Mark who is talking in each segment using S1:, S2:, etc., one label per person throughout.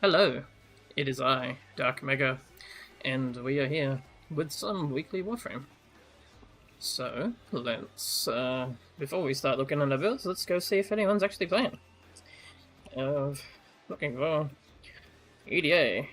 S1: Hello, it is I, Archimedea, and we are here with some weekly Warframe. So, let's, before we start looking at our builds, let's go see if anyone's actually playing. Looking for ETA.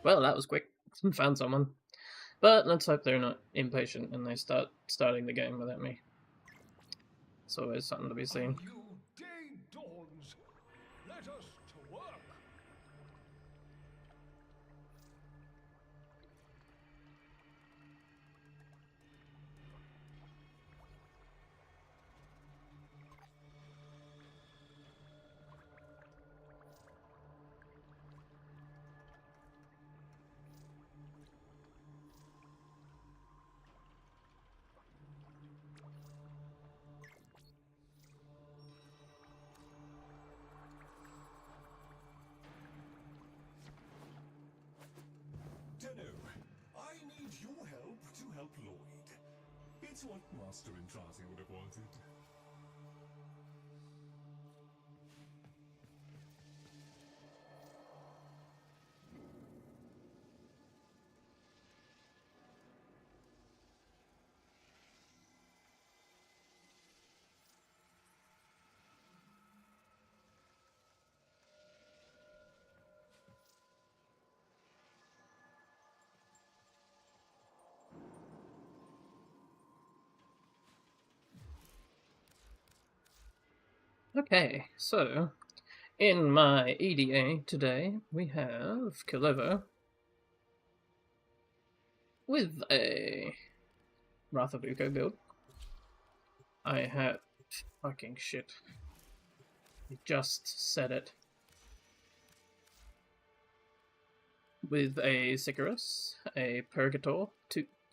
S1: Well, that was quick. Found someone. But let's hope they're not impatient and they starting the game without me. It's always something to be seen.
S2: Day dawns. Let us to work. I need your help to help Lloyd. It's what Master Entrati would have wanted.
S1: Okay, so in my EDA today we have Kullervo with a Wrathful build. I have fucking shit. I just said it. With a Sicarus, a Purgator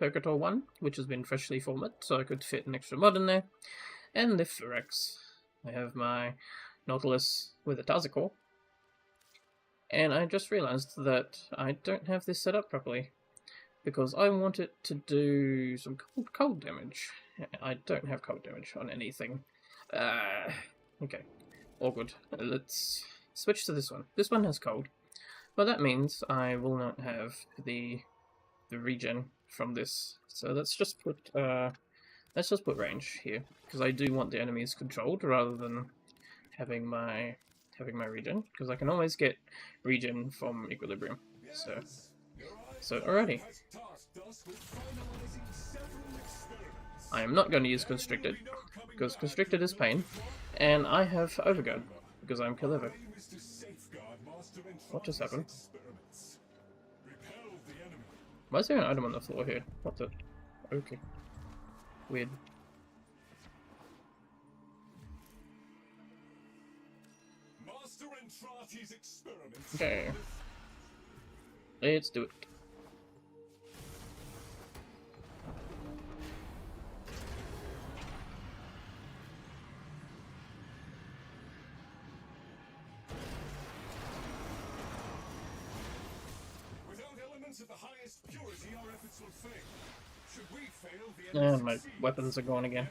S1: 1, which has been freshly formatted, so I could fit an extra mod in there, and the Phyrex. I have my Nautilus with a Tarsicore, and I just realized that I don't have this set up properly, because I want it to do some cold damage. I don't have cold damage on anything. Okay, awkward. Let's switch to this one. This one has cold. Well, that means I will not have the regen from this. So let's just put range here, because I do want the enemies controlled rather than having my regen, because I can always get regen from equilibrium. So alrighty. I am not going to use constricted, because constricted is pain, and I have overguard because I'm Kullervo. What just happened? Why is there an item on the floor here? What the? Okay. Weird. Okay. Let's do it.
S2: Of the highest purity, our efforts will fail. Should we fail, the
S1: And my weapons are gone again.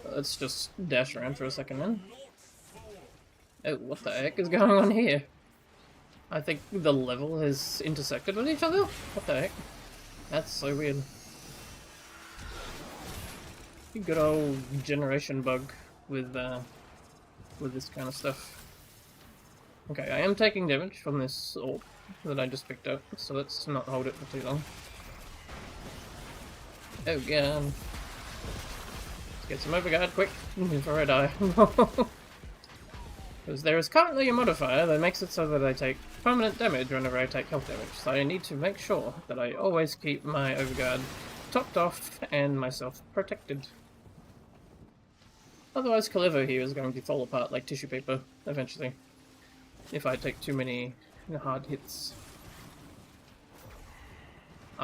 S1: Let's just dash around for a second then. Oh, what the heck is going on here? I think the level has intersected with each other? What the heck? That's so weird. Good old generation bug with this kind of stuff. Okay, I am taking damage from this orb that I just picked up, so let's not hold it for too long. Oh god. Let's get some overguard quick before I die. Because there is currently a modifier that makes it so that I take permanent damage whenever I take health damage, so I need to make sure that I always keep my overguard topped off and myself protected. Otherwise Kullervo here is going to fall apart like tissue paper eventually, if I take too many hard hits.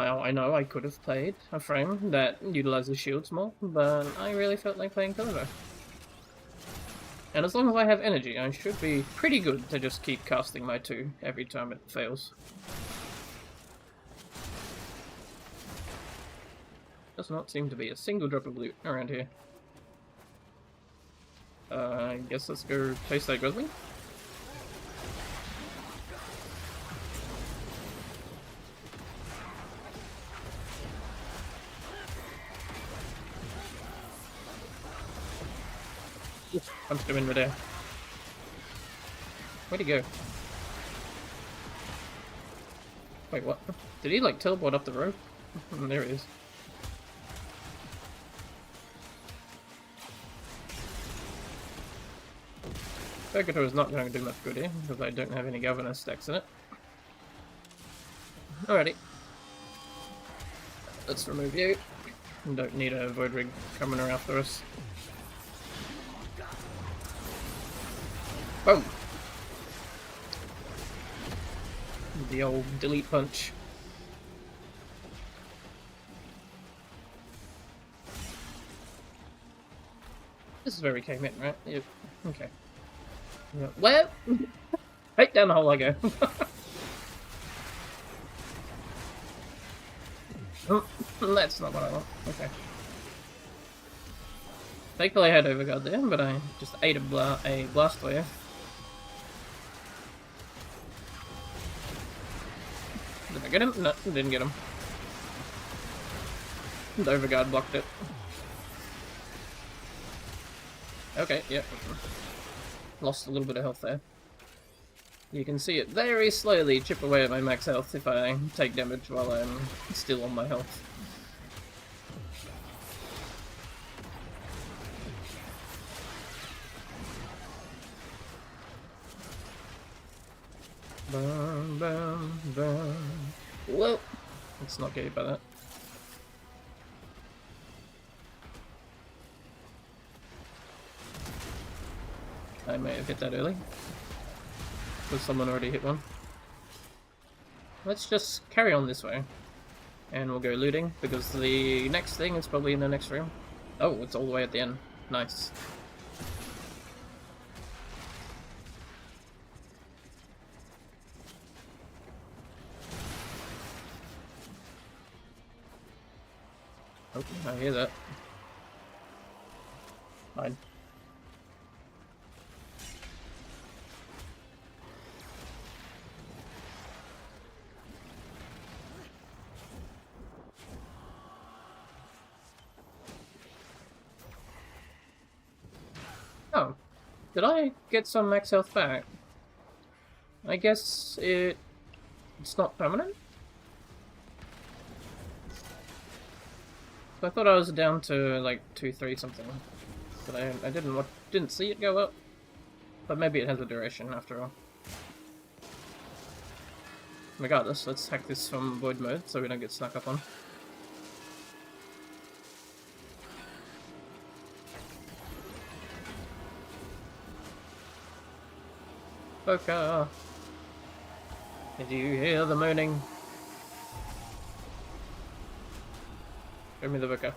S1: I know I could have played a frame that utilizes shields more, but I really felt like playing Kullervo. And as long as I have energy, I should be pretty good to just keep casting my 2 every time it fails. Does not seem to be a single drop of loot around here. I guess let's go chase that grizzly. Punched him in midair. Where'd he go? Wait, what? Did he like teleport up the road? There he is. Purgator is not going to do much good here, because I don't have any governor stacks in it. Alrighty. Let's remove you. Don't need a Void Rig coming around after us. Boom! The old delete punch. This is where we came in, right? Yep. Okay. Yeah. Well, right down the hole I go. Oh, that's not what I want. Okay. Thankfully I had Overguard there, but I just ate a blast wave. Did I get him? No, didn't get him. The Overguard blocked it. Okay, yep. Lost a little bit of health there. You can see it very slowly chip away at my max health if I take damage while I'm still on my health. Bum, bum, bum. Whoa! Let's not get hit by that. I may have hit that early. Because someone already hit one. Let's just carry on this way. And we'll go looting, because the next thing is probably in the next room. Oh, it's all the way at the end. Nice. Oh, I hear that. Fine. Oh, did I get some max health back? I guess it's not permanent? I thought I was down to like 2-3 something, but I didn't see it go up. But maybe it has a duration after all. Regardless, let's hack this from void mode so we don't get snuck up on. Poker! Did you hear the moaning? Show me the booker.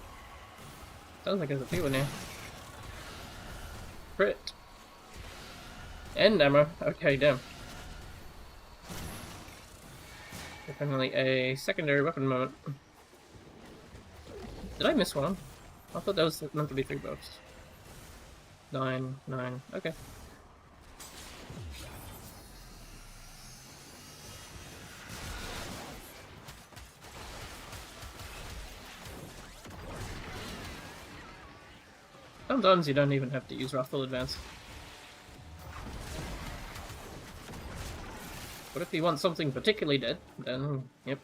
S1: Sounds like there's a few in here. Crit! End ammo. Okay, damn. Definitely a secondary weapon moment. Did I miss one? I thought that was meant to be 3 buffs. 9, 9, okay. Sometimes you don't even have to use Wrathful Advance. But if you want something particularly dead, then yep.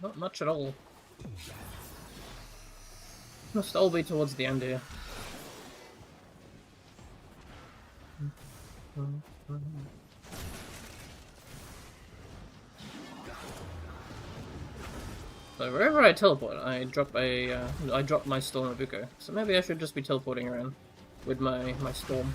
S1: Not much at all. Must all be towards the end here. So wherever I teleport, I drop my Storm Ibuko. So maybe I should just be teleporting around with my Storm.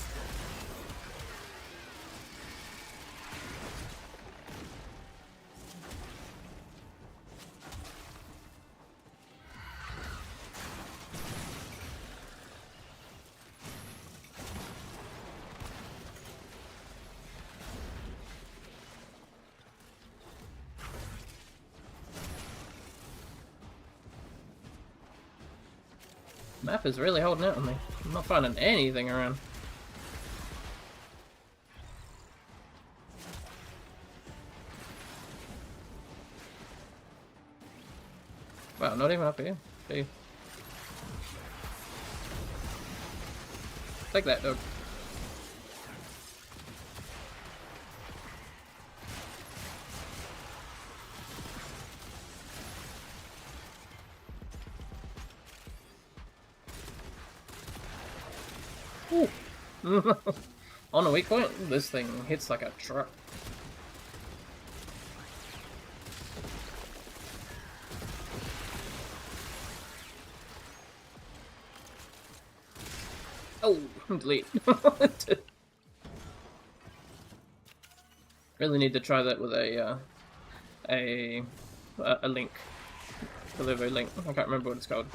S1: Map is really holding out on me. I'm not finding anything around. Wow, not even up here. Gee. Take that, dog. On a weak point, this thing hits like a truck. Oh, delete. Really need to try that with a link. Kullervo link. I can't remember what it's called.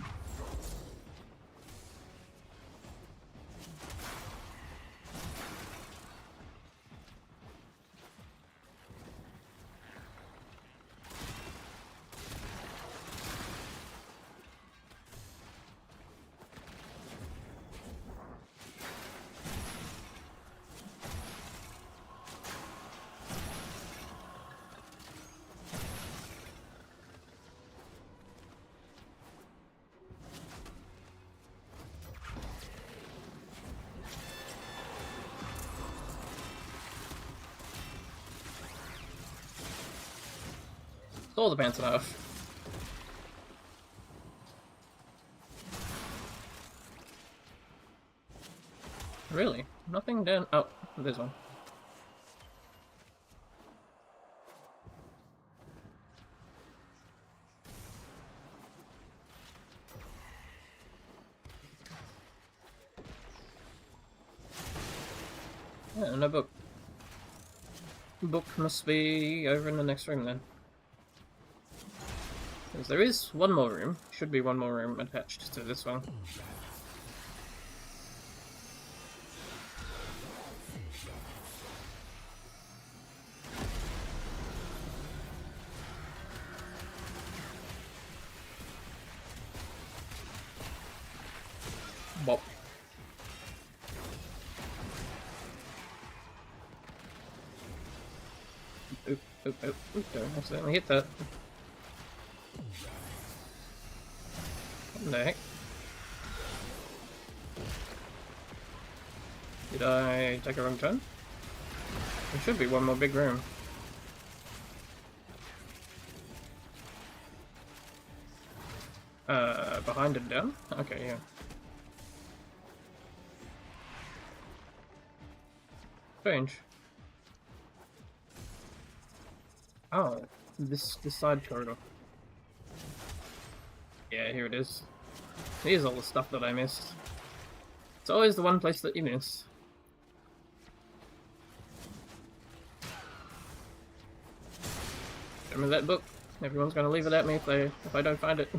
S1: All the pants enough. Really? Nothing down. Oh, there's one. Yeah, no book. Book must be over in the next room then. Because there is one more room. Should be one more room attached to this one. Bop. Oop, oop, oop, oop, don't accidentally hit that. What the heck? Did I take a wrong turn? There should be one more big room. Behind and down? Okay, yeah. Strange. Oh, this side corridor. Yeah, here it is. Here's all the stuff that I missed. It's always the one place that you miss. Remember that book? Everyone's gonna leave it at me if I don't find it.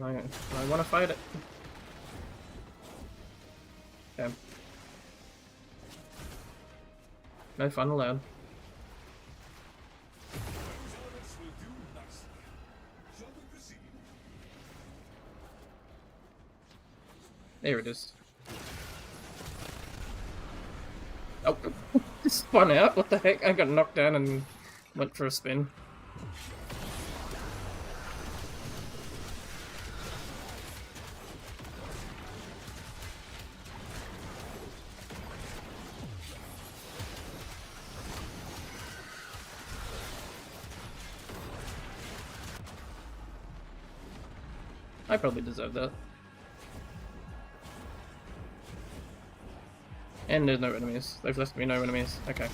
S1: I want to fight it. Damn. No fun allowed. There it is. Oh, just spun out. What the heck? I got knocked down and went for a spin. I probably deserve that. And there's no enemies. They've left me no enemies. Okay.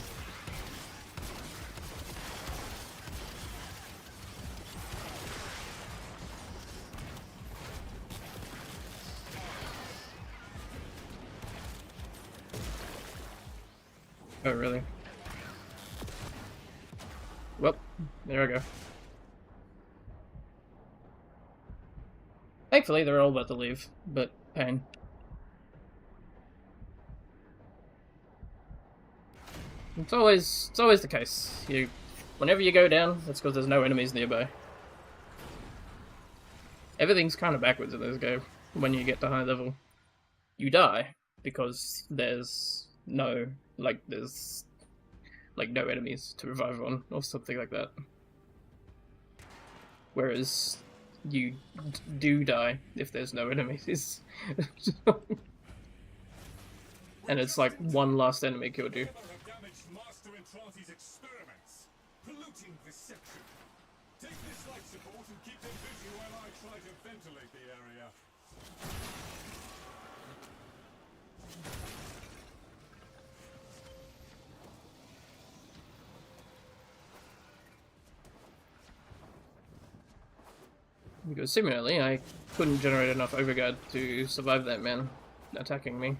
S1: Oh, really? Well, there I go. Thankfully, they're all about to leave, but pain. It's always the case. Whenever you go down, that's because there's no enemies nearby. Everything's kind of backwards in this game. When you get to high level, you die because there's no no enemies to revive on or something like that. Whereas you do die if there's no enemies. And it's like one last enemy killed you.
S2: Polluting this section. Take this light support and keep them busy while I try to ventilate the area.
S1: Because similarly, I couldn't generate enough overguard to survive that man attacking me.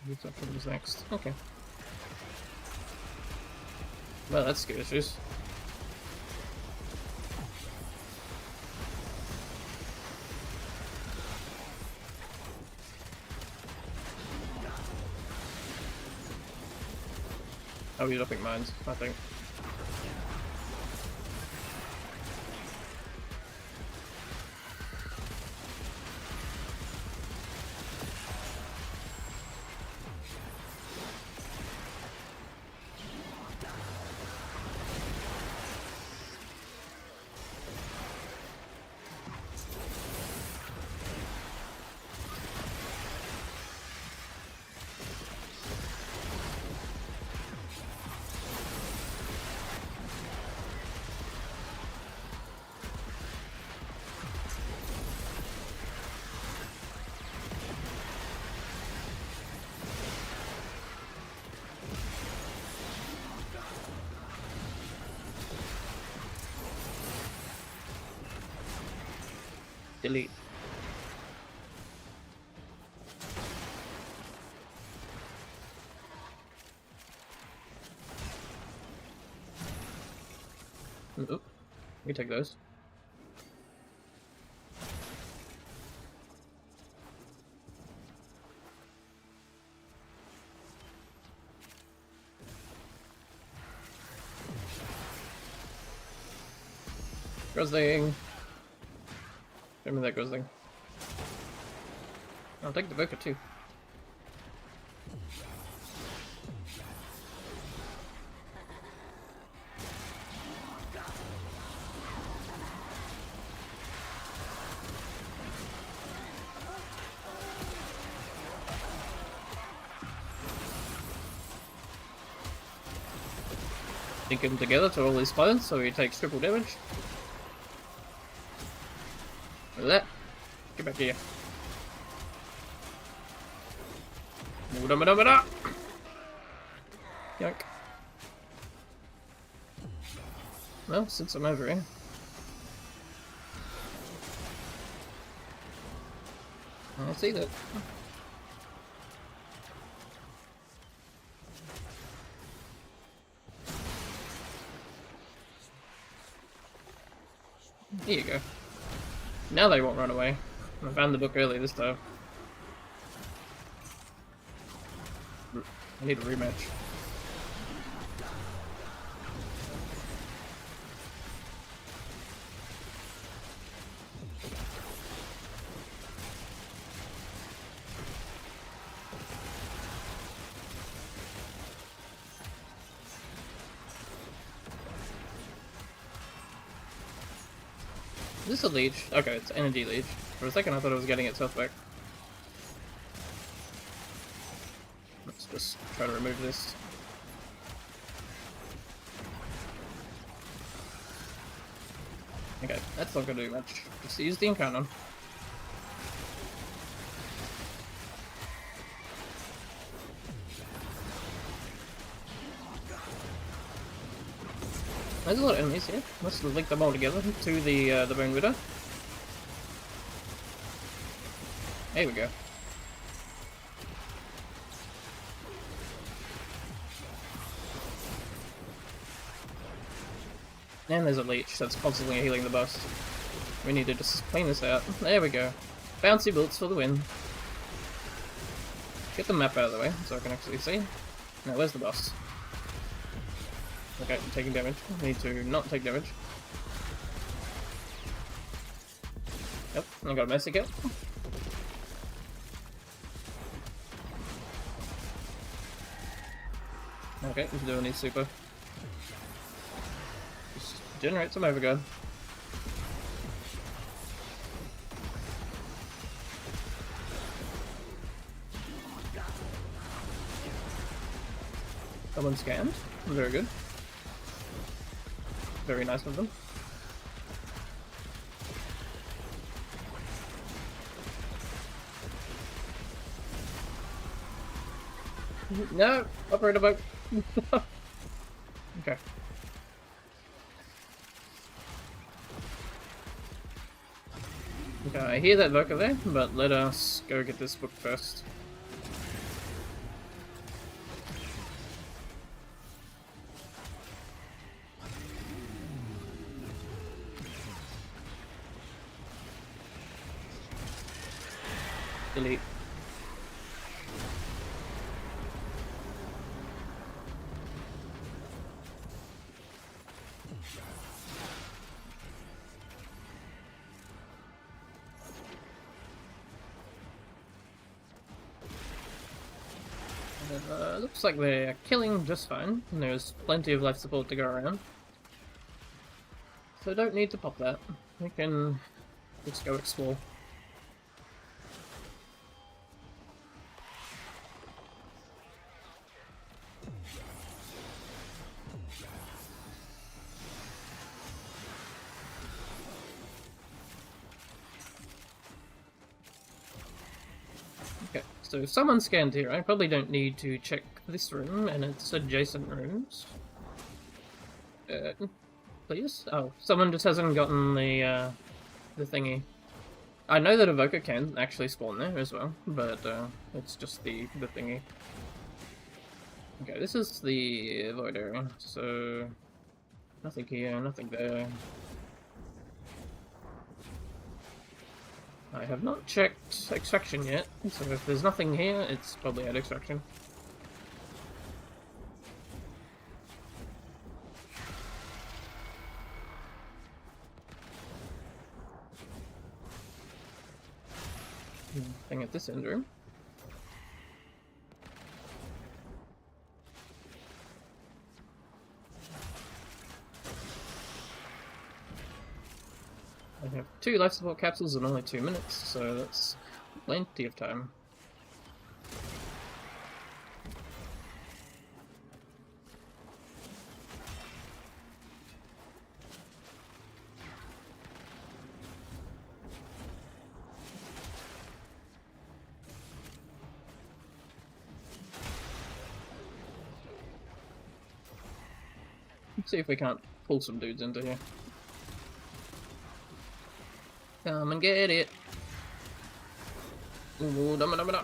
S1: What's up for this next? Okay. Well, that's good issues. Oh, he's upping mines, I think. Delete. Oop. We take those. Grizzling. Give me that Grizzling. I'll take the Boca too. Link him together to all his spines so he takes triple damage. Look at that. Get back here. Yoink. Well, since I'm over here. I'll see that. Here you go. Now they won't run away. I found the book early this time. I need a rematch. Is this a leech? Okay, it's energy leech. For a second I thought it was getting itself back. Let's just try to remove this. Okay, that's not gonna do much. Just use the Incarnon. There's a lot of enemies here. Let's link them all together to the Bone Widow. There we go. And there's a leech that's constantly healing the boss. We need to just clean this out. There we go. Bouncy bullets for the win. Get the map out of the way so I can actually see. Now, where's the boss? Okay, I'm taking damage. I need to not take damage. Yep, I got a messy kill. Okay, he's doing his super. Just generate some overguard. Someone scanned. Very good. Very nice of them. No! Operator boat! Okay. Okay, I hear that Voca there, but let us go get this book first. Delete. Looks like they're killing just fine, and there's plenty of life support to go around. So don't need to pop that. We can just go explore. Okay, so if someone scanned here, I probably don't need to check this room and its adjacent rooms. Please? Oh, someone just hasn't gotten the thingy. I know that Evoker can actually spawn there as well, but it's just the thingy. Okay, this is the void area, so nothing here, nothing there. I have not checked extraction yet, so if there's nothing here, it's probably at extraction. Thing at this end room. I have 2 life support capsules in only 2 minutes, so that's plenty of time. Let's see if we can't pull some dudes into here. Come and get it. Ooh, dumma dumma da.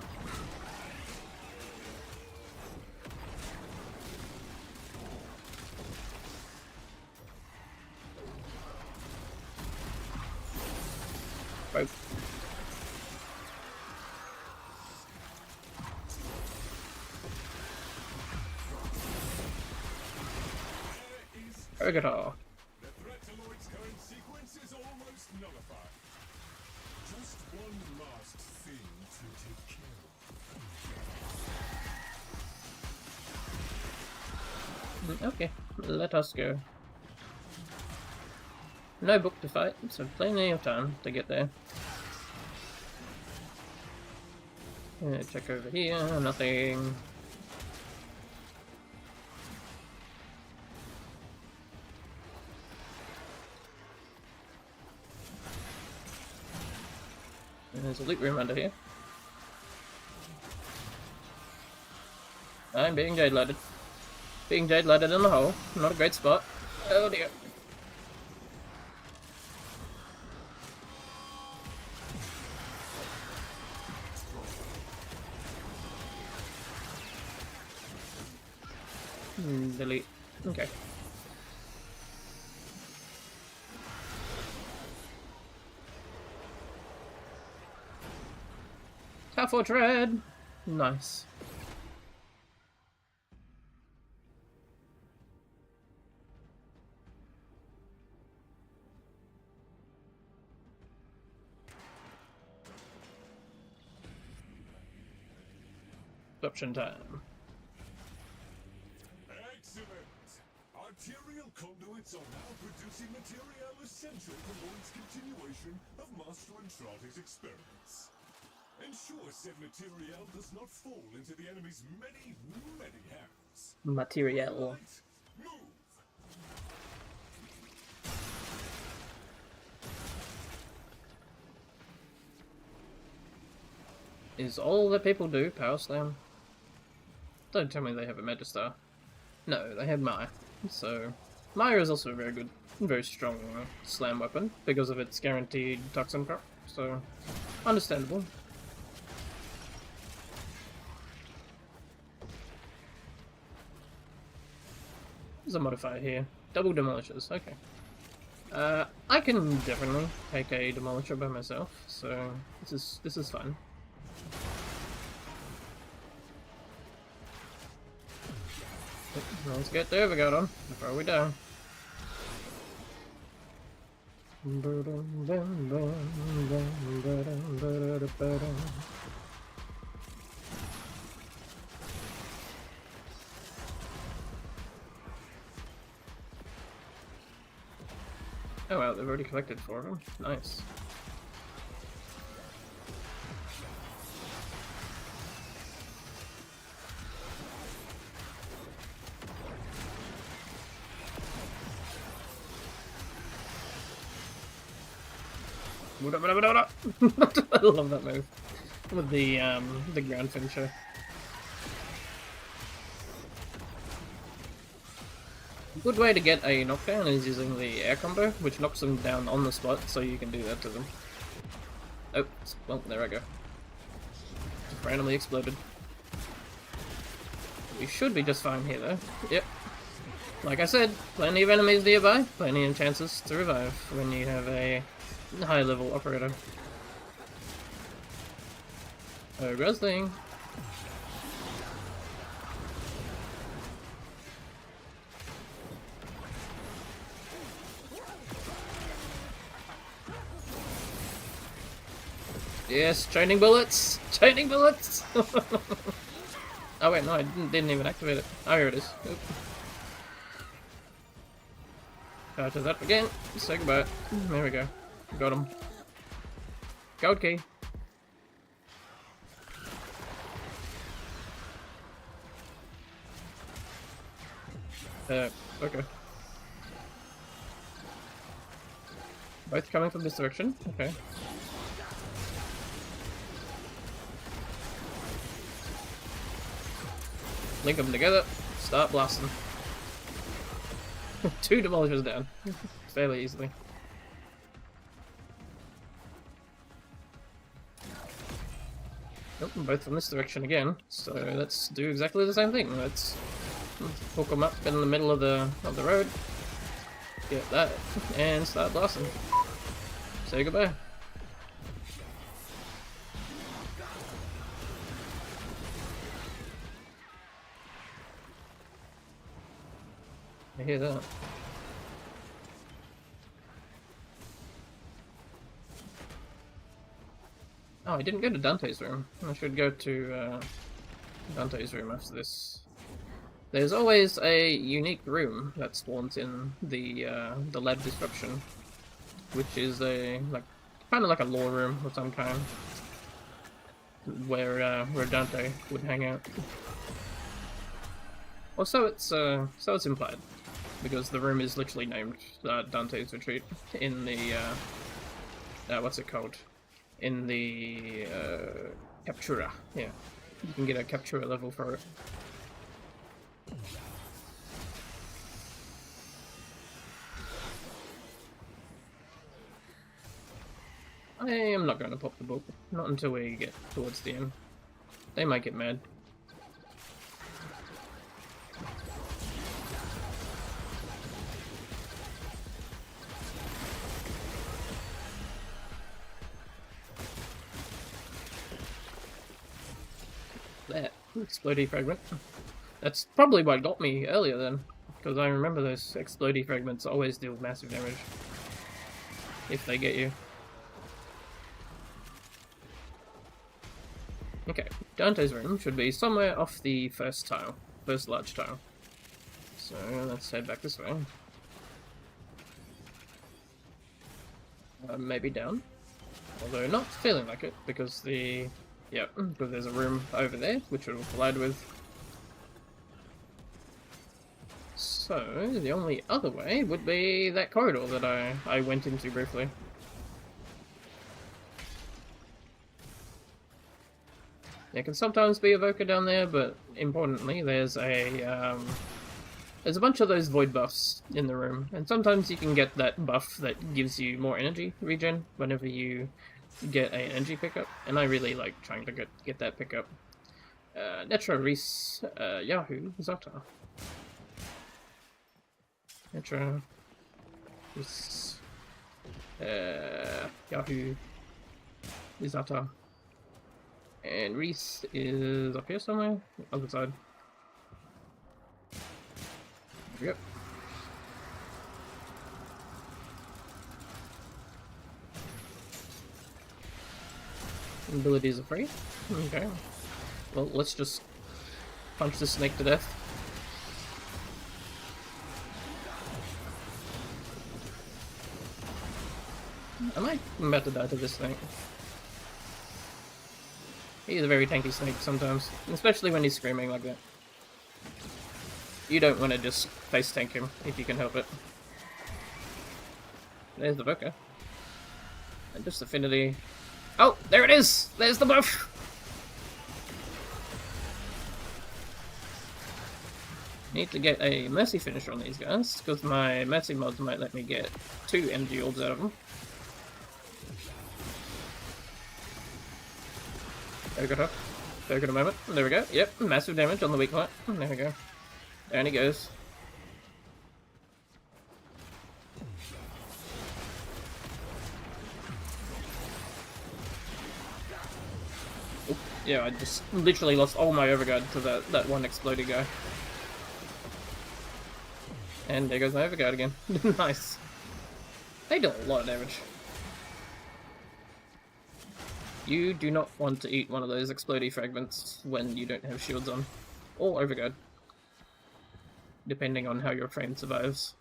S1: Both. Guitar.
S2: The threat to Lloyd's current sequence is almost nullified. Just one last thing to take care of.
S1: Okay, let us go. No book to fight, so plenty of time to get there. Check over here, nothing. There's a loot room under here. I'm being jade lighted. Being jade lighted in the hole. Not a great spot. Oh dear. Delete. Okay. Half for tread. Nice. Option time.
S2: Excellent! Arterial conduits are now producing material essential to Lloyd's continuation of Master Entrati's experiments. Ensure said material does not fall into the enemy's many, many hands.
S1: Material.
S2: Right, move!
S1: Is all that people do Power Slam? Don't tell me they have a Magistar. No, they have Maya. So, Maya is also a very strong slam weapon because of its guaranteed toxin proc. So, understandable. There's a modifier here. Double demolishers. Okay. I can definitely take a demolisher by myself. So this is fun. Let's get the overguard on before we die. Oh wow, they've already collected 4 of them. Nice. I love that move with the ground finisher. A good way to get a knockdown is using the air combo, which knocks them down on the spot, so you can do that to them. Oh, well, there I go. Just randomly exploded. We should be just fine here, though. Yep. Like I said, plenty of enemies nearby, plenty of chances to revive when you have a high-level operator. Oh, Rosling. Yes, training bullets! Training bullets! Oh wait, no, I didn't even activate it. Oh, here it is. Oop. Charge that again. Say goodbye. There we go. Got him. Gold key. Okay. Both coming from this direction. Okay. Link them together. Start blasting. 2 demolishers down. Fairly easily. Nope, both from this direction again. So let's do exactly the same thing. Let's hook them up in the middle of the road. Get that and start blasting. Say goodbye. I hear that. Oh, I didn't go to Dante's room. I should go to Dante's room after this. There's always a unique room that spawns in the lab disruption, which is a kind of like a lore room of some kind, where Dante would hang out. Well, so it's implied, because the room is literally named Dante's Retreat in the what's it called? in the Captura. Yeah, you can get a Captura level for it. I am not going to pop the book, not until we get towards the end. They might get mad. That explodey fragment. That's probably what got me earlier then, because I remember those explodey fragments always deal massive damage if they get you. Okay, Dante's room should be somewhere off the first tile, first large tile. So let's head back this way. Maybe down, although not feeling like it because because there's a room over there which it will collide with. So the only other way would be that corridor that I went into briefly. There can sometimes be Evoker down there, but importantly, there's a bunch of those void buffs in the room, and sometimes you can get that buff that gives you more energy regen whenever you get an energy pickup, and I really like trying to get that pickup. Netra, Reese, Yahoo, Zata. Netra, Reese, Yahoo, Zata. And Reese is up here somewhere, other side. Yep. Abilities are free. Okay. Well, let's just punch this snake to death. Am I about to die to this snake? He's a very tanky snake sometimes, especially when he's screaming like that. You don't want to just face tank him if you can help it. There's the Evoker. And just Affinity. Oh, there it is! There's the buff! Need to get a Mercy finisher on these guys, because my Mercy mods might let me get 2 energy orbs out of them. There we go. There we go a moment. There we go. Yep, massive damage on the weak point. There we go. Down he goes. Oop. Yeah, I just literally lost all my overguard to that one exploding guy. And there goes my overguard again. Nice. They do a lot of damage. You do not want to eat one of those explodey fragments when you don't have shields on. Or overguard. Depending on how your frame survives.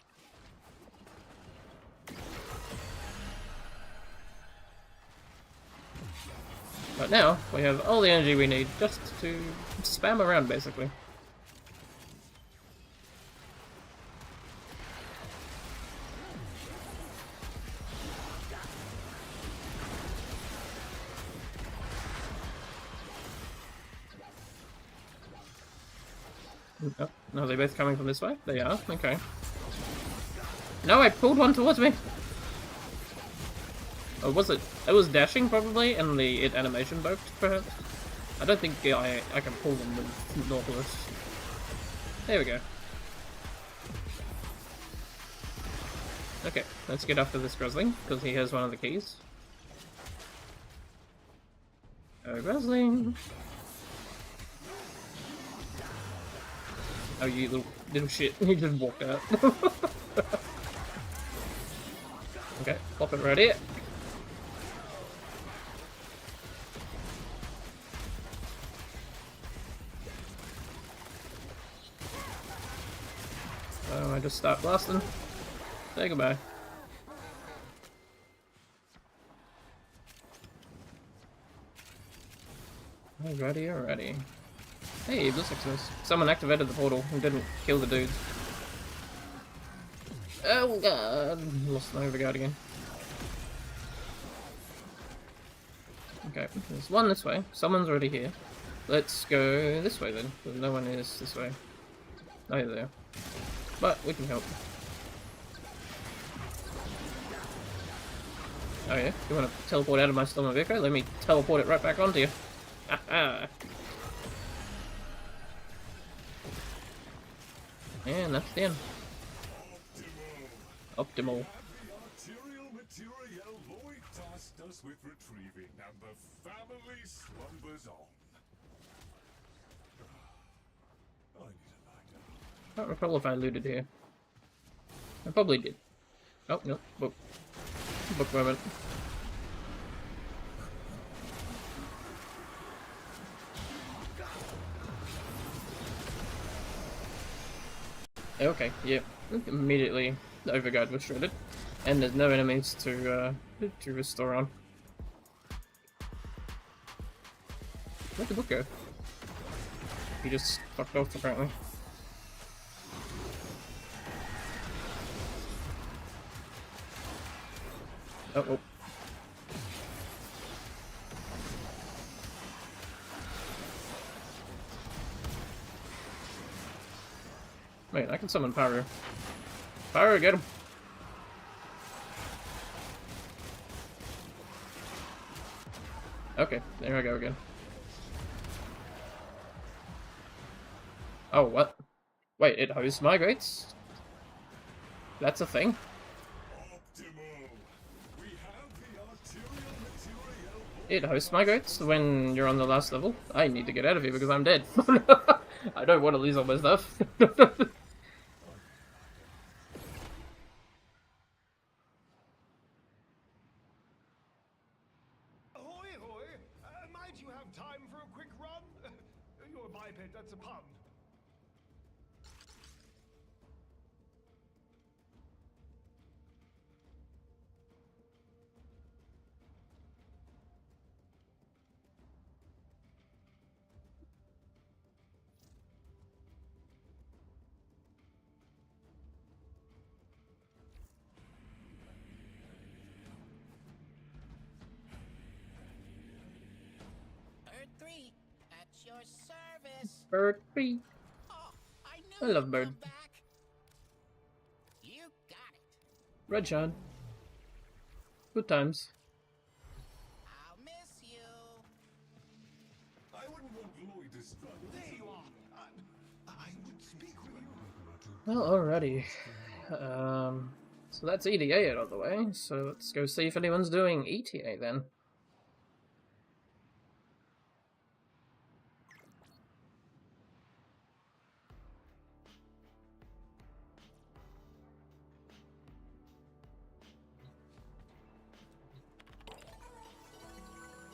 S1: But now, we have all the energy we need just to spam around, basically. Oh, no, are they both coming from this way? They are, okay. No, I pulled one towards me! Or was it? It was dashing, probably, and the animation bugged, perhaps? I don't think I can pull them with Nautilus. There we go. Okay, let's get after this Grizzling, because he has one of the keys. Oh, Grizzling! Oh, you little shit. He just walked out. Okay, pop it right here. I just start blasting. Say goodbye. Alrighty, alrighty. Hey, this looks nice. Someone activated the portal and didn't kill the dudes. Oh god! Lost my overguard again. Okay, there's one this way. Someone's already here. Let's go this way then, because no one is this way. Oh, yeah, there. But we can help. Oh yeah? You want to teleport out of my Storm of Echo? Let me teleport it right back onto you. Haha! And that's the end. Optimal.
S2: The arterial material Lloyd tasked us with retrieving, and the family slumbers on. I need a lie down.
S1: I don't recall if I looted here. I probably did. Oh, no. Book. Book moment. Okay, yeah. Immediately the overguard was shredded. And there's no enemies to restore on. Where'd the book go? He just fucked off apparently. Oh, oh. Wait, I can summon Pyro. Pyro, get him! Okay, there I go again. Oh, what? Wait, it host migrates? That's a thing? It host migrates when you're on the last level? I need to get out of here because I'm dead. I don't want to lose all my stuff.
S3: Ahoy, ahoy! Might you have time for a quick run? You're a biped, that's a pun.
S4: Bird 3, at your service.
S1: Bird 3.
S4: Oh, I
S1: I love Bird.
S4: come back. You got it.
S1: Red Shard. Good times.
S4: I'll miss you.
S2: I wouldn't want Lloyd to struggle.
S3: There you are. I would speak with you.
S1: Well, alrighty. So that's ETA out of the way, so let's go see if anyone's doing ETA then.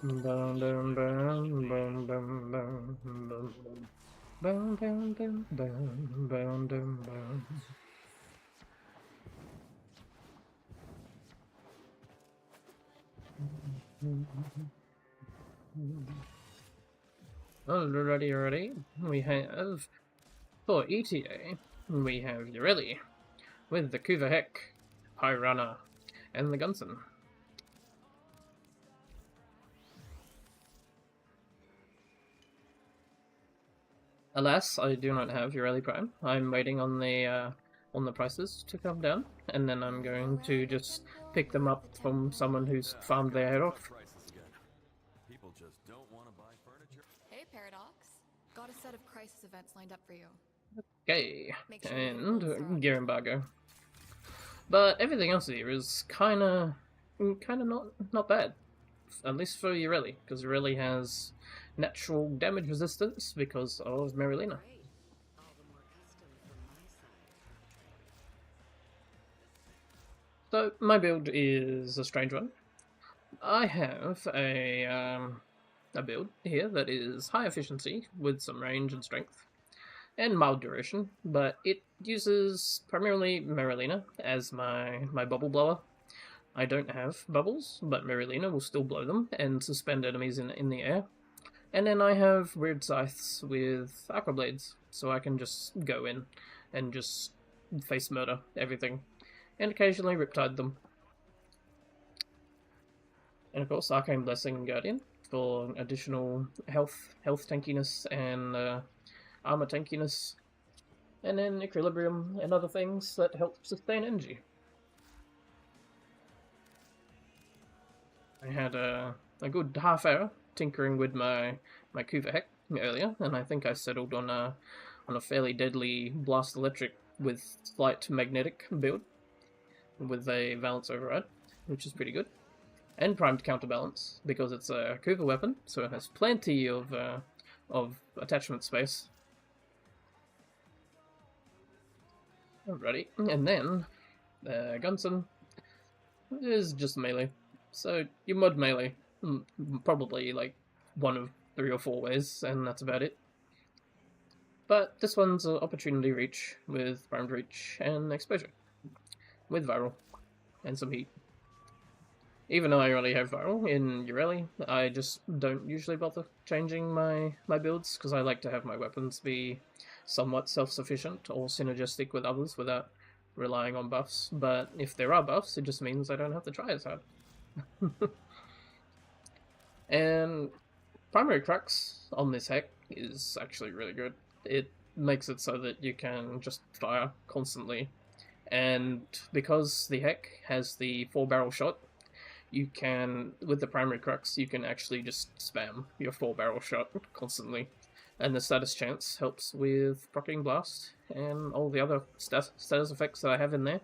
S1: Bum, bum, bum, bum, bum, bum, bum, bum. Bum, bum, bum, bum, bum, bum, bum. Alrighty. We have, for ETA, we have Yareli, with the Kuvahek, Pyrana, and the Gunson. Alas, I do not have Yareli Prime. I'm waiting on the prices to come down, and then I'm going to just pick them up from someone who's farmed their head off.
S5: People just don't want to buy furniture.
S6: Hey, Paradox. Got a set of crisis events lined up for you.
S1: Okay,
S6: Make sure you
S1: and
S6: get those
S1: gear embargo. But everything else here is kinda not bad. At least for Yareli, because Yareli has natural damage resistance because of Marilena.
S6: Great. All the more custom from my side.
S1: So my build is a strange one. I have a build here that is high efficiency with some range and strength, and mild duration, but it uses primarily Marilena as my bubble blower. I don't have bubbles, but Marilena will still blow them and suspend enemies in the air. And then I have weird scythes with aqua blades, so I can just go in and just face murder everything, and occasionally riptide them. And of course, Arcane Blessing and Guardian for additional health tankiness and armor tankiness, and then equilibrium and other things that help sustain energy. I had a good half hour tinkering with my Kuva Heck earlier, and I think I settled on a fairly deadly blast electric with slight magnetic build with a valence override, which is pretty good, and primed counterbalance because it's a Kuva weapon, so it has plenty of attachment space. Alrighty, and then Gunson is just melee. So you mod melee probably like one of 3 or 4 ways, and that's about it. But this one's an opportunity reach with primed reach and exposure, with viral and some heat. Even though I already have viral in Yareli, I just don't usually bother changing my builds because I like to have my weapons be somewhat self-sufficient or synergistic with others without relying on buffs. But if there are buffs, it just means I don't have to try as hard. And primary crux on this heck is actually really good. It makes it so that you can just fire constantly, and because the heck has the 4-barrel shot, you can, with the primary crux, you can actually just spam your 4-barrel shot constantly, and the status chance helps with proccing blast and all the other status effects that I have in there,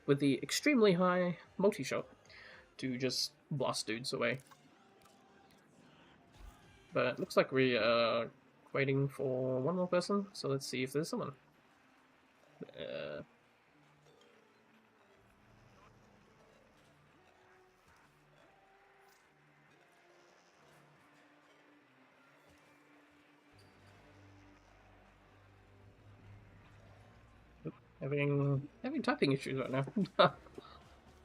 S1: with the extremely high multi-shot to just blast dudes away. But it looks like we are waiting for one more person, so let's see if there's someone. Having typing issues right now.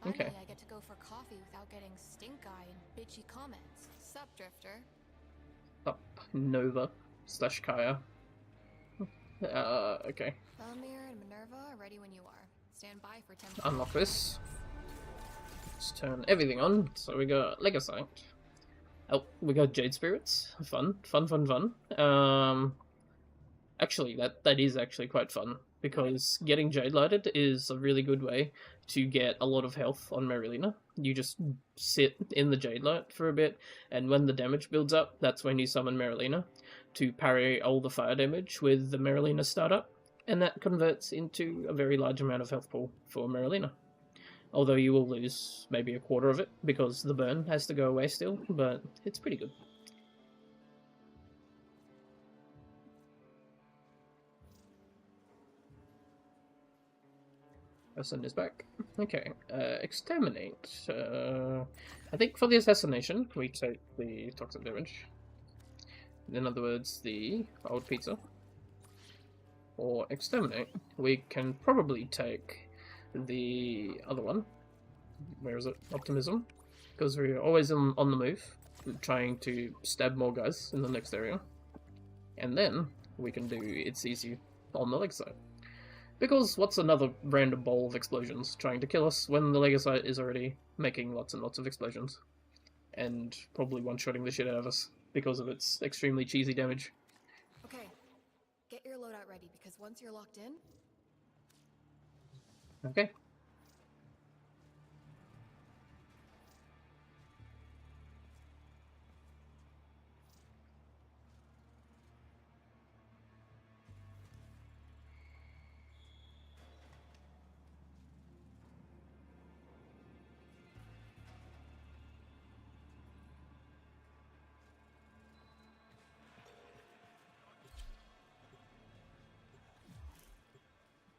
S1: Okay.
S6: Finally, I get to go for coffee without getting stink eye and bitchy comments. Sup, Drifter?
S1: Up Nova / Kaya. Okay.
S6: Belmir and Minerva are ready when you are. Stand by for Temporal.
S1: Unlock this. Let's turn everything on. So we got Legasite. Oh, we got Jade Spirits. Fun. Actually, that is actually quite fun, because getting Jade Lighted is a really good way to get a lot of health on Marilena. You just sit in the Jade Light for a bit, and when the damage builds up, that's when you summon Marilena to parry all the fire damage with the Marilena startup, and that converts into a very large amount of health pool for Marilena. Although you will lose maybe a quarter of it, because the burn has to go away still, but it's pretty good. Person is back. Okay, exterminate. I think for the assassination, we take the toxic damage. In other words, the old pizza. Or exterminate, we can probably take the other one. Where is it? Optimism. Because we're always on the move, trying to stab more guys in the next area. And then we can do It's Easy on the leg side. Because what's another random bowl of explosions trying to kill us when the Legasite is already making lots and lots of explosions? And probably one-shotting the shit out of us because of its extremely cheesy damage.
S6: Okay, get your loadout ready, because once you're locked in...
S1: Okay.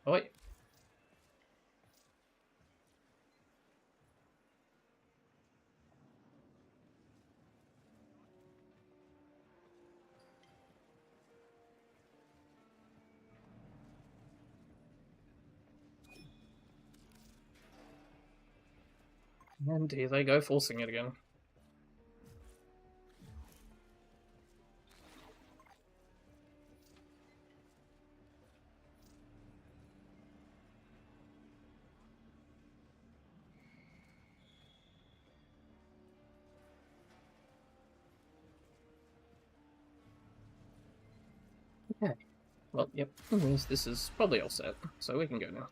S1: Oh wait. And here they go, forcing it again. Okay. Well, yep. This is probably all set, so we can go now.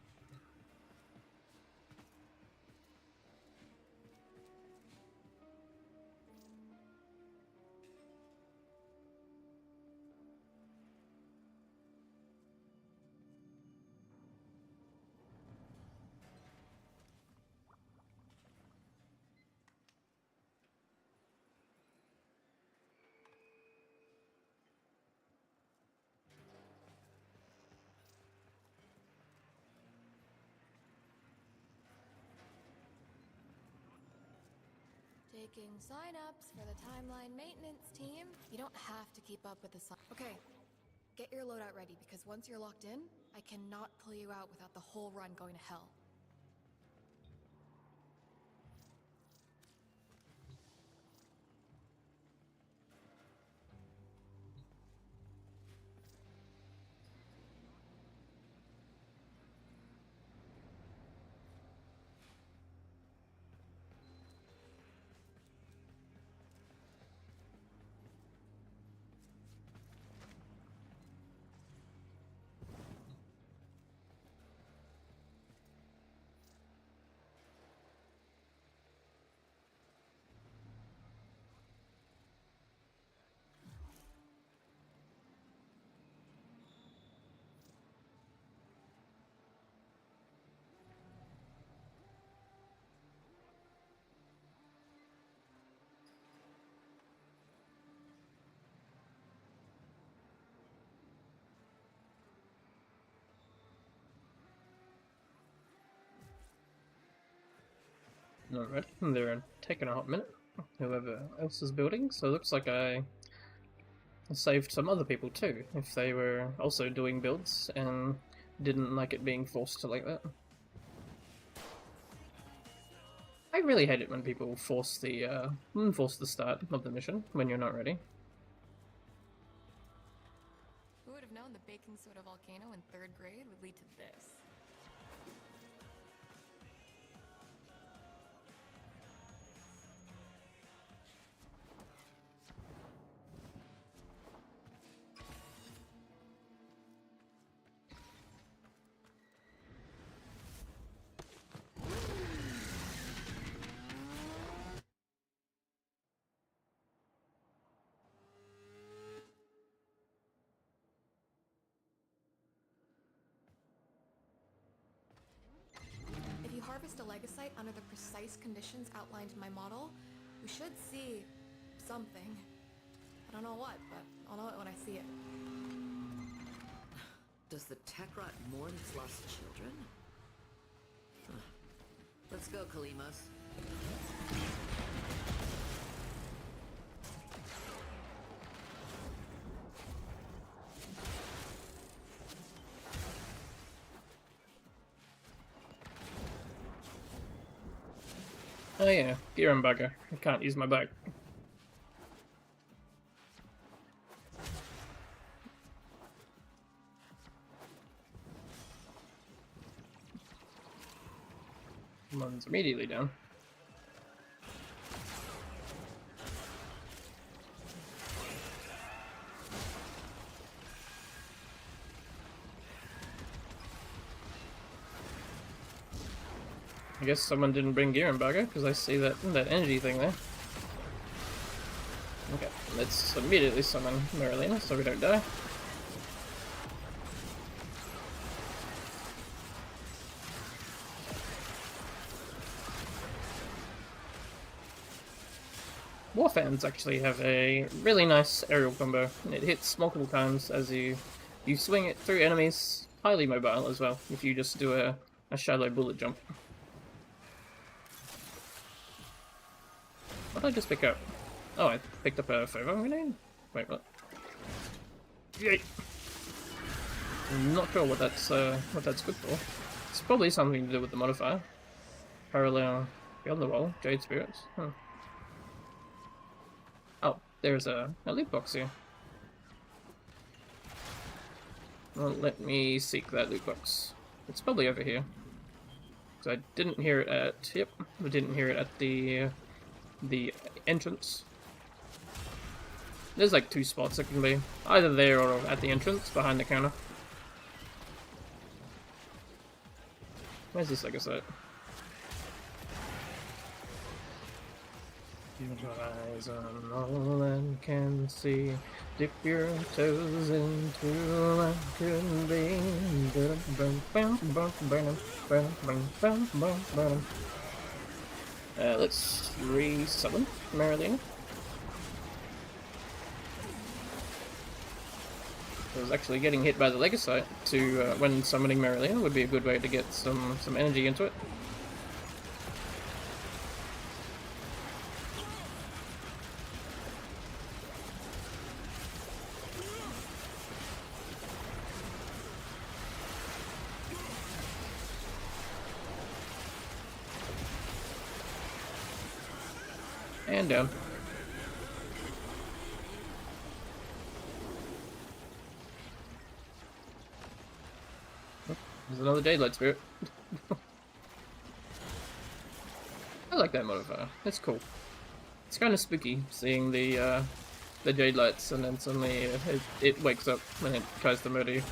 S6: Taking sign-ups for the timeline maintenance team. You don't have to keep up with the sign. Okay, get your loadout ready because once you're locked in, I cannot pull you out without the whole run going to hell.
S1: Alright, they're taking a hot minute. Whoever else is building, so it looks like I saved some other people too, if they were also doing builds and didn't like it being forced to like that. I really hate it when people force the start of the mission when you're not ready.
S6: Who would have known the baking soda volcano in 3rd grade would lead to this? If you harvest a legasite under the precise conditions outlined in my model, we should see something. I don't know what, but I'll know it when I see it.
S7: Does the tech rot mourn its lost children? Huh. Let's go, Kalimos.
S1: Oh yeah, gear and bugger. I can't use my bike. One's immediately down. I guess someone didn't bring gear embargo because I see that energy thing there. Okay, let's immediately summon Marilena so we don't die. Warfans actually have a really nice aerial combo. It hits multiple times as you swing it through enemies. Highly mobile as well if you just do a shallow bullet jump. What did I just pick up? Oh, I picked up a Fervor grenade? Wait, what? Yay! I'm not sure what that's good for. It's probably something to do with the modifier. Parallel beyond the wall, Jade Spirits. Huh. Oh, there's a loot box here. Well, let me seek that loot box. It's probably over here. So I didn't hear it at... Yep, I didn't hear it at the entrance. There's like 2 spots it can be. Either there or at the entrance, behind the counter. Where's this Legacy? Your eyes on all and can see. Dip your toes into what could be. Let's re-summon Marilena. Because actually getting hit by the Legacy to when summoning Marilena would be a good way to get some energy into it. And down. Oh, there's another Daylight Spirit. I like that modifier. It's cool. It's kind of spooky seeing the Jade Lights and then suddenly it wakes up and it tries to murder you.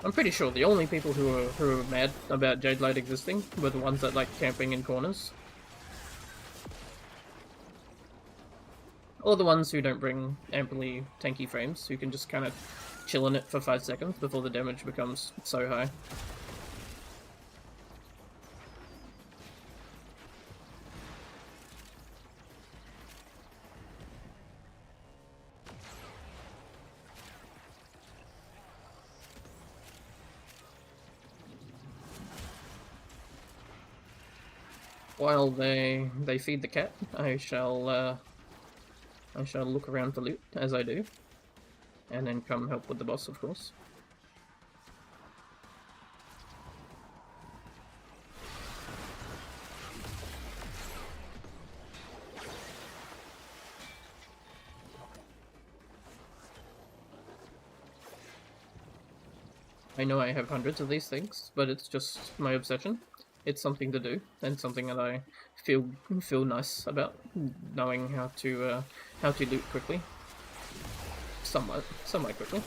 S1: I'm pretty sure the only people who are mad about Jade Light existing were the ones that like camping in corners. Or the ones who don't bring amply tanky frames, who can just kind of chill in it for 5 seconds before the damage becomes so high. While they feed the cat, I shall look around for loot, as I do, and then come help with the boss, of course. I know I have hundreds of these things, but it's just my obsession. It's something to do, and something that I feel nice about, knowing how to loot quickly, somewhat quickly.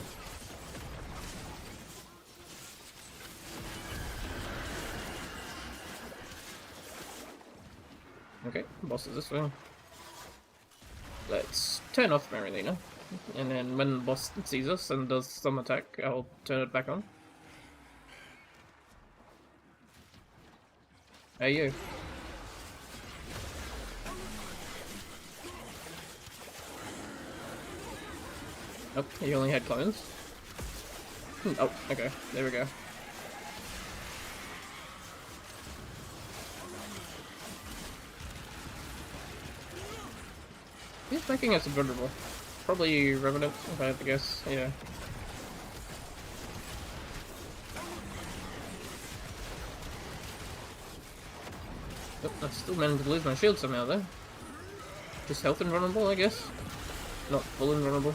S1: Okay, boss is this way. Let's turn off Marilena, and then when the boss sees us and does some attack, I'll turn it back on. Hey you. Oh, he only had clones. Oh, okay, there we go. He's making us vulnerable. Probably Revenant, if I had to guess, yeah. Oh, I still managed to lose my shield somehow though. Just health invulnerable, I guess. Not full invulnerable.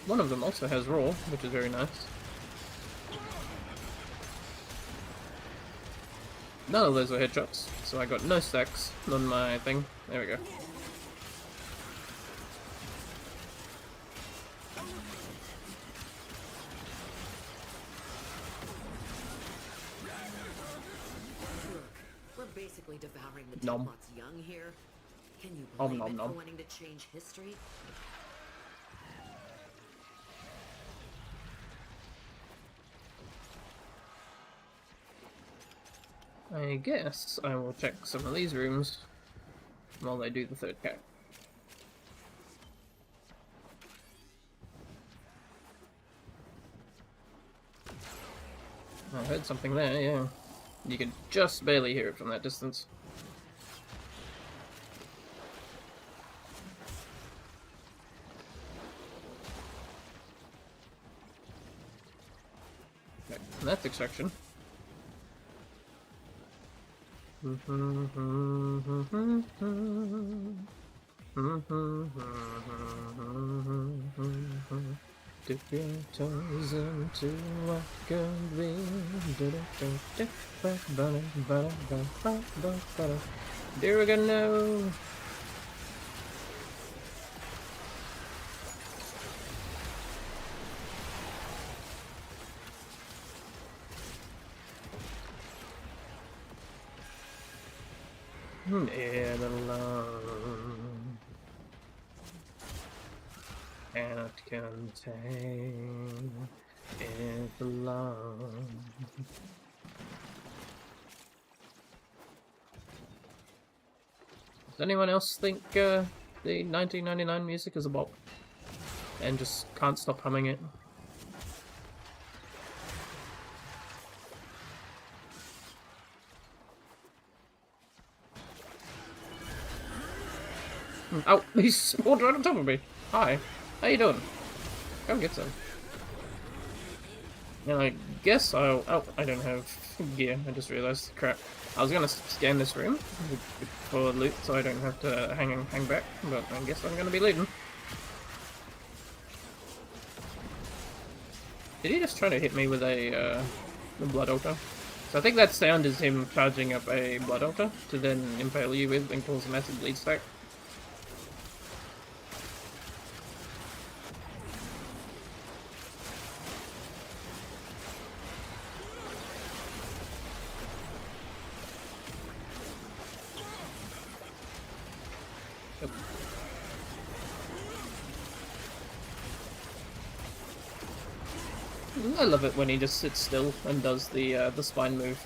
S1: One of them also has Raw, which is very nice. None of those were headshots, so I got no stacks on my thing. There we go.
S7: Devouring the
S1: Nom.
S7: Templars young here. Can you
S1: Nom,
S7: blame
S1: nom,
S7: it
S1: nom.
S7: for wanting to change history?
S1: I guess I will check some of these rooms while I do the third cat. I heard something there, yeah. You can just barely hear it from that distance. Okay, that's extraction. Dip your toes into what could be. There we go now. And alone cannot contain it alone. Does anyone else think the 1999 music is a bop and just can't stop humming it? Oh, he spawned right on top of me. Hi, how you doing? Come get some. And I guess I'll... Oh, I don't have gear. I just realized. Crap. I was gonna scan this room for loot so I don't have to hang back, but I guess I'm gonna be looting. Did he just try to hit me with a blood altar? So I think that sound is him charging up a blood altar to then impale you with and cause a massive bleed stack. I love it when he just sits still and does the spine move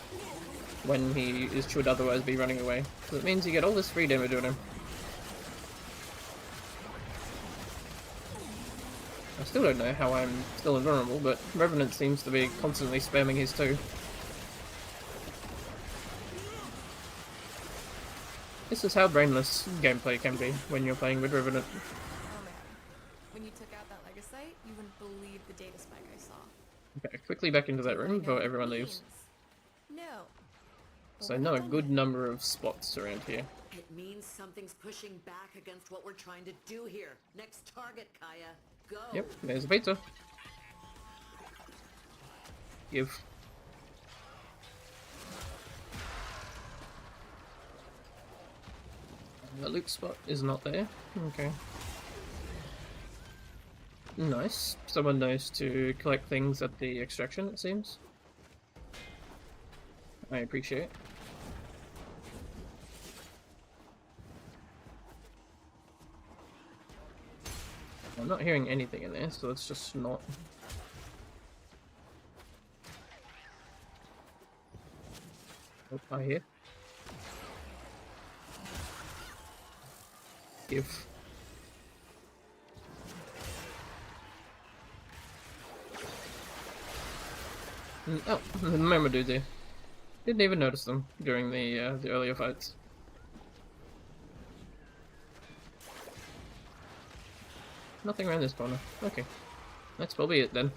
S1: when he should otherwise be running away. So it means you get all this free damage on him. I still don't know how I'm still invulnerable, but Revenant seems to be constantly spamming his too. This is how brainless gameplay can be when you're playing with Revenant.
S6: Oh man, when you took out that Legasite, you wouldn't believe the data spike I saw.
S1: Okay, quickly back into that room before everyone leaves.
S6: No.
S1: So I know a good number of spots around here.
S7: It means something's pushing back against what we're trying to do here. Next target, Kaya. Go.
S1: Yep, there's a pizza. Give. The loot spot is not there. Okay. Nice. Someone knows to collect things at the extraction, it seems. I appreciate it. I'm not hearing anything in there, so it's just not. Oh, I hear. Give. Oh, the Mamadou there. Didn't even notice them during the earlier fights. Nothing around this corner. Okay. That's probably it then.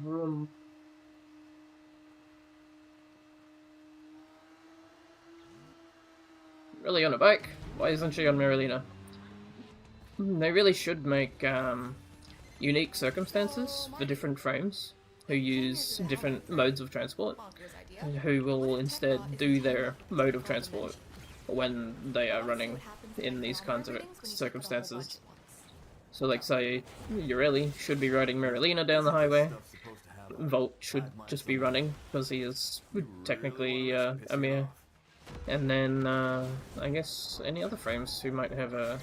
S1: Vroom. Really on a bike? Why isn't she on Marilina? They really should make unique circumstances for different frames who use different modes of transport, and who will instead do their mode of transport when they are running in these kinds of circumstances. So like say Yareli should be riding Marilina down the highway, Volt should just be running because he is technically a mere. And then, I guess any other frames who might have a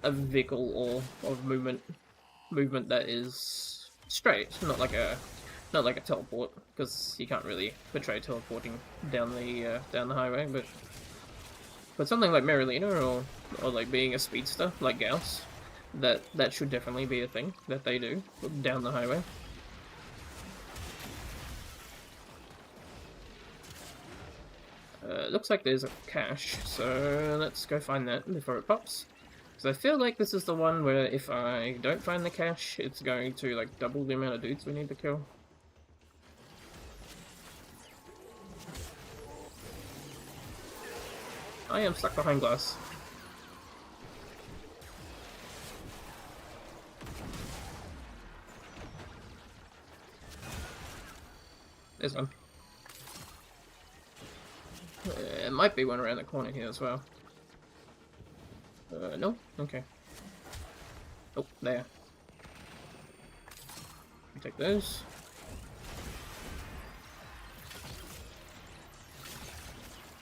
S1: vehicle or movement that is straight, not like a teleport, because you can't really portray teleporting down the highway, but something like Marilina or like being a speedster like Gauss, that should definitely be a thing that they do down the highway. Looks like there's a cache, so let's go find that before it pops. Because I feel like this is the one where if I don't find the cache, it's going to like double the amount of dudes we need to kill. I am stuck behind glass. There's one. It might be one around the corner here as well. No? Okay. Oh, there. Take those.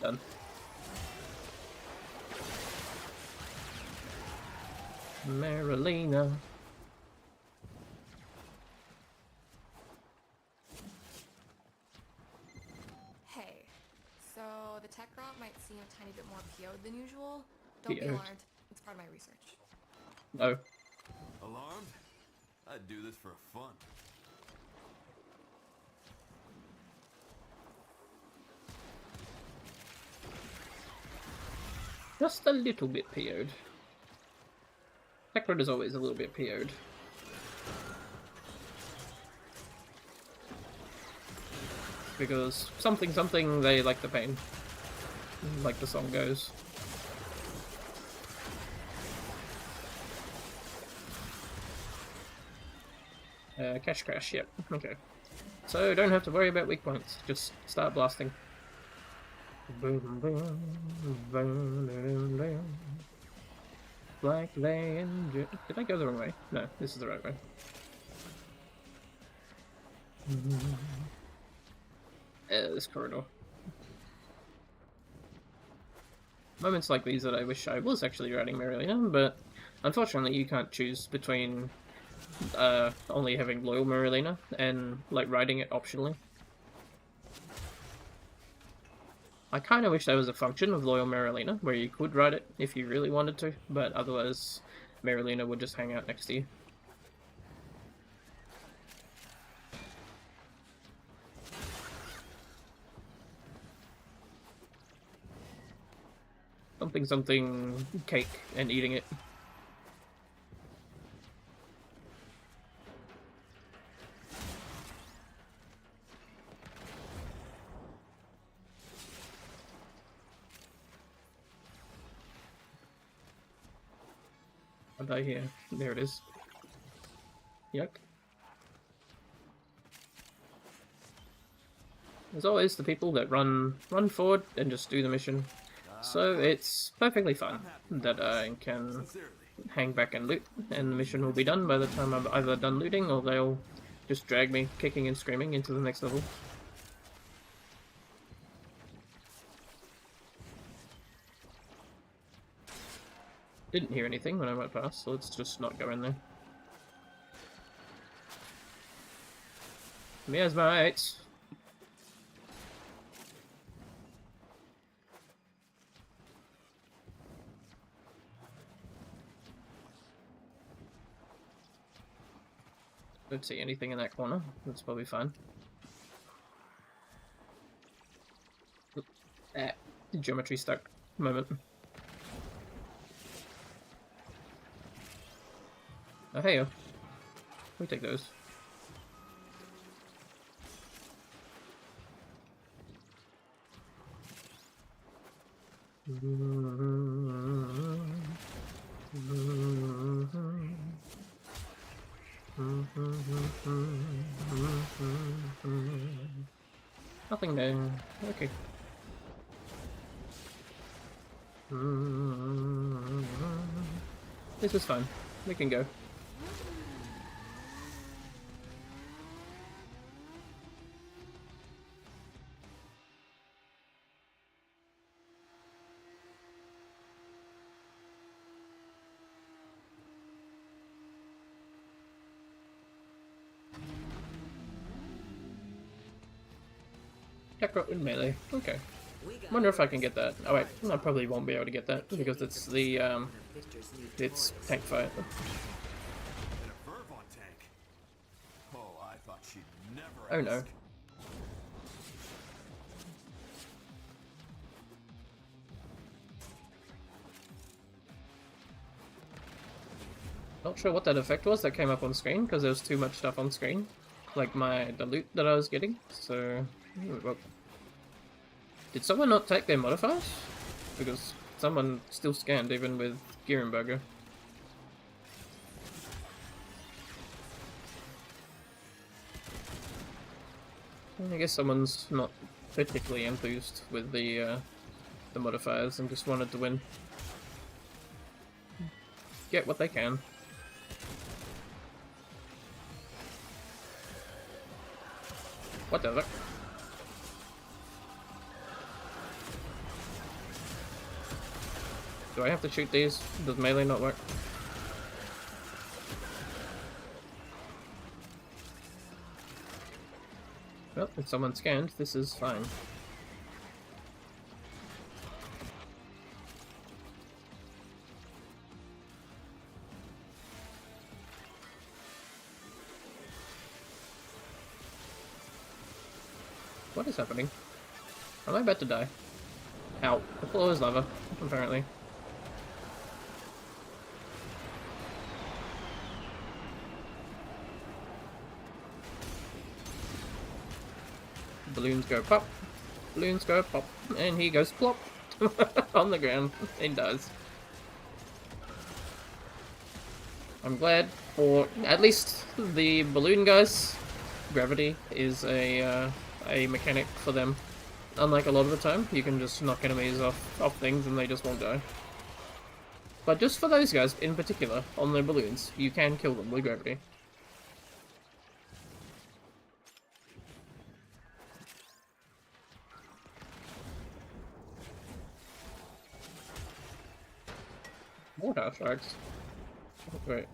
S1: Done. Marilena.
S6: Hey, so the tech route might seem a tiny bit more PO'd than usual. Don't be alarmed. It's part of my research.
S1: No.
S5: Alarmed? I'd do this for fun.
S1: Just a little bit PO'd. Tech route is always a little bit PO'd. Because something they like the pain. Like the song goes. Cash crash, yep, okay. So don't have to worry about weak points, just start blasting. Boom, boom, boom, boom, boom. Black land. Did I go the wrong way? No, this is the right way. This corridor. Moments like these that I wish I was actually writing Marilena, but unfortunately you can't choose between only having loyal Marilena and like writing it optionally. I kind of wish there was a function of loyal Marilena where you could write it if you really wanted to, but otherwise Marilena would just hang out next to you. Something cake and eating it. I'll die here. There it is. Yuck. As always, the people that run forward and just do the mission. So it's perfectly fine that I can hang back and loot, and the mission will be done by the time I'm either done looting or they'll just drag me kicking and screaming into the next level. Didn't hear anything when I went past, so let's just not go in there. Here's my mates. Don't see anything in that corner. That's probably fine. Ah, geometry stuck. Moment. Oh, hey, we take those. Nothing there. Okay. This is fine. We can go. Tech in melee. Okay. Wonder if I can get that. Oh wait, I probably won't be able to get that because it's the it's tank fight.
S5: And a verve on tank. Oh, I thought she'd never
S1: Oh no.
S5: ask.
S1: Not sure what that effect was that came up on screen, because there was too much stuff on screen. Like the loot that I was getting, so... Well, did someone not take their modifiers? Because someone still scanned even with Gierenberger. I guess someone's not particularly enthused with the modifiers and just wanted to win. Get what they can. What the fuck? Do I have to shoot these? Does melee not work? Well, if someone scanned, this is fine. What is happening? Am I about to die? Ow. The floor is lava, apparently. Balloons go pop. Balloons go pop. And he goes plop. On the ground. And dies. I'm glad for at least the balloon guys. Gravity is a mechanic for them. Unlike a lot of the time, you can just knock enemies off things and they just won't die. But just for those guys in particular, on their balloons, you can kill them with gravity. More house sharks. Wait.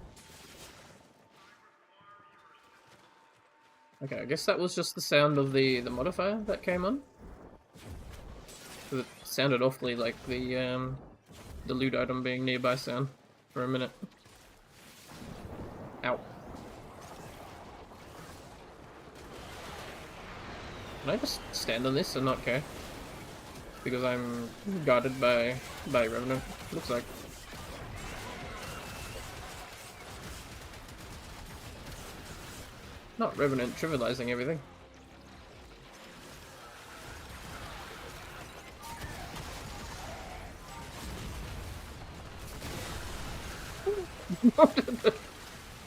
S1: Okay, I guess that was just the sound of the modifier that came on. It sounded awfully like the loot item being nearby sound for a minute. Ow. Can I just stand on this and not care? Because I'm guarded by Revenant, looks like. Not Revenant trivializing everything.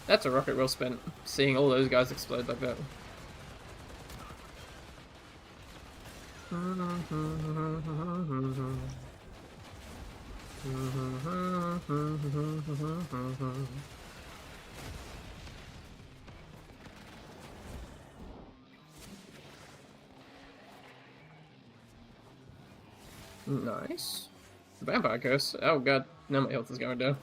S1: That's a rocket well spent, seeing all those guys explode like that. Nice. Vampire curse. Oh god, now my health is going down.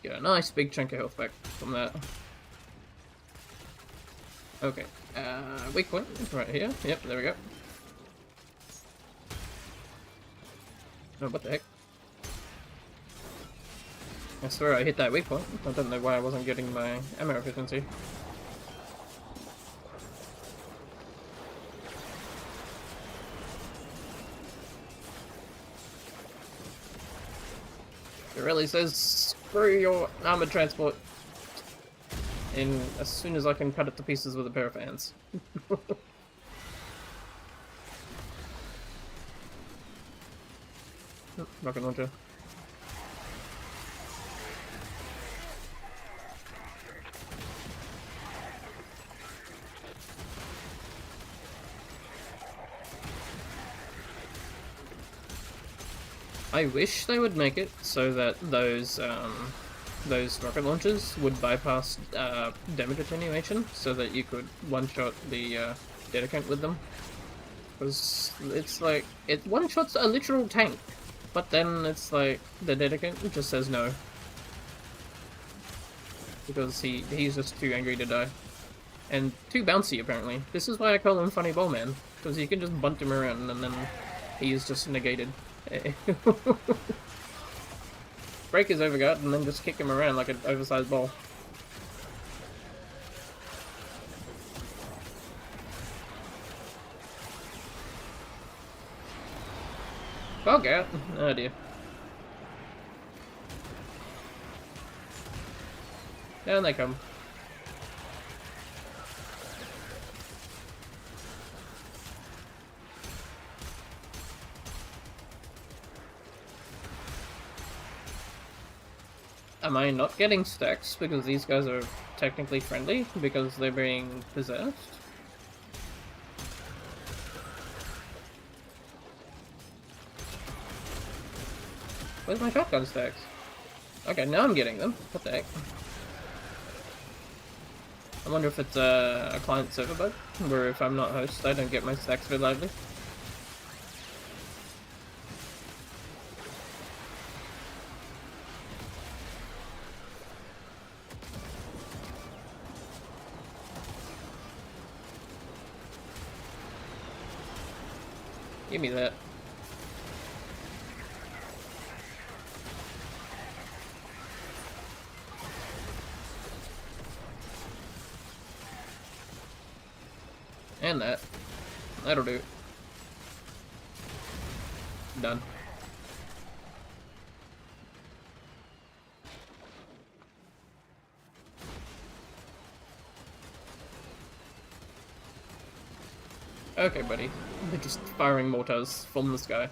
S1: Get a nice big chunk of health back from that. Okay, weak point right here. Yep, there we go. Oh, what the heck? I swear I hit that weak point. I don't know why I wasn't getting my ammo efficiency. It really says, screw your armored transport. And as soon as I can cut it to pieces with a pair of hands. Oh, rocket launcher. I wish they would make it so that those rocket launchers would bypass damage attenuation, so that you could one-shot the Dedicant with them. Because it's like, it one-shots a literal tank, but then it's like, the Dedicant just says no. Because he's just too angry to die. And too bouncy, apparently. This is why I call him Funny Bowman, because you can just bunt him around and then he is just negated. break his overguard and then just kick him around like an oversized ball. Bug out. Oh dear. Down they come. Am I not getting stacks because these guys are technically friendly because they're being possessed? Where's my shotgun stacks? Okay, now I'm getting them. What the heck? I wonder if it's a client server bug, where if I'm not host, I don't get my stacks reliably. Give me that. And that. That'll do. Done. Okay, buddy. They're just firing mortars from the sky.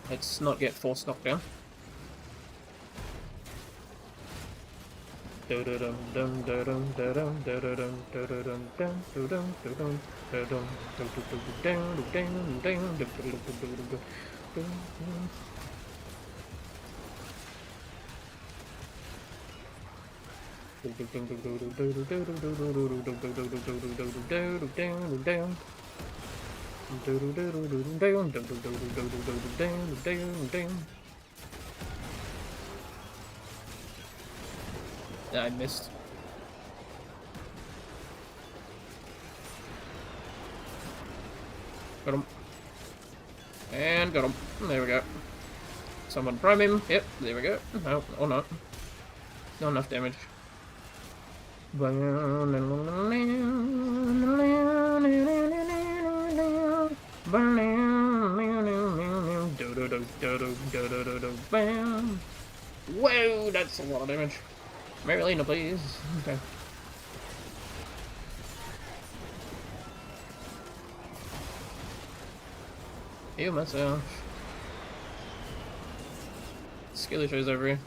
S1: Let's not get force knocked down. I missed. Got him. And got him. There we go. Someone prime him. Yep, there we go. No, or not. Not enough damage. Whoa, that's a lot of damage. Marilena, please. Okay. Heal myself. Skilly shows over here.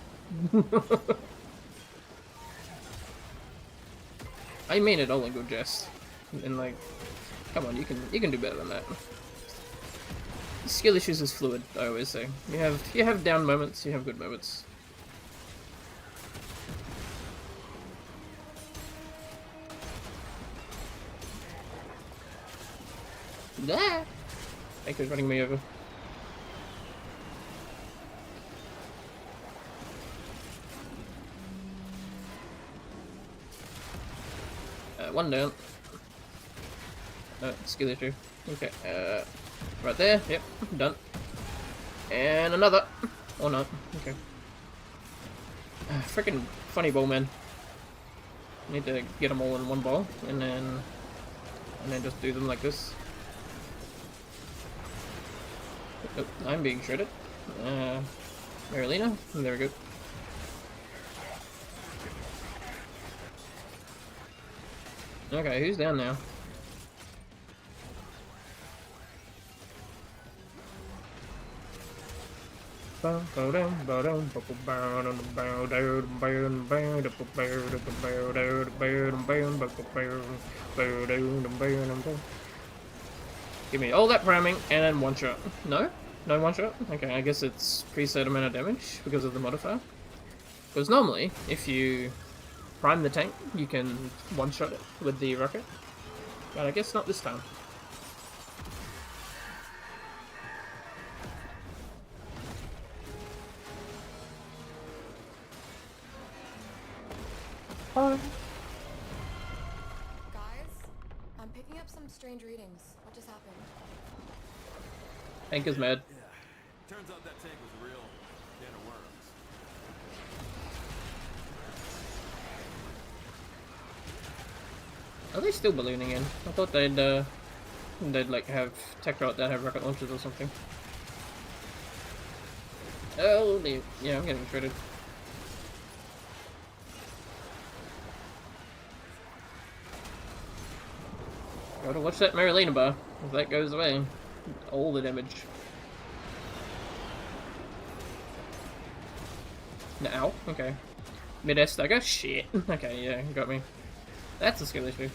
S1: I mean it all in good jest. And like, come on, you can do better than that. Skill issues is fluid, I always say. You have down moments, you have good moments. Ah! Baker's running me over. One down. No, skill issue. Okay, right there. Yep, done. And another. Or not. Okay. Freaking funny ball, man. Need to get them all in one ball, and then just do them like this. Oh, I'm being shredded. Marilena. There we go. Okay, who's down now? Give me all that priming and then one shot. No? No one shot? Okay, I guess it's preset amount of damage because of the modifier. Because normally, if you prime the tank, you can one-shot it with the rocket. But I guess not this time.
S6: Guys, I'm picking up some strange readings. What just happened?
S1: Tank is mad.
S5: Yeah. Turns out that tank was real.
S1: Are they still ballooning in? I thought they'd like have tech rot that have rocket launchers or something. Oh, yeah, I'm getting shredded. Gotta watch that Marilena bar. If that goes away, all the damage. Now, okay. Mid-air stagger? Shit. Okay, yeah, got me. That's a skill issue.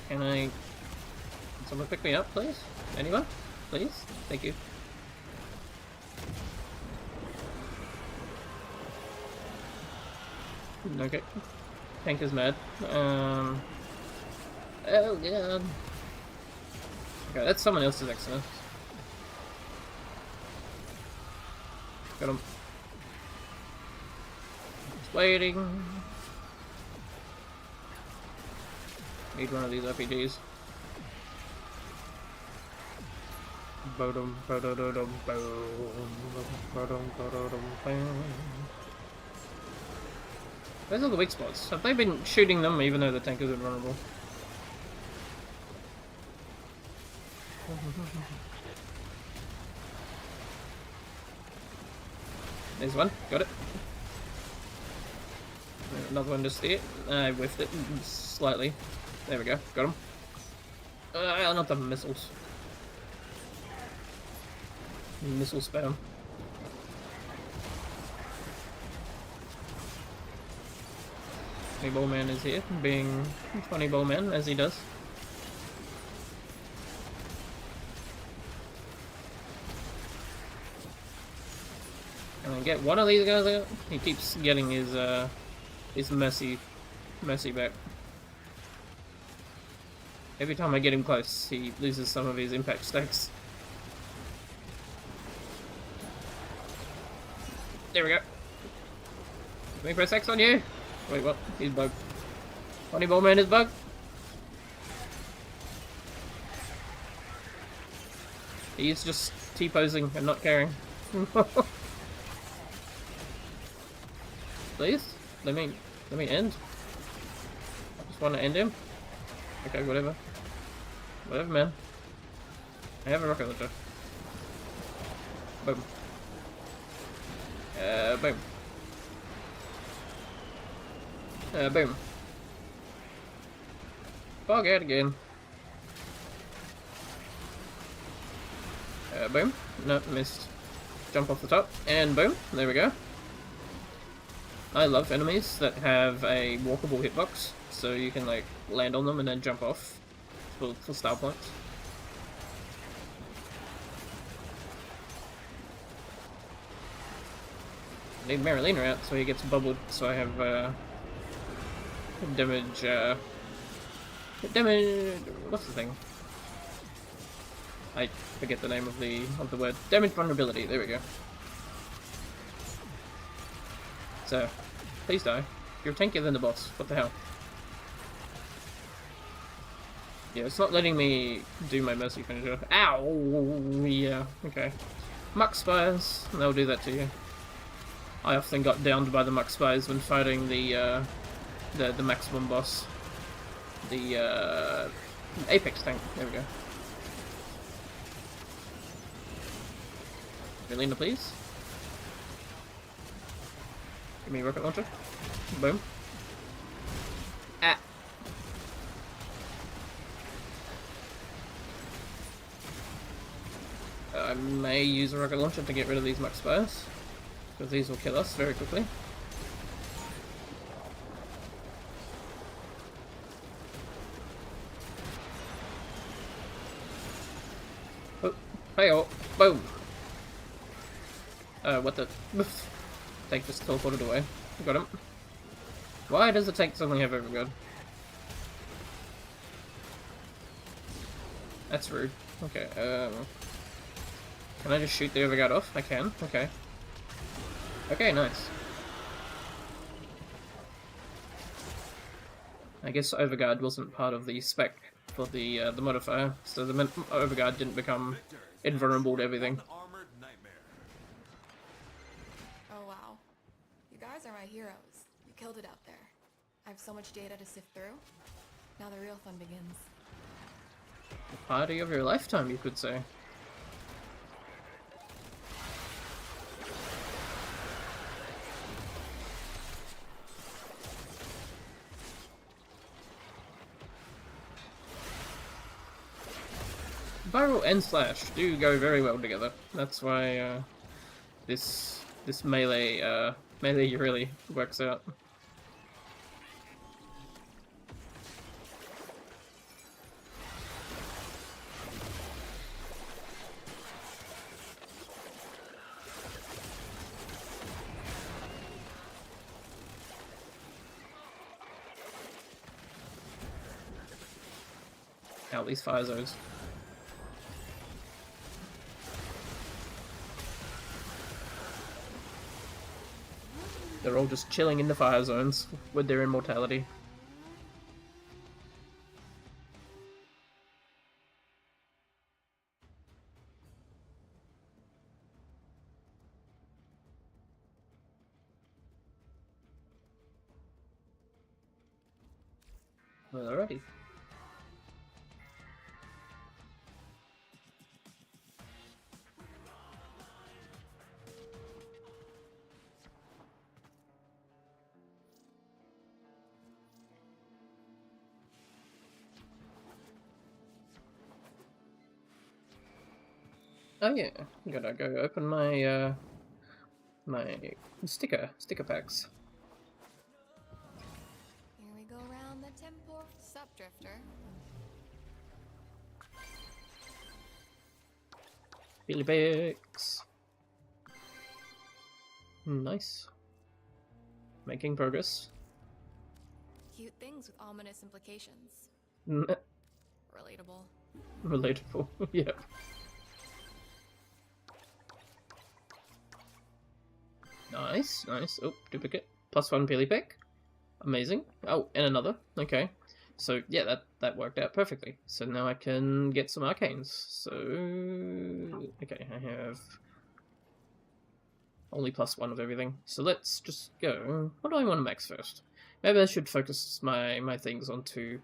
S1: Can someone pick me up, please? Anyone? Please? Thank you. Okay. Tank is mad. Oh god. Okay, that's someone else's excellence. Got him. Just waiting. Need one of these RPGs. Where's all the weak spots? Have they been shooting them even though the tank is invulnerable? There's one. Got it. Another one just there. I whiffed it slightly. There we go. Got him. Not the missiles. Missile spam. Funny Bowman is here, being funny Bowman as he does. And then get one of these guys out. He keeps getting his mercy back. Every time I get him close, he loses some of his impact stacks. There we go. Let me press X on you. Wait, what? He's bugged. Funny Bowman is bugged. He's just T-posing and not caring. Please? Let me end. I just want to end him. Okay, whatever. Whatever, man. I have a rocket launcher. Boom. Boom. Boom. Bug out again. Boom. No, missed. Jump off the top, and boom. There we go. I love enemies that have a walkable hitbox, so you can like land on them and then jump off for style points. I need Marilena out so he gets bubbled, so I have damage. Damage. What's the thing? I forget the name of the word. Damage vulnerability. There we go. So, please die. You're tankier than the boss. What the hell? Yeah, it's not letting me do my mercy finisher. Ow! Yeah, okay. Muck Spires. They'll do that to you. I often got downed by the Muck Spires when fighting the maximum boss. The Apex tank. There we go. Relena, please. Give me a rocket launcher. Boom. Ah. I may use a rocket launcher to get rid of these Muck Spires, because these will kill us very quickly. Oh, hey, oh, boom. What the? Tank just teleported away. Got him. Why does the tank suddenly have overguard? That's rude. Okay, can I just shoot the overguard off? I can. Okay. Okay, nice. I guess overguard wasn't part of the spec for the modifier, so the overguard didn't become invulnerable to everything.
S6: Oh wow. heroes. You killed it out there. I have so much data to sift through. Now the real fun begins.
S1: The party of your lifetime, you could say. Viral and slash do go very well together. That's why this melee really works out. Out these fire zones. They're all just chilling in the fire zones with their immortality. Alrighty. Oh yeah, gotta go open my my sticker packs.
S6: Here we go around the temple. Sup, Drifter?
S1: Billy Bix. Nice. Making progress.
S6: Cute things with ominous implications.
S1: Mm,
S6: Relatable.
S1: relatable. Yeah. Nice, nice. Oh, duplicate. +1 Billy Pick. Amazing. Oh, and another. Okay. So, yeah, that worked out perfectly. So now I can get some arcanes. So, okay, I have only +1 of everything. So let's just go. What do I want to max first? Maybe I should focus my things onto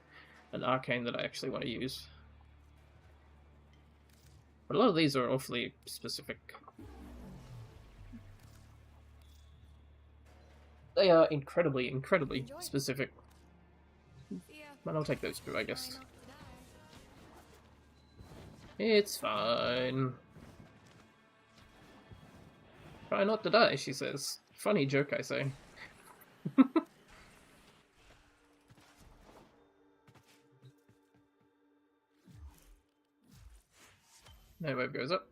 S1: an arcane that I actually want to use. But a lot of these are awfully specific. They are incredibly specific.
S6: See ya.
S1: But I'll take those two, I guess.
S6: Try not to die.
S1: It's fine. Try not to die, she says. Funny joke, I say. No wave goes up.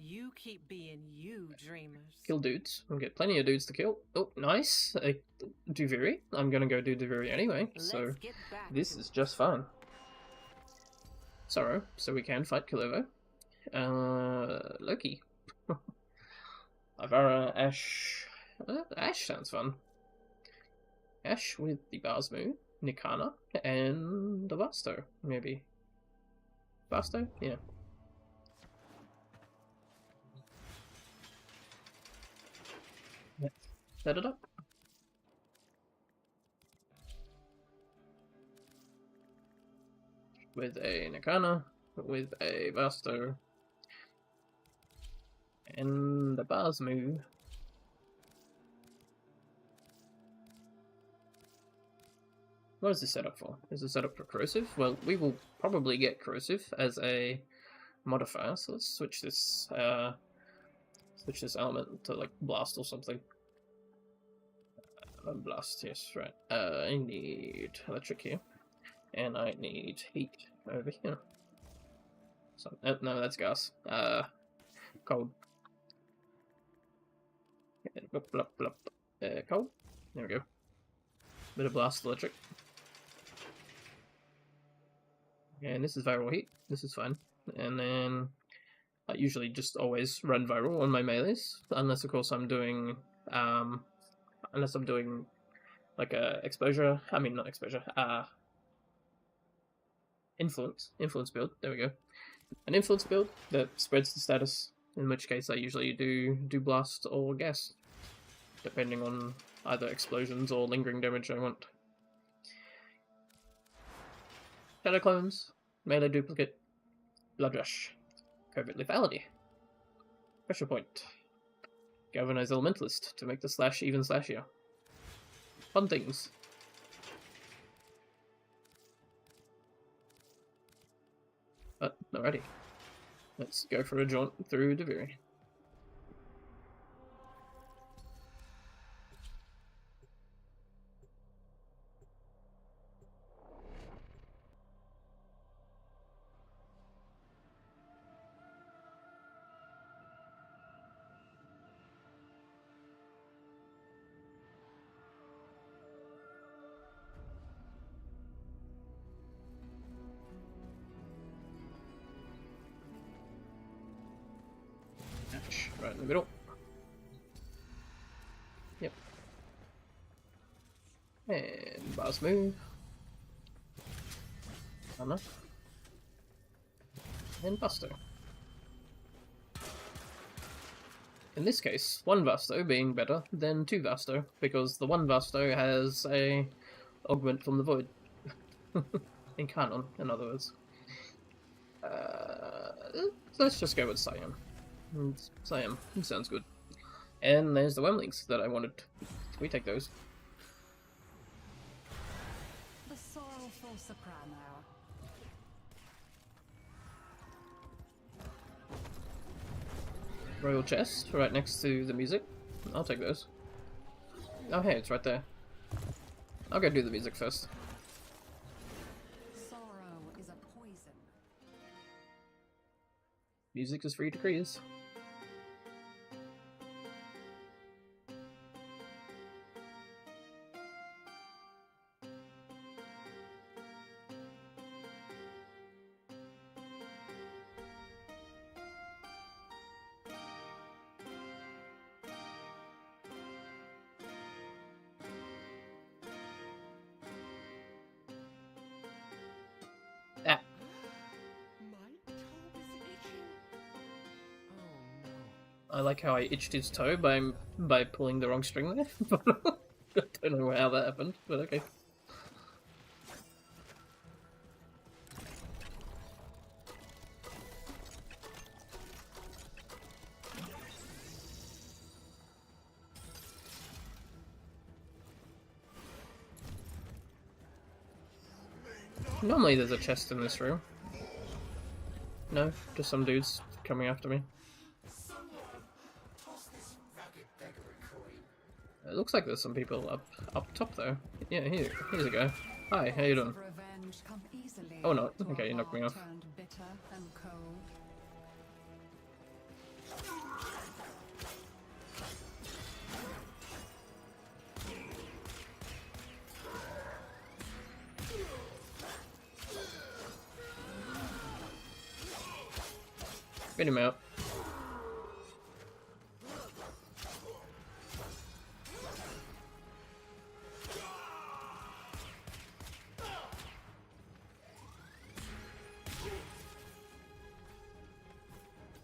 S8: You keep being you, dreamers.
S1: Kill dudes. We'll get plenty of dudes to kill. Oh, nice. Duviri. I'm gonna go do Duviri anyway, so
S8: Let's get back
S1: this
S8: to
S1: is just fine. Sorrow, so we can fight Kullervo. Loki. Ivara, Ash. Ash sounds fun. Ash with the Basmu, Nikana, and the Basto, maybe. Basto? Yeah. Let's set it up. With a Nikana, with a Basto, and the Basmu. What is this set up for? Is it set up for corrosive? Well, we will probably get corrosive as a modifier, so let's switch this element to like blast or something. Blast, yes, right. I need electric here, and I need heat over here. So no, that's gas. Cold. Cold. There we go. Bit of blast electric. And this is viral heat. This is fine. And then I usually just always run viral on my melees, unless of course I'm doing like a exposure. I mean, not exposure. Influence build. There we go. An influence build that spreads the status. In which case, I usually do blast or gas. depending on either explosions or lingering damage I want. Shadow Clones, Melee Duplicate, Blood Rush, Covert Lethality, Pressure Point, Galvanize Elementalist to make the slash even slashier. Fun things. But, alrighty. Let's go for a jaunt through Duviri. Right in the middle. Yep. And boss move. Hammer. And Buster. In this case, one Vasto being better than two Vasto, because the one Vasto has a augment from the void. In canon, in other words. Let's just go with Siam. Siam, sounds good. And there's the Wemlings that I wanted. We take those.
S9: The sorrowful soprano.
S1: Royal chest, right next to the music. I'll take those. Oh hey, it's right there. I'll go do the music first.
S9: Sorrow is a poison.
S1: Music is free decrees. Ah. I like how I itched his toe by pulling the wrong string there. I don't know how that happened, but okay. Normally there's a chest in this room. No, just some dudes coming after me. It looks like there's some people up top though. Yeah, here's a guy. Hi, how you doing? Oh no, okay, you knocked me off. Spin him out.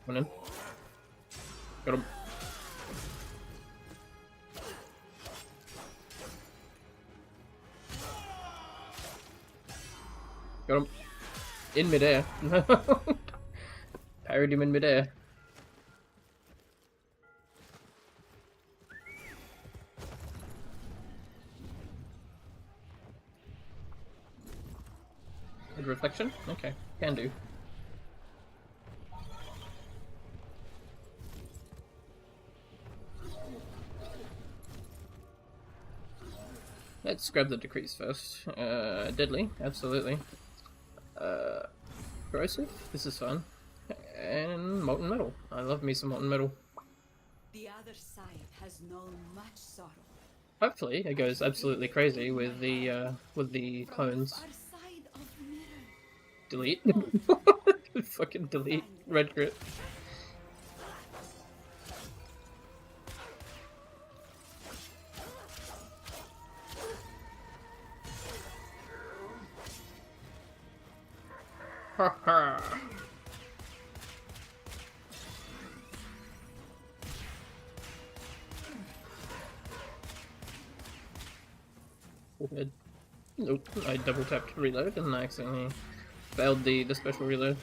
S1: Come on in. Got him. Got him. In midair. Parried him in midair. Good reflection? Okay, can do. Let's grab the decrees first. Deadly, absolutely. Corrosive, this is fun. And molten metal. I love me some molten metal.
S9: The other side has known much sorrow.
S1: Hopefully it goes absolutely crazy with the clones. Delete. Fucking delete. Red grit. Ha ha. Nope, I double tapped reload and I accidentally failed the special reload.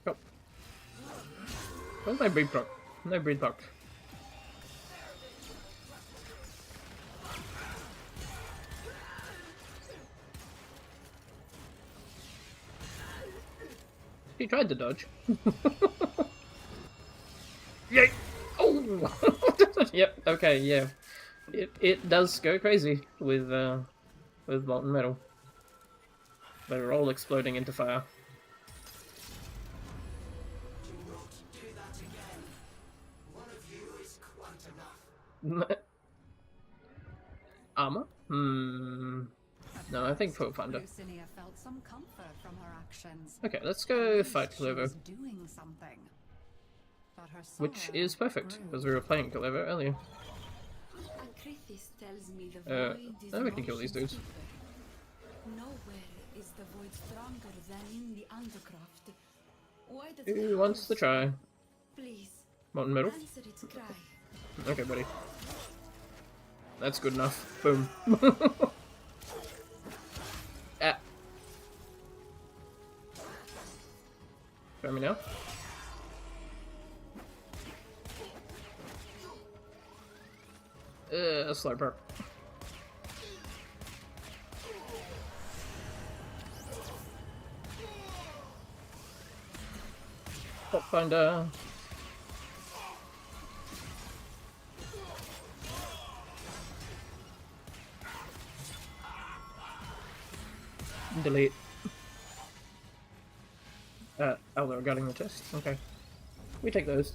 S1: Oh. Where's my breed proc? No breed proc. He tried to dodge. Yay! Oh! Yep, okay, yeah. It does go crazy with molten metal. They're all exploding into fire.
S9: Do that again. One of you is quite enough.
S1: Armor? No, I think Foe Finder.
S10: Lucinia felt some comfort from her actions.
S1: Okay, let's go fight
S10: She was
S1: Kullervo.
S10: doing something. But her
S1: Which
S10: sorrow
S1: is perfect,
S10: grew.
S1: because we were playing Kullervo earlier.
S9: Acrithis tells me the void is
S1: Now we can kill these
S9: motion
S1: dudes.
S9: keeper. Nowhere is the void stronger than in the undercroft. Why does
S1: Who
S9: the
S1: wants to
S9: house-
S1: try?
S9: Please,
S1: Molten metal?
S9: answer its cry.
S1: Okay, buddy. That's good enough. Boom. Ah. Try me now. Slow perk. Pop finder. Delete. Oh, they're regarding the test. Okay. We take those.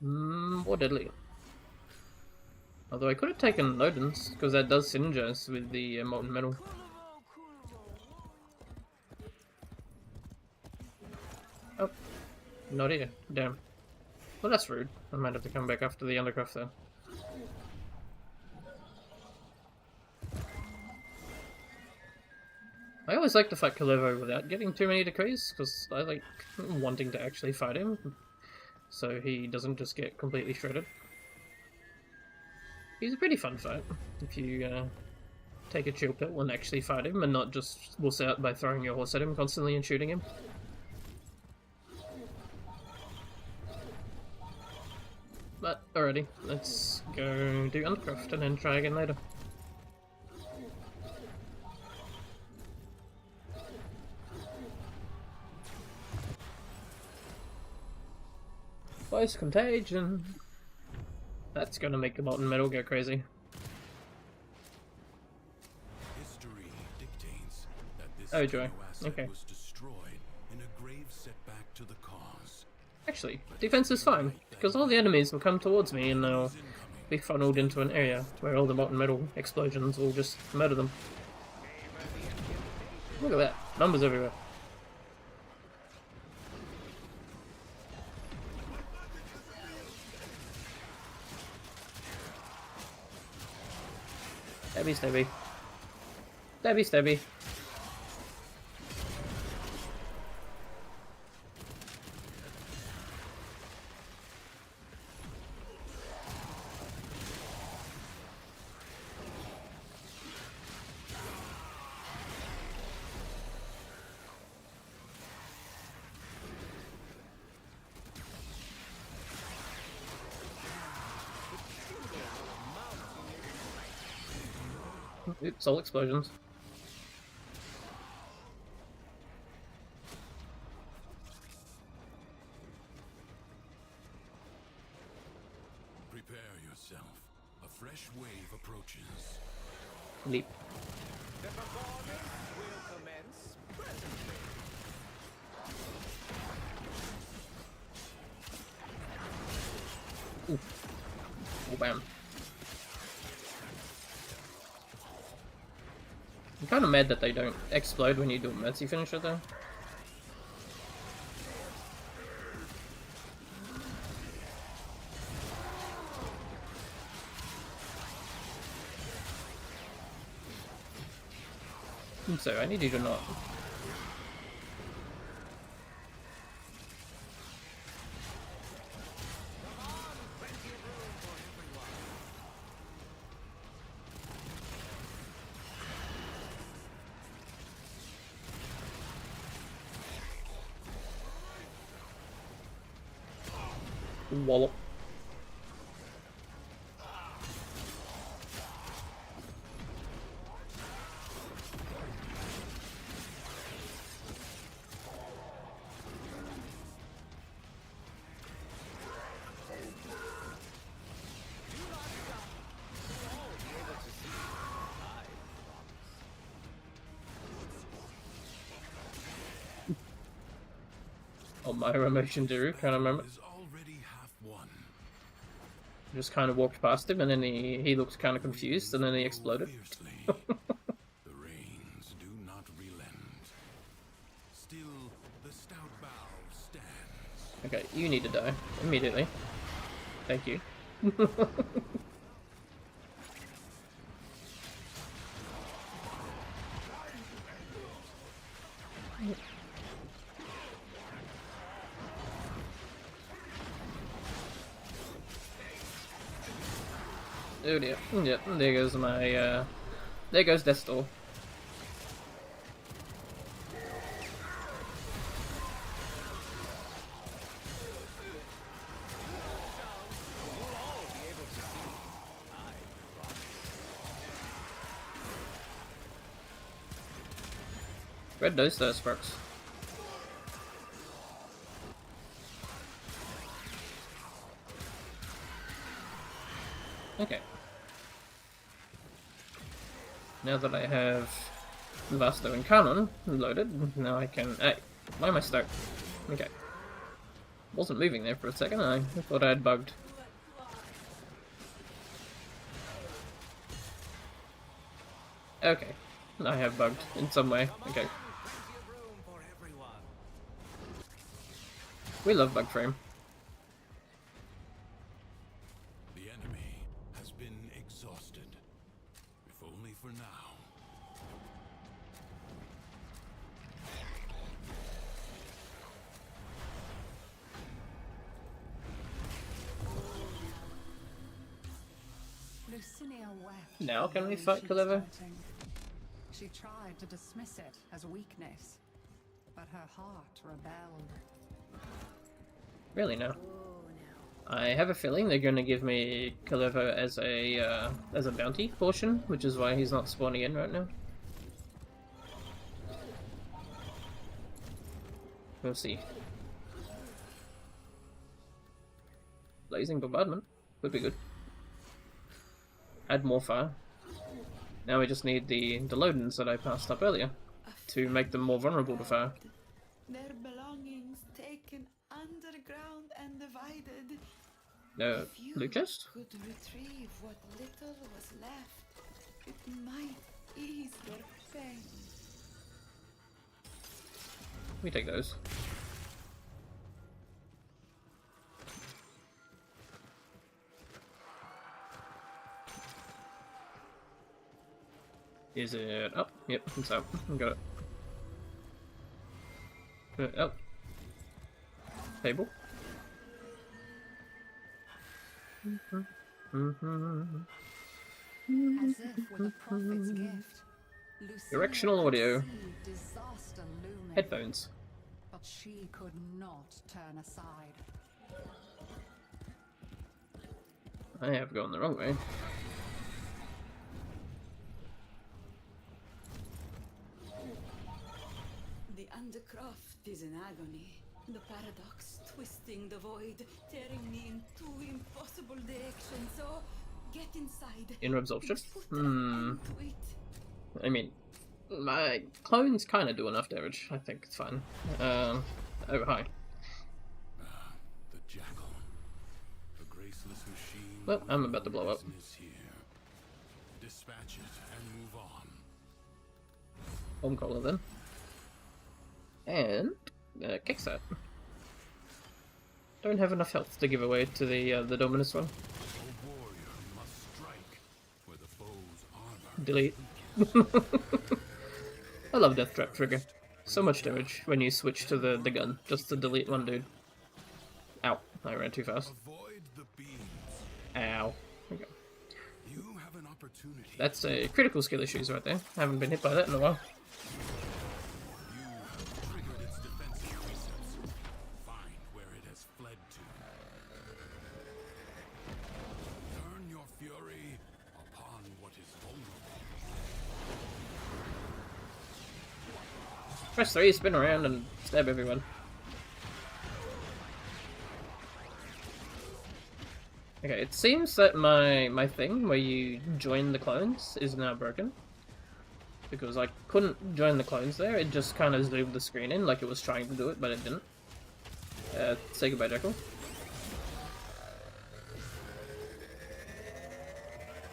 S1: More deadly. Although I could have taken Odin's, because that does synergize with the molten metal. Oh, not here. Damn. Well, that's rude. I might have to come back after the undercroft then. I always like to fight Kullervo without getting too many decrees, because I like wanting to actually fight him, so he doesn't just get completely shredded. He's a pretty fun fight, if you take a chill pill and actually fight him, and not just wuss out by throwing your horse at him constantly and shooting him. But, alrighty, let's go do Undercroft and then try again later. Voice Contagion! That's gonna make the molten metal go crazy.
S2: History dictates that this
S1: Oh, joy.
S2: asset
S1: Okay.
S2: was destroyed in a grave setback to the cause.
S1: Actually, defense is fine, because all the enemies will come towards me and they'll be funneled into an area where all the molten metal explosions will just murder them. Look at that, numbers everywhere. Stabby, stabby. Stabby, stabby. Oops, soul explosions.
S2: Prepare yourself. A fresh wave approaches.
S1: Leap.
S3: The performance will commence presently.
S1: Oh, bam. I'm kind of mad that they don't explode when you do a Mercy finisher though. So I need you to not. Wallop. Oh, my emotion Daru, can't remember. Just kind of walked past him, and then he looked kind of confused, and then he exploded.
S2: The rains do not relent. Still, the stout bough stands.
S1: Okay, you need to die immediately. Thank you. Oh dear. Yep, there goes my, there goes Death's Door. Red those sparks. Okay. Now that I have Vasto and Canon loaded, now I can... Hey, why am I stuck? Okay. Wasn't moving there for a second, I thought I had bugged. Okay. I have bugged in some way. Okay. We love bug frame.
S2: The enemy has been exhausted. If only for now.
S10: Lucinia wept.
S1: Now can we fight Kullervo?
S10: She tried to dismiss it as weakness, but her heart rebelled.
S1: Really now? I have a feeling they're going to give me Kullervo as a bounty portion, which is why he's not spawning in right now. We'll see. Blazing Bombardment would be good. Add more fire. Now we just need the load-ins that I passed up earlier to make them more vulnerable to fire.
S9: Their belongings taken underground and divided.
S1: No, loot chest?
S9: Could retrieve what little was left. It might ease their pain.
S1: We take those. Is it up? Yep, it's up. Got it. Oh. Table.
S10: As if with a prophet's gift, Lucinia
S1: Directional audio.
S10: could see disaster looming,
S1: Headphones.
S10: but she could not turn aside.
S1: I have gone the wrong way.
S9: The undercroft is in agony. The paradox twisting the void, tearing me in two impossible directions. So, get inside.
S1: In absorption?
S9: Put an end to it.
S1: I mean, my clones kind of do enough damage. I think it's fine. Oh, hi.
S2: The jackal. A graceless machine.
S1: Well, I'm about to blow up.
S2: Is here. Dispatch it and move on.
S1: Home caller then. And kicks that. Don't have enough health to give away to the Dominus one.
S2: A warrior must strike where the foe's armor.
S1: Delete. I love Death Trap Trigger. So much damage when you switch to the gun, just to delete one dude. Ow, I ran too fast.
S5: Avoid the beams.
S1: Ow. Okay.
S5: You have an opportunity.
S1: That's a critical skill issues right there. Haven't been hit by that in a while.
S5: You have triggered its defensive precepts. Find where it has fled to. Turn your fury upon what is vulnerable.
S1: Press 3, spin around, and stab everyone. Okay, it seems that my thing where you join the clones is now broken. Because I couldn't join the clones there, it just kind of zoomed the screen in like it was trying to do it, but it didn't. Say goodbye, Jekyll.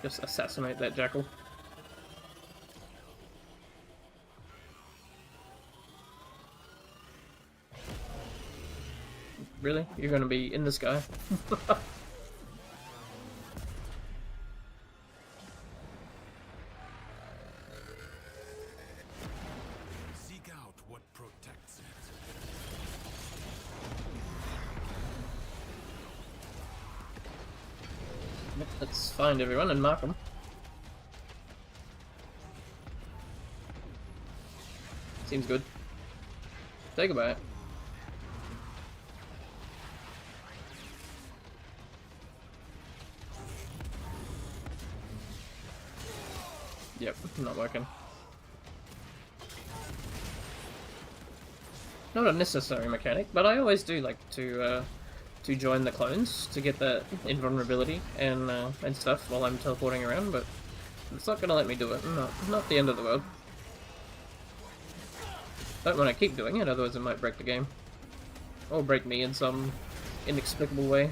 S1: Just assassinate that Jackal. Really? You're gonna be in the sky?
S5: Seek out what protects it.
S1: Let's find everyone and mark them. Seems good. Say goodbye. Yep, not working. Not a necessary mechanic, but I always do like to join the clones to get that invulnerability and stuff while I'm teleporting around. But it's not gonna let me do it. Not the end of the world. Don't want to keep doing it, otherwise it might break the game, or break me in some inexplicable way.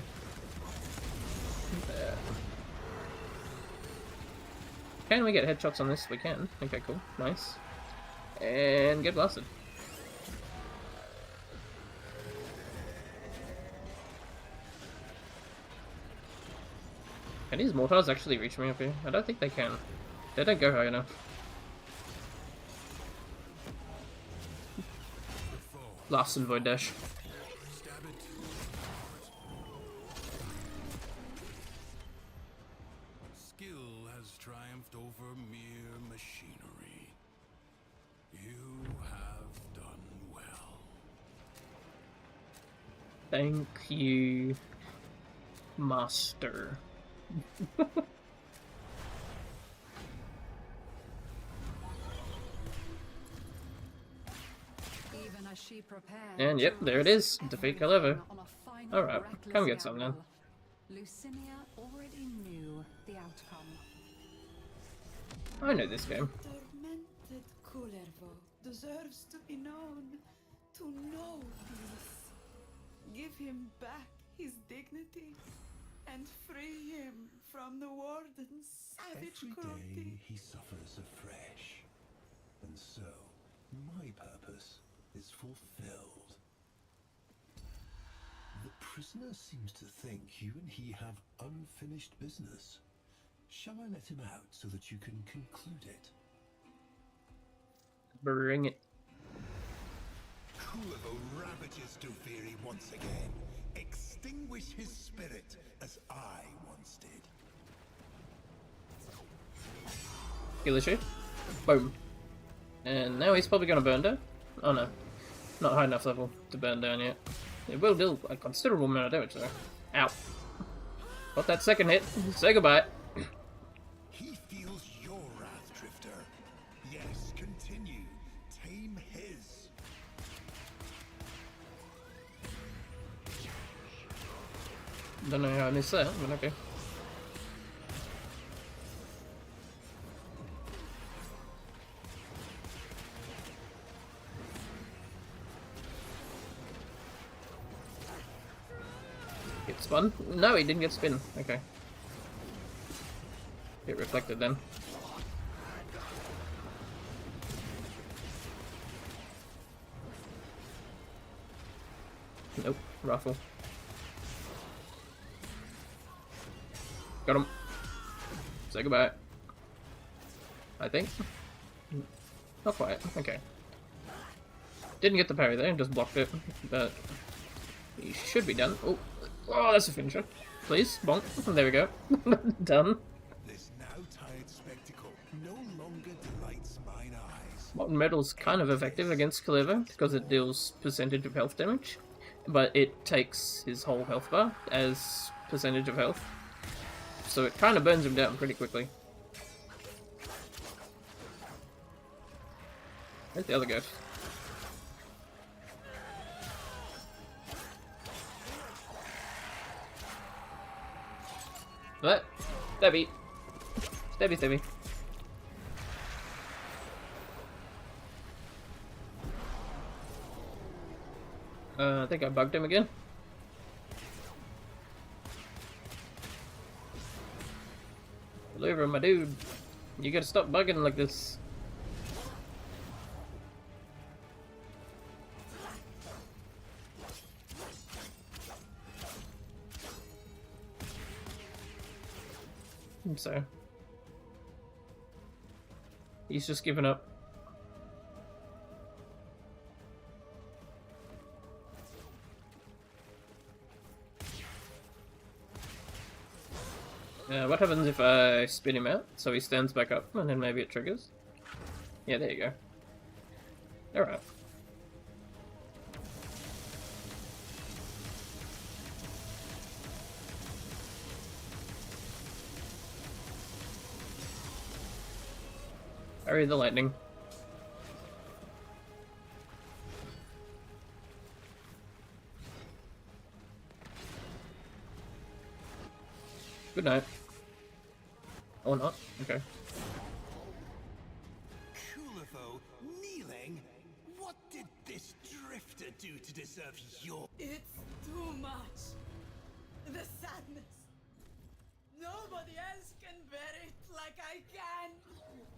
S1: Can we get headshots on this? We can. Okay, cool. Nice. And get blasted. Can these mortars actually reach me up here? I don't think they can. They don't go high enough. Last and void dash.
S5: Skill has triumphed over mere machinery. You have done well.
S1: Thank you, Master. And yep, there it is. Defeat Kullervo. Alright, come get some then.
S10: Lucinia already knew the outcome.
S1: I know this game.
S9: Tormented Kullervo deserves to be known, to know peace. Give him back his dignity and free him from the warden's savage cruelty.
S11: Every day he suffers afresh, and so my purpose is fulfilled. The prisoner seems to think you and he have unfinished business. Shall I let him out so that you can conclude it?
S1: Bring it.
S11: Kullervo ravages Duviri once again. Extinguish his spirit as I once did.
S1: Kill issue. Boom. And now he's probably gonna burn down. Oh no. Not high enough level to burn down yet. It will do a considerable amount of damage though. Ow. Got that second hit. Say goodbye.
S11: He feels your wrath, Drifter. Yes, continue. Tame his.
S1: Don't know how I missed that, but okay. Get spun? No, he didn't get spin. Okay. Get reflected then. Nope. Wrathful. Got him. Say goodbye. I think. not quite. Okay. Didn't get the parry there, just blocked it, but he should be done. Oh, oh, that's a finisher. Please, bonk. There we go. Done.
S11: This now tired spectacle no longer delights mine eyes.
S1: Molten Metal's kind of effective against Kullervo because it deals percentage of health damage, but it takes his whole health bar as percentage of health, so it kind of burns him down pretty quickly. Where's the other ghost? What? Stabby. Stabby, stabby. I think I bugged him again. Deliver, my dude. You gotta stop bugging like this. So he's just given up. What happens if I spin him out so he stands back up and then maybe it triggers? Yeah, there you go. Alright. Parry the lightning. Good night. Or not. Okay.
S11: Kullervo kneeling? What did this drifter do to deserve your...
S9: It's too much. The sadness. Nobody else can bear it like I can.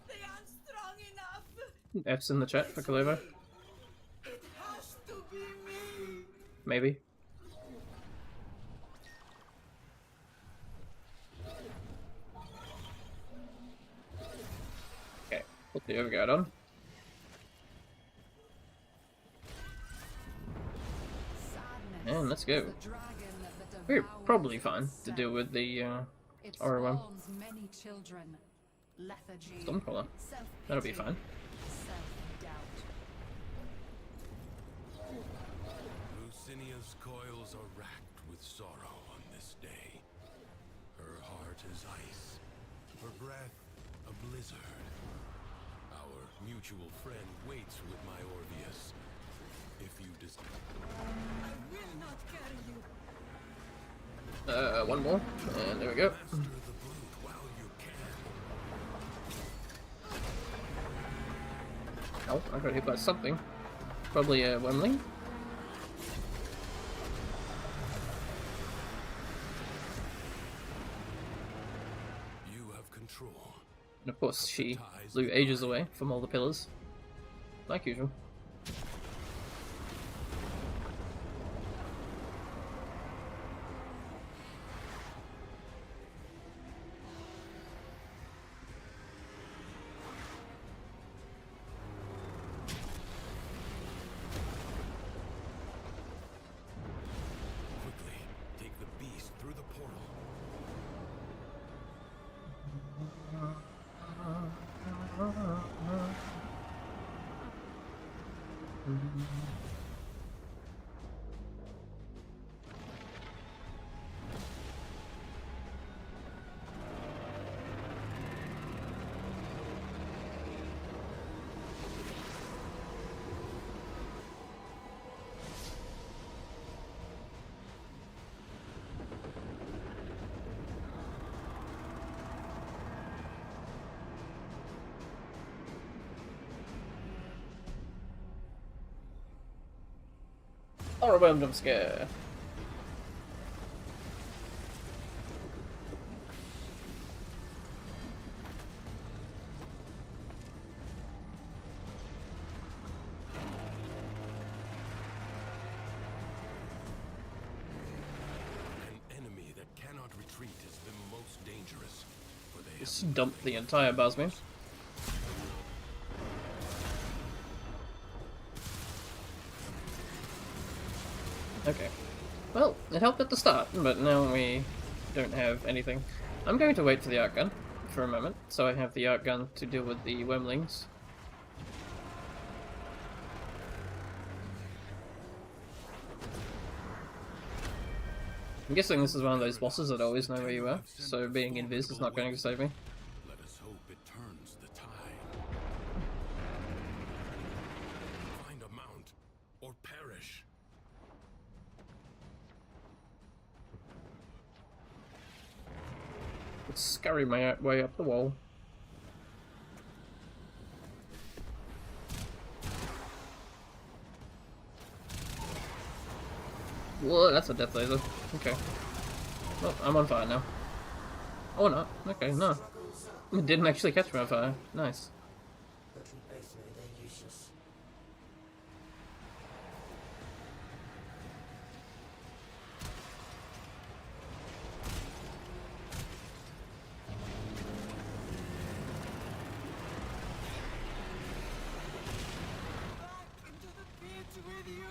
S9: They aren't strong enough.
S1: F's in the chat for Kullervo.
S9: It has to be me.
S1: Maybe. Okay, put the overguard on. And let's go. We're probably fine to deal with the Aura one. Stormcaller. That'll be fine.
S5: Lucinia's coils are racked with sorrow on this day. Her heart is ice, her breath a blizzard. Our mutual friend waits with my Orvius. If you
S9: I will not carry you.
S1: One more, and there we go.
S5: master the brute while you can.
S1: Oh, I got hit by something. Probably a Wemling.
S5: You have control.
S1: And of course, she flew ages away from all the pillars, like usual.
S5: Quickly, take the beast through the portal.
S1: Horrible jump scare.
S5: An enemy that cannot retreat is the most dangerous, for they
S1: Just dump the entire Basmi. Okay. Well, it helped at the start, but now we don't have anything. I'm going to wait for the arc gun for a moment, so I have the arc gun to deal with the wormlings. I'm guessing this is one of those bosses that always know where you are, so being invis is not going to save me.
S5: Let us hope it turns the tide. Find a mount or perish.
S1: Let's scurry my way up the wall. Whoa, that's a death laser. Okay. Well, I'm on fire now. Oh no. Okay, no. It didn't actually catch me on fire. Nice.
S12: But we both know they're useless.
S9: Into the pit with you.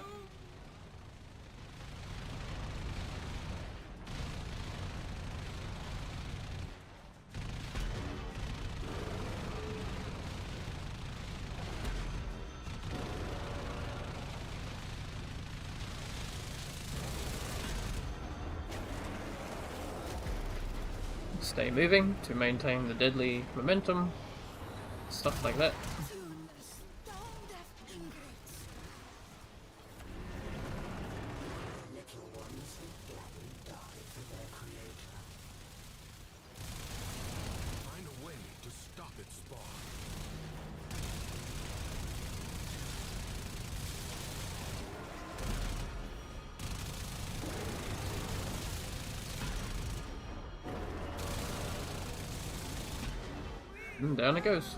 S1: Stay moving to maintain the deadly momentum. Stuff like that.
S12: Little ones will gladly die for their creator.
S5: Find a way to stop its spawn.
S1: And down it goes.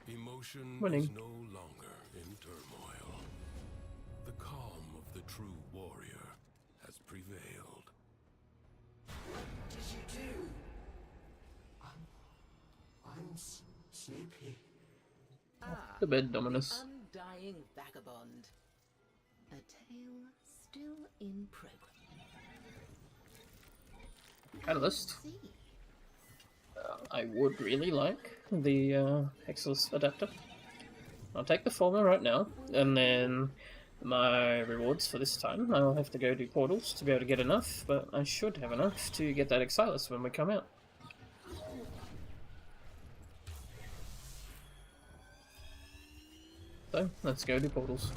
S5: Emotion
S1: Winning.
S5: is no longer in turmoil. The calm of the true warrior has prevailed.
S12: What did you do? I'm sleepy.
S1: The bed, Dominus.
S7: Undying vagabond. A tale still in progress.
S1: Catalyst. I would really like the Exos adapter. I'll take the former right now, and then my rewards for this time, I'll have to go do portals to be able to get enough, but I should have enough to get that Exilus when we come out. So, let's go do portals.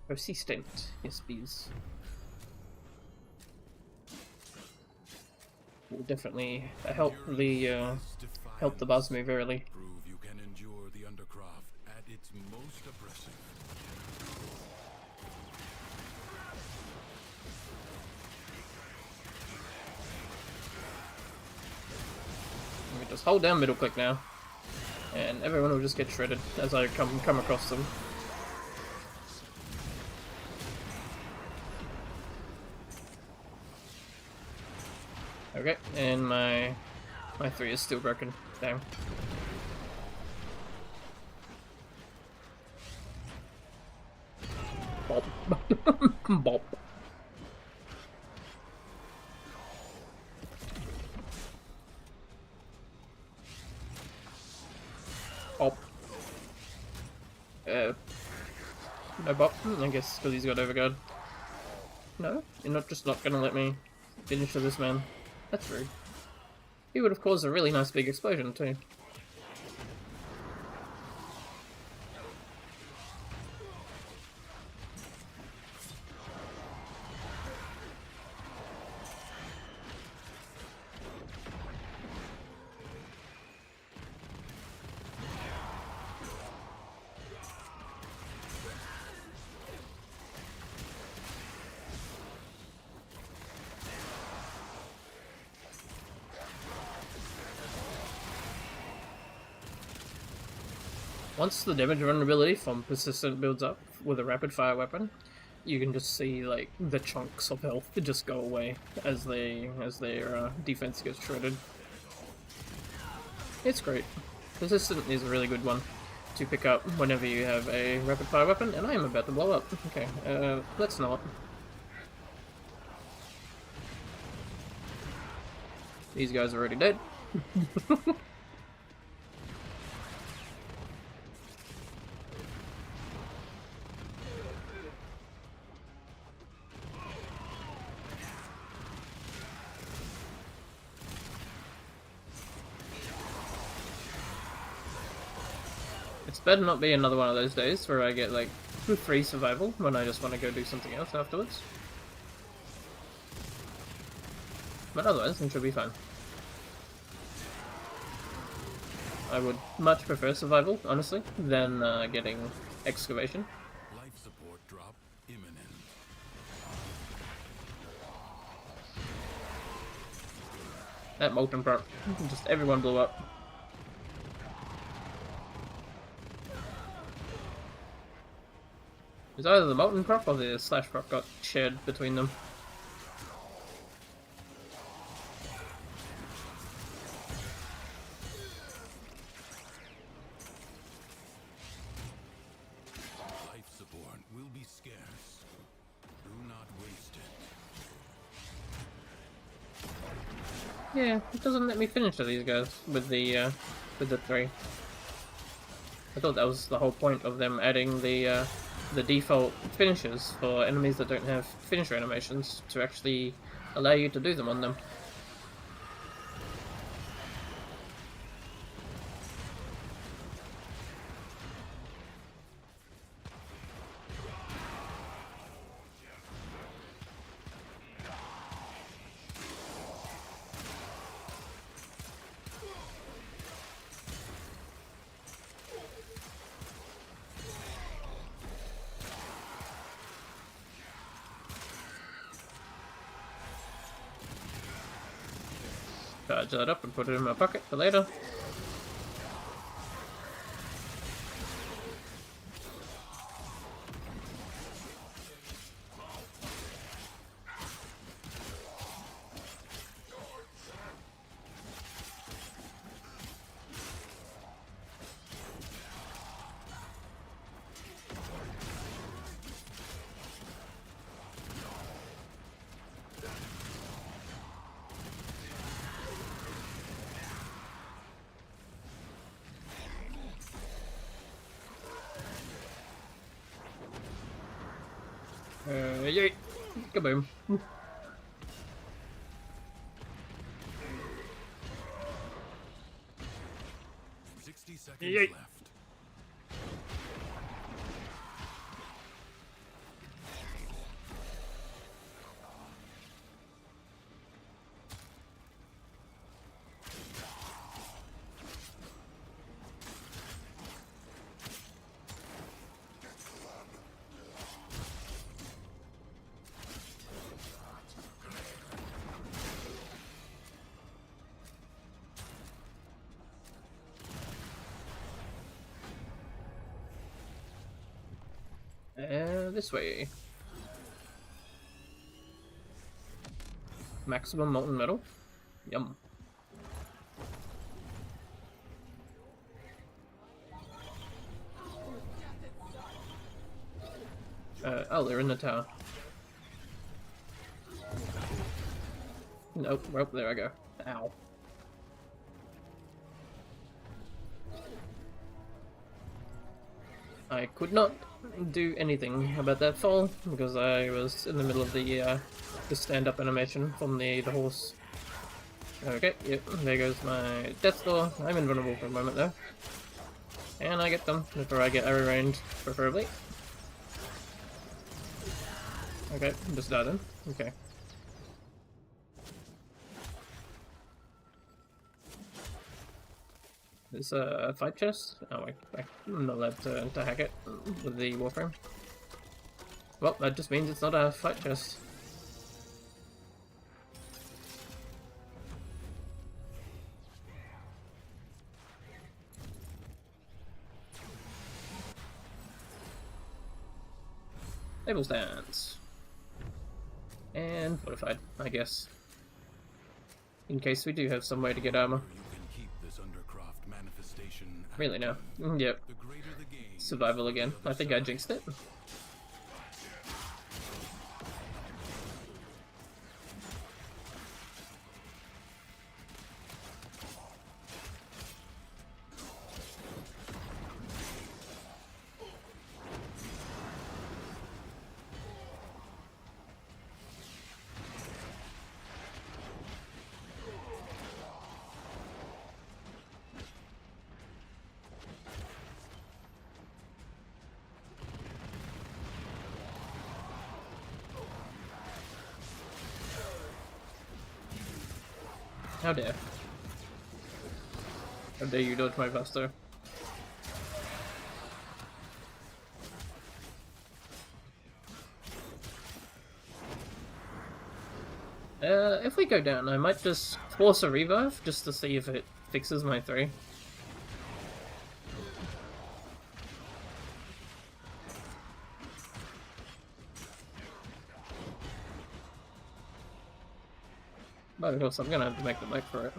S1: Persistent, yes please. Will definitely help the boss move early.
S5: Prove you can endure the undercroft at its most oppressive.
S1: We just hold down middle click now, and everyone will just get shredded as I come across them. Okay, and my 3 is still broken. Damn. Bop. Bop. Bop. No bop. I guess because he's got overguard. No, you're not gonna let me finish with this man. That's rude. He would have caused a really nice big explosion too. Once the damage vulnerability from persistent builds up with a rapid fire weapon, you can just see like the chunks of health just go away as their defense gets shredded. It's great. Persistent is a really good one to pick up whenever you have a rapid fire weapon, and I am about to blow up. Okay, let's not. These guys are already dead. It's better not be another one of those days where I get like 3 survival when I just want to go do something else afterwards. But otherwise, it should be fine. I would much prefer survival, honestly, than getting excavation.
S5: Life support drop imminent.
S1: That molten prop, just everyone blew up. It was either the molten prop or the slash prop got shared between them.
S5: Life support will be scarce. Do not waste it.
S1: Yeah, it doesn't let me finish these guys with the 3. I thought that was the whole point of them adding the default finishes for enemies that don't have finisher animations to actually allow you to do them on them. Charge that up and put it in my pocket for later. Yay! Kaboom.
S5: 60 seconds
S1: Yay.
S5: left.
S1: This way. Maximum molten metal. Yum. Oh, they're in the tower. Nope, well, there I go. Ow. I could not do anything about that fall because I was in the middle of the stand-up animation from the horse. Okay, yep, there goes my death door. I'm invulnerable for a moment though. And I get them before I get arrow range, preferably. Okay, just die then. Okay. Is a fight chest? Oh, I'm not allowed to hack it with the Warframe. Well, that just means it's not a fight chest. Stable stance. And fortified, I guess. In case we do have some way to get armor.
S5: You can keep this undercroft manifestation.
S1: Really now. Yep.
S5: The greater the gain,
S1: Survival again. I think I jinxed it. How dare. How dare you dodge my buster. If we go down, I might just force a revive, just to see if it fixes my 3. But of course, I'm gonna have to make the mic for it.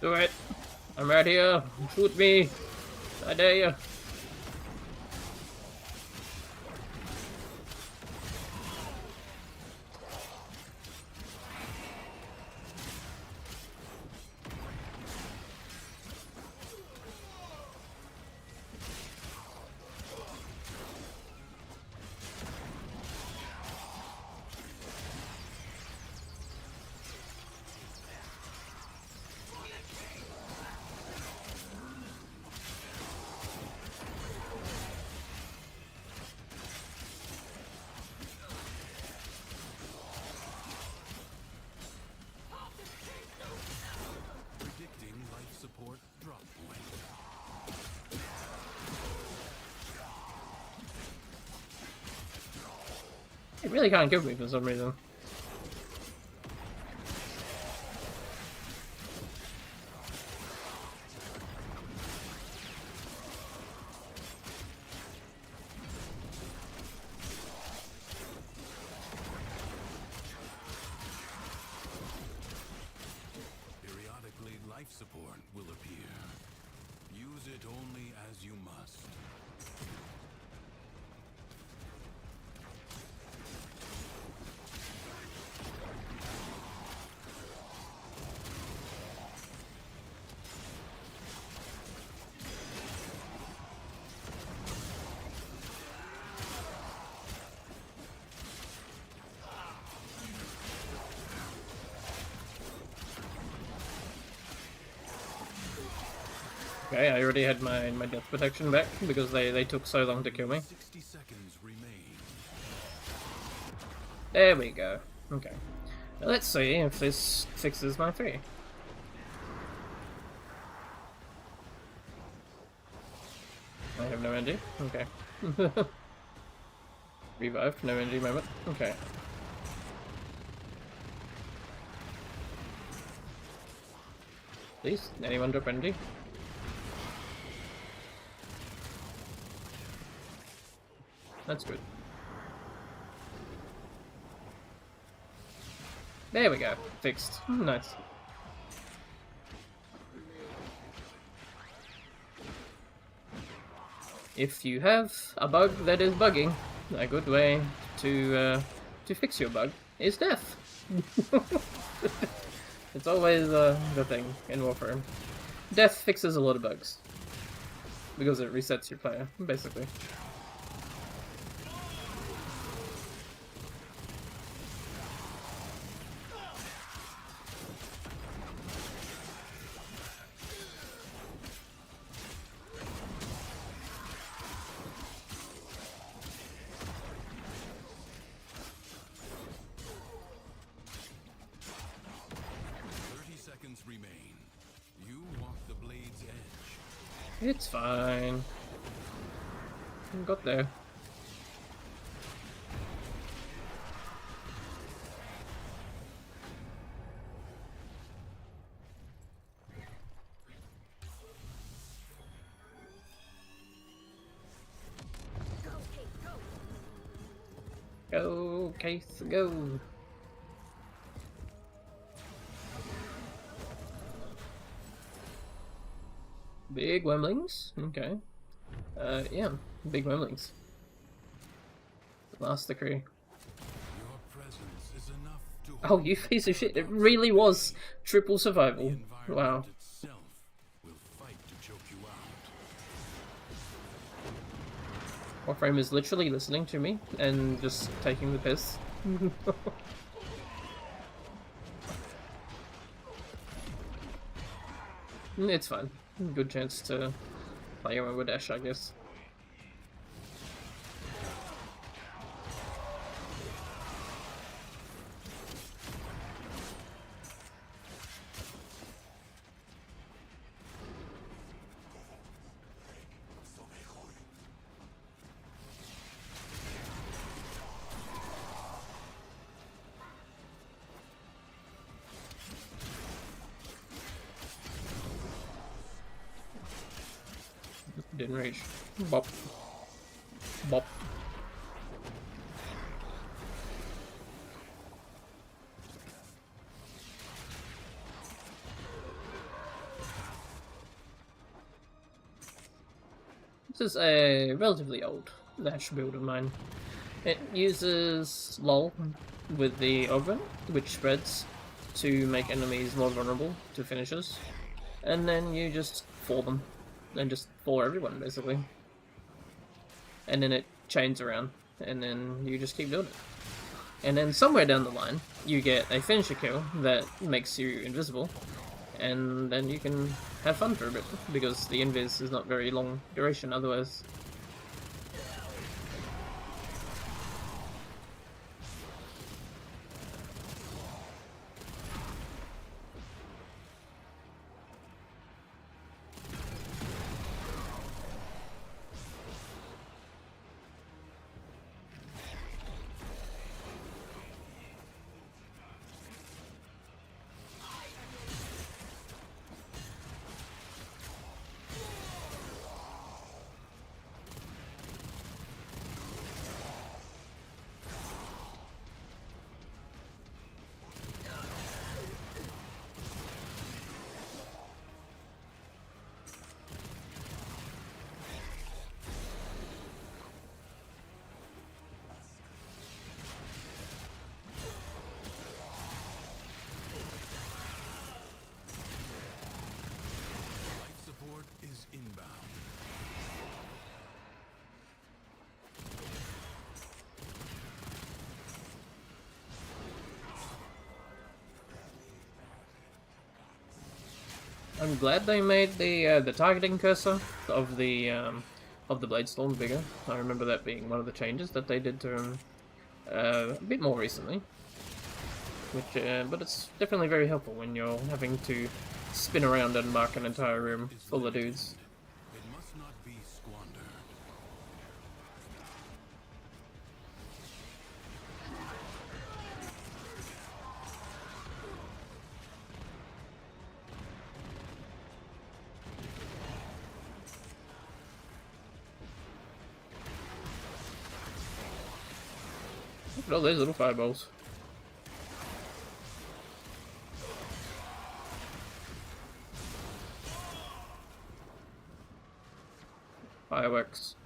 S1: Do it! I'm right here! Shoot me! I dare you! It really can't kill me for some reason.
S5: Periodically, life support will appear. Use it only as you must.
S1: Okay, I already had my death protection back because they took so long to kill me.
S5: 60 seconds remain.
S1: There we go. Okay. Now let's see if this fixes my 3. I have no energy. Okay. Revived, no energy moment. Okay. Please, anyone drop energy? That's good. There we go. Fixed. Nice. If you have a bug that is bugging, a good way to fix your bug is death. It's always the thing in Warframe. Death fixes a lot of bugs. Because it resets your player, basically. It's fine. We got there. Go, Case, go! Big Wemlings? Okay. Yeah, big Wemlings. Last decree. Oh, you piece of shit, it really was triple survival. Wow. Warframe is literally listening to me and just taking the piss. It's fine. Good chance to play around with Ash, I guess. Didn't reach. Bop. Bop. This is a relatively old Ash build of mine. It uses LOL with the Ogre, which spreads to make enemies more vulnerable to finishes, and then you just fall them. And just for everyone, basically. And then it chains around, and then you just keep doing it. And then somewhere down the line, you get a finisher kill that makes you invisible, and then you can have fun for a bit, because the invis is not very long duration otherwise. I'm glad they made the targeting cursor of the blade storm bigger. I remember that being one of the changes that they did to him a bit more recently. Which, but it's definitely very helpful when you're having to spin around and mark an entire room full of dudes. Look at all those little fireballs. Fireworks.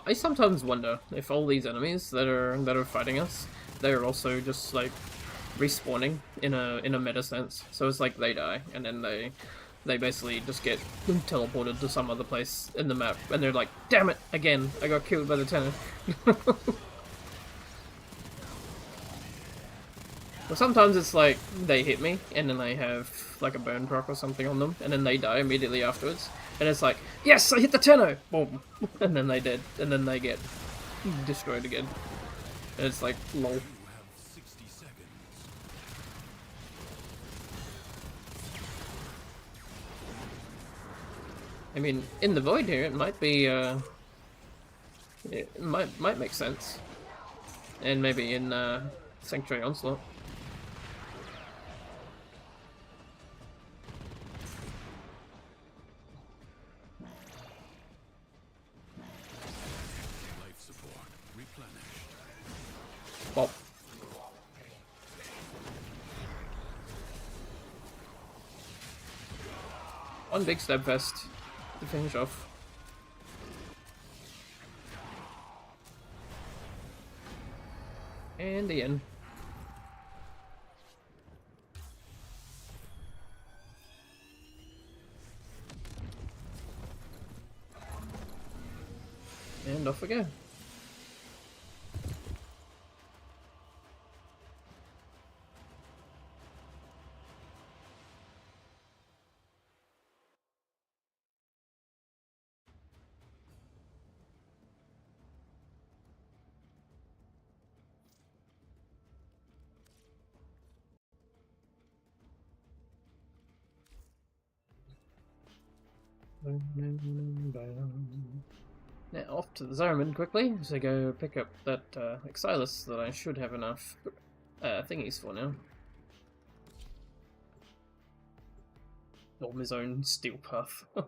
S1: I sometimes wonder if all these enemies that are fighting us, they're also just like respawning in a meta sense. So it's like they die and then they basically just get teleported to some other place in the map, and they're like, damn it, again, I got killed by the tenor. Well, sometimes it's like they hit me, and then they have like a burn proc or something on them, and then they die immediately afterwards. And it's like, yes, I hit the Tenno! Boom! And then they dead, and then they get destroyed again. And it's like, lol. I mean, in the void here, it might be, it might make sense. And maybe in, Sanctuary Onslaught.
S5: Life support replenished.
S1: Bop. One big stab fest to finish off. And the end. And off we go. Now off to the Zariman quickly to go pick up that Exilus that I should have enough thingies for now. Or his own steel path. I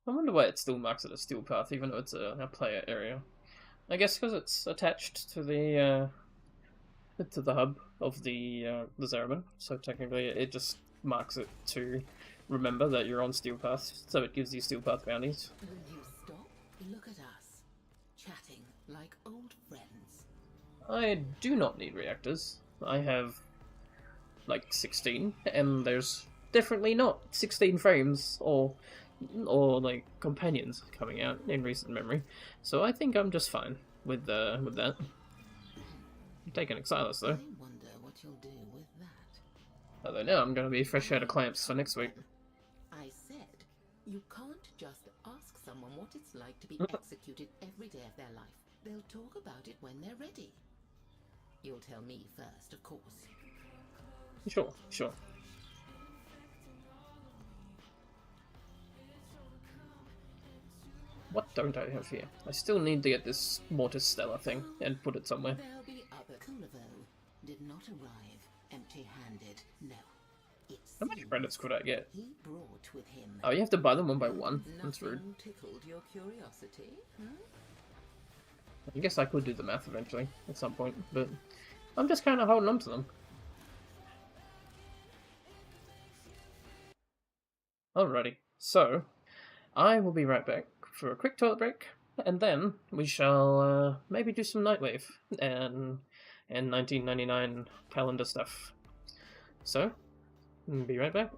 S1: wonder why it still marks it a steel path even though it's a player area. I guess because it's attached to the hub of the Zariman, so technically it just marks it to remember that you're on steel path, so it gives you steel path bounties.
S7: Will you stop? Look at us, chatting like old friends.
S1: I do not need reactors. I have like 16, and there's definitely not 16 frames or like companions coming out in recent memory. So I think I'm just fine with that. I'm taking Exilus though.
S7: I wonder what you'll do with that.
S1: Although now I'm going to be fresh out of clamps for next week.
S7: I said you can't just ask someone what it's like to be executed every day of their life. They'll talk about it when they're ready. You'll tell me first, of course.
S1: Sure, sure. What don't I have here? I still need to get this Mortis Stella thing and put it somewhere.
S7: There'll be other. Kullervo did not arrive empty-handed. No.
S1: How many credits could I get?
S7: He brought with him.
S1: Oh, you have to buy them one by one. That's rude.
S7: Nothing tickled your curiosity, huh?
S1: I guess I could do the math eventually, at some point, but I'm just kind of holding on to them. Alrighty, so I will be right back for a quick toilet break, and then we shall maybe do some Nightwave and 1999 calendar stuff. So, be right back.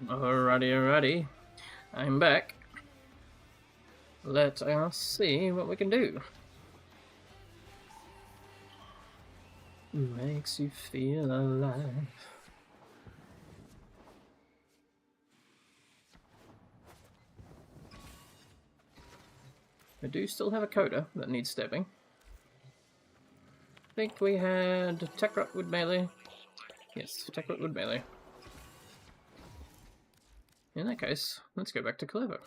S1: Alrighty. I'm back. Let us see what we can do. Makes you feel alive. I do still have a coda that needs stabbing. I think we had Tech Rot with melee. Yes, Tech Rot with melee. In that case, let's go back to Kullervo.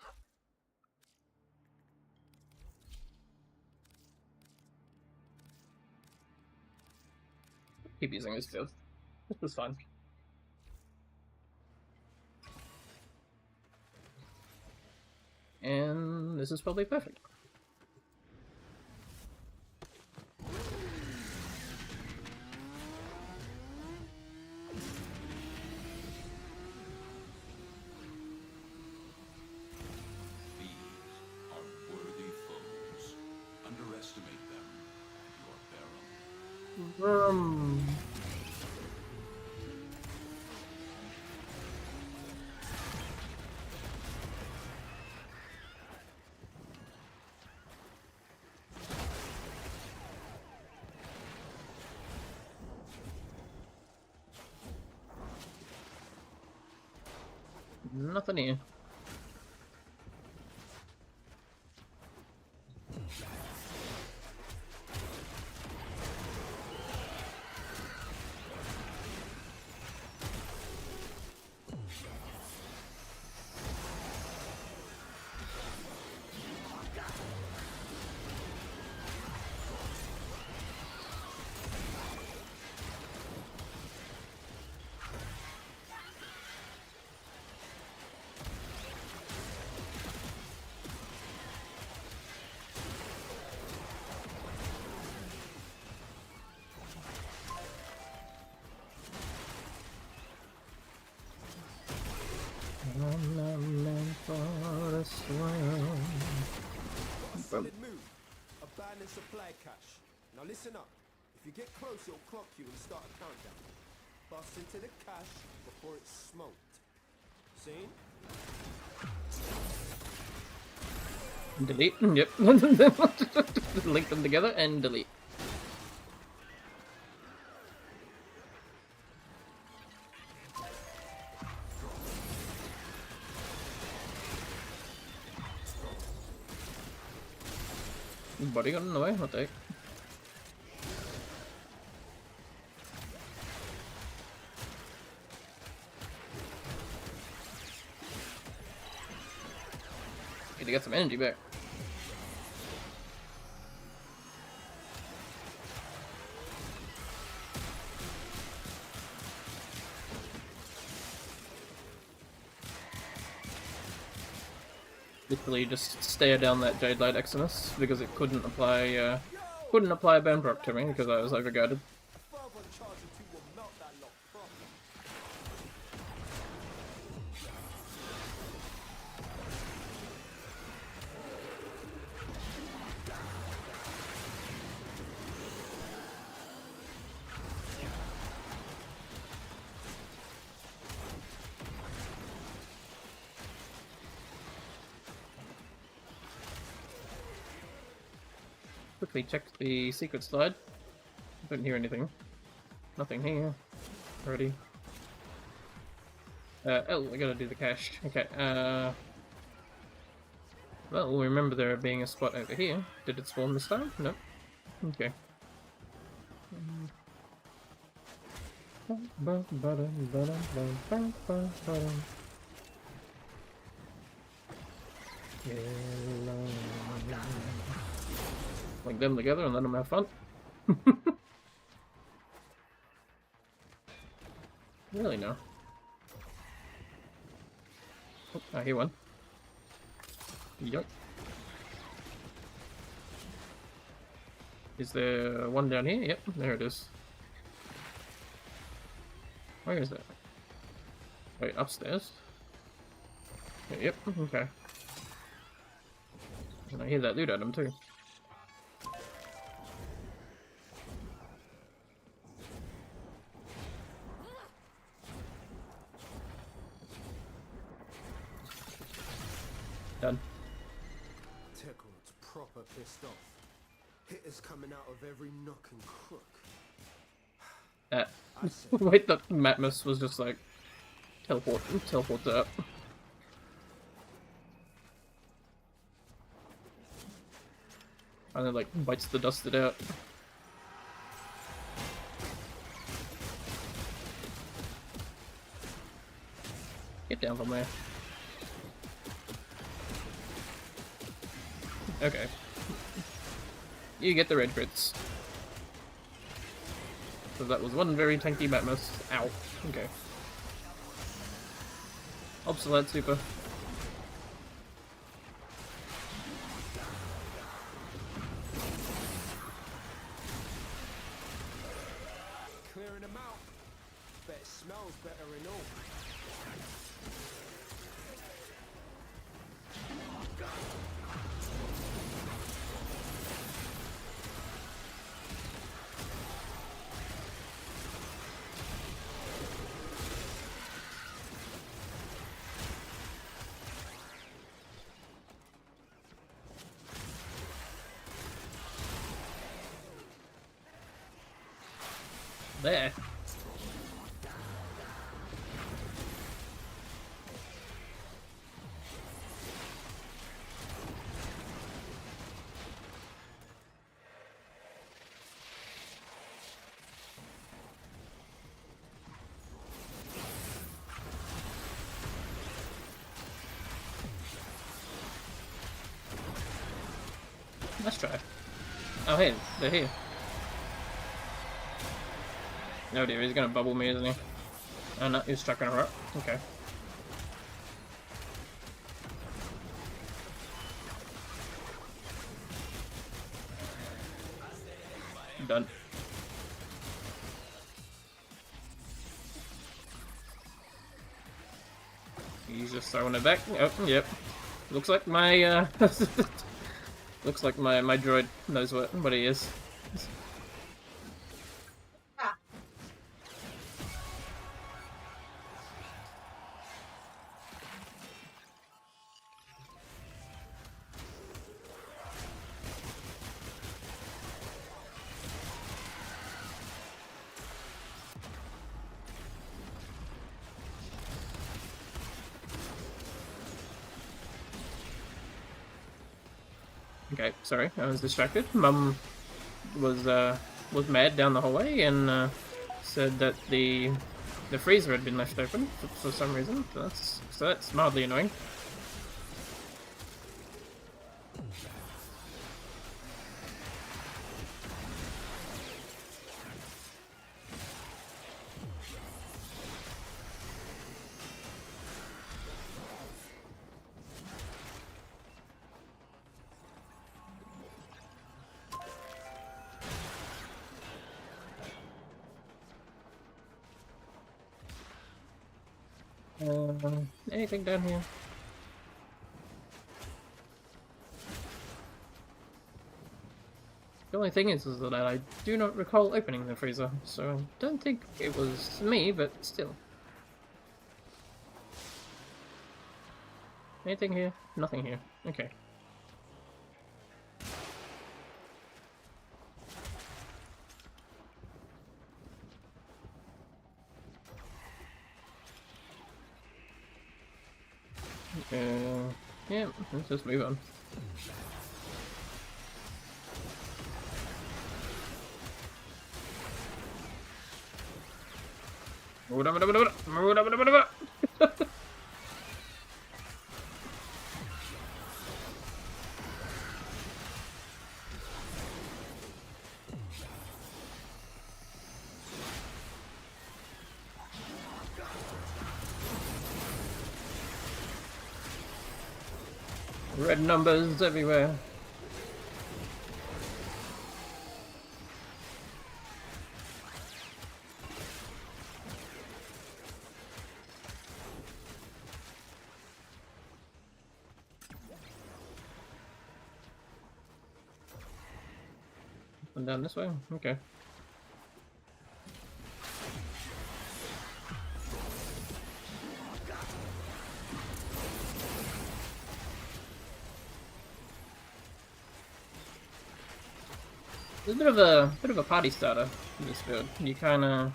S1: Keep using this field. This was fun. And this is probably perfect. Nothing here. I'm not meant for a swim.
S13: Solid move. Abandon supply cache. Now listen up. If you get close, it'll clock you and start a countdown. Bust into the cache before it's smoked. Seen?
S1: Delete. Yep. Link them together and delete. Body got in the way, I'll take. Need to get some energy back. Literally just stare down that Jade Light Exodus because it couldn't apply Burn Proc to me because I was overguarded. Quickly check the secret slide. Don't hear anything. Nothing here. Already. Oh, I gotta do the cache. Okay, well, remember there being a spot over here. Did it spawn this time? Nope. Okay. Link them together and let them have fun. Really, no. Oh, I hear one. Yoink. Is there one down here? Yep, there it is. Where is that? Wait, upstairs? Yep, okay. And I hear that loot item too. Done.
S13: Tekorot's proper pissed off. Hitters coming out of every nook and crook.
S1: Wait, that Matmus was just like teleported up. And then like bites the dusted out. Get down from there. Okay. You get the red crits. So that was one very tanky Matmus. Ow. Okay. Obsolete super.
S13: Clearing them out. Bet it smells better and all.
S1: There. Let's try. Oh, hey, they're here. No dear, he's gonna bubble me, isn't he? Oh no, he's stuck in a rock. Okay. Done. He's just throwing it back. Oh, yep. Looks like my looks like my droid knows what he is. Okay, sorry, I was distracted. Mum was mad down the hallway and said that the freezer had been left open for some reason. So that's mildly annoying. Anything down here? The only thing is that I do not recall opening the freezer, so I don't think it was me, but still. Anything here? Nothing here. Okay. Yeah, let's just move on. Red numbers everywhere. And down this way? Okay. It's a bit of a party starter in this build. You kind of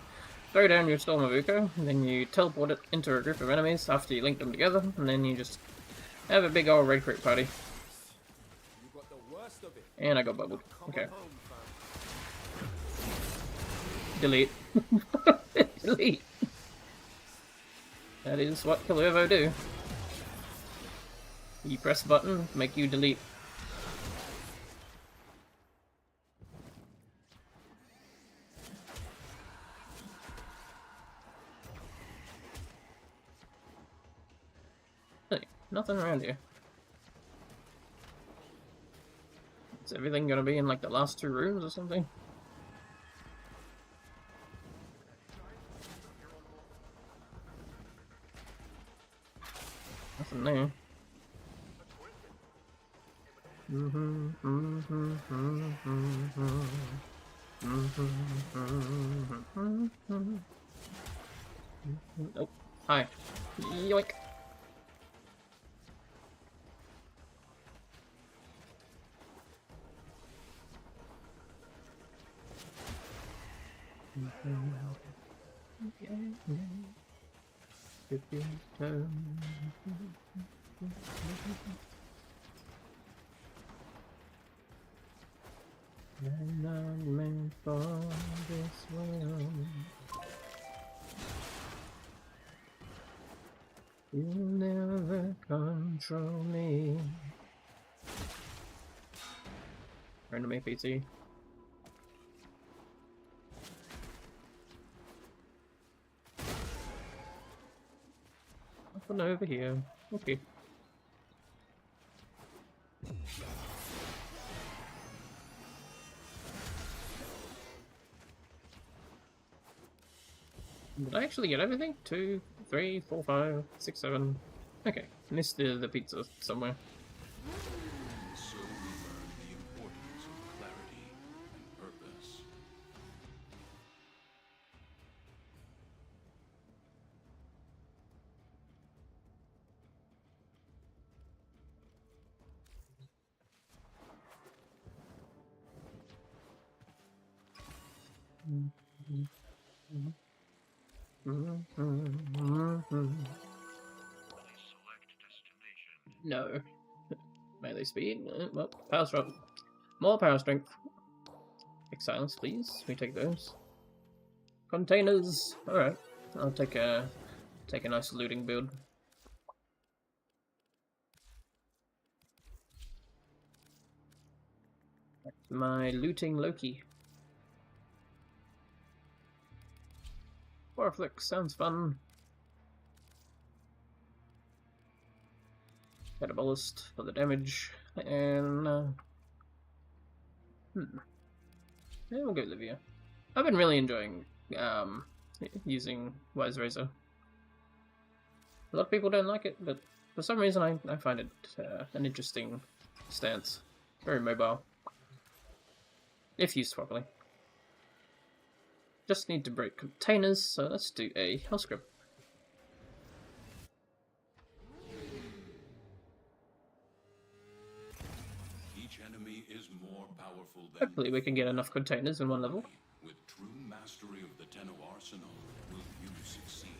S1: throw down your Storm of Uko, and then you teleport it into a group of enemies after you link them together, and then you just have a big old red crit party. And I got bubbled. Okay. Delete. Delete. That is what Kullervo do. You press the button, make you delete. Hey, nothing around here. Is everything gonna be in like the last 2 rooms or something? Nothing there. Oh, hi. Yoink. I'm not meant for this world. You'll never control me. Random APC. Nothing over here. Okay. Did I actually get everything? 2, 3, 4, 5, 6, 7. Okay, missed the pizza somewhere.
S5: So we learn the importance of clarity and purpose.
S1: No. Melee speed. Well, power strength. More power strength. Big silence, please. We take those. Containers. All right. I'll take a nice looting build. My looting Loki. Warframe sounds fun. Got a ballast for the damage, and yeah, we'll go Livia. I've been really enjoying using Wise Razor. A lot of people don't like it, but for some reason I find it an interesting stance. Very mobile, if used properly. Just need to break containers, so let's do a Hell Script.
S5: Each enemy is more powerful than
S1: Hopefully we can get enough containers in one level.
S5: with true mastery of the Tenno arsenal will you succeed.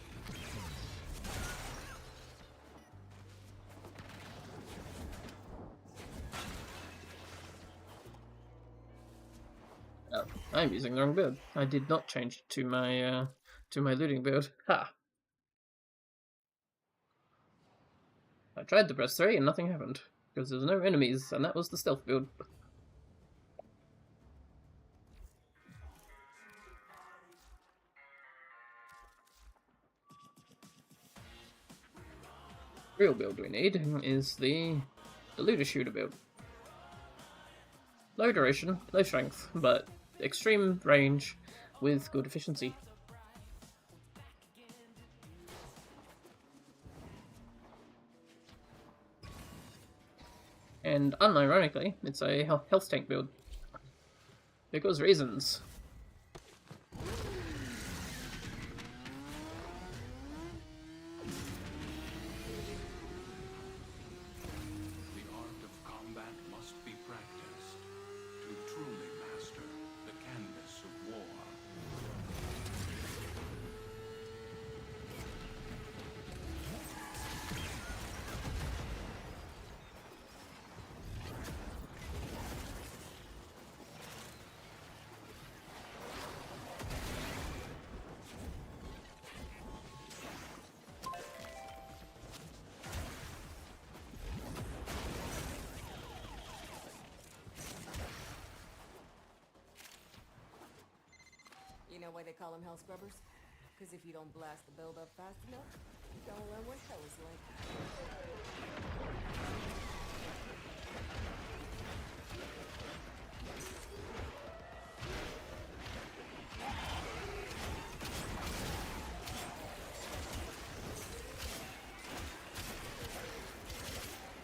S1: Oh, I'm using the wrong build. I did not change to my looting build. Ha! I tried to press 3 and nothing happened, because there's no enemies, and that was the stealth build. Real build we need is the looter shooter build. Low duration, low strength, but extreme range with good efficiency. And unironically, it's a health tank build. Because reasons.
S5: The art of combat must be practiced to truly master.
S14: You know why they call them hell scrubbers? Because if you don't blast the build up fast enough, you don't learn what hell is like.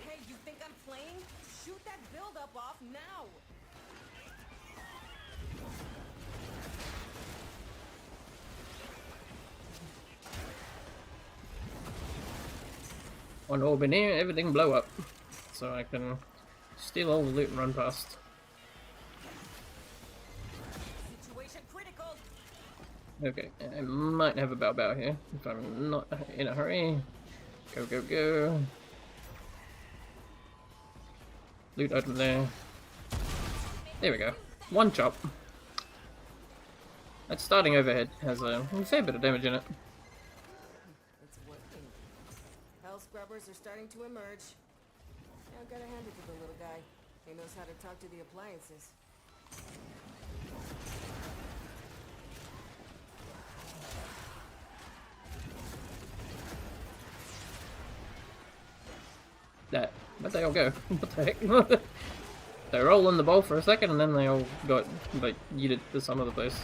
S14: Hey, you think I'm playing? Shoot that build up off now!
S1: One orb in here, everything blow up. So I can steal all the loot and run past.
S14: Situation critical.
S1: Okay, I might have a bow here if I'm not in a hurry. Go, go, go. Loot item there. There we go. One chop. That starting overhead has a fair bit of damage in it.
S14: It's working. Hell scrubbers are starting to emerge. Yeah, I've got to hand it to the little guy. He knows how to talk to the appliances.
S1: Where'd they all go? What the heck? They were all in the bowl for a second and then they all got, like, yeeted to some other place.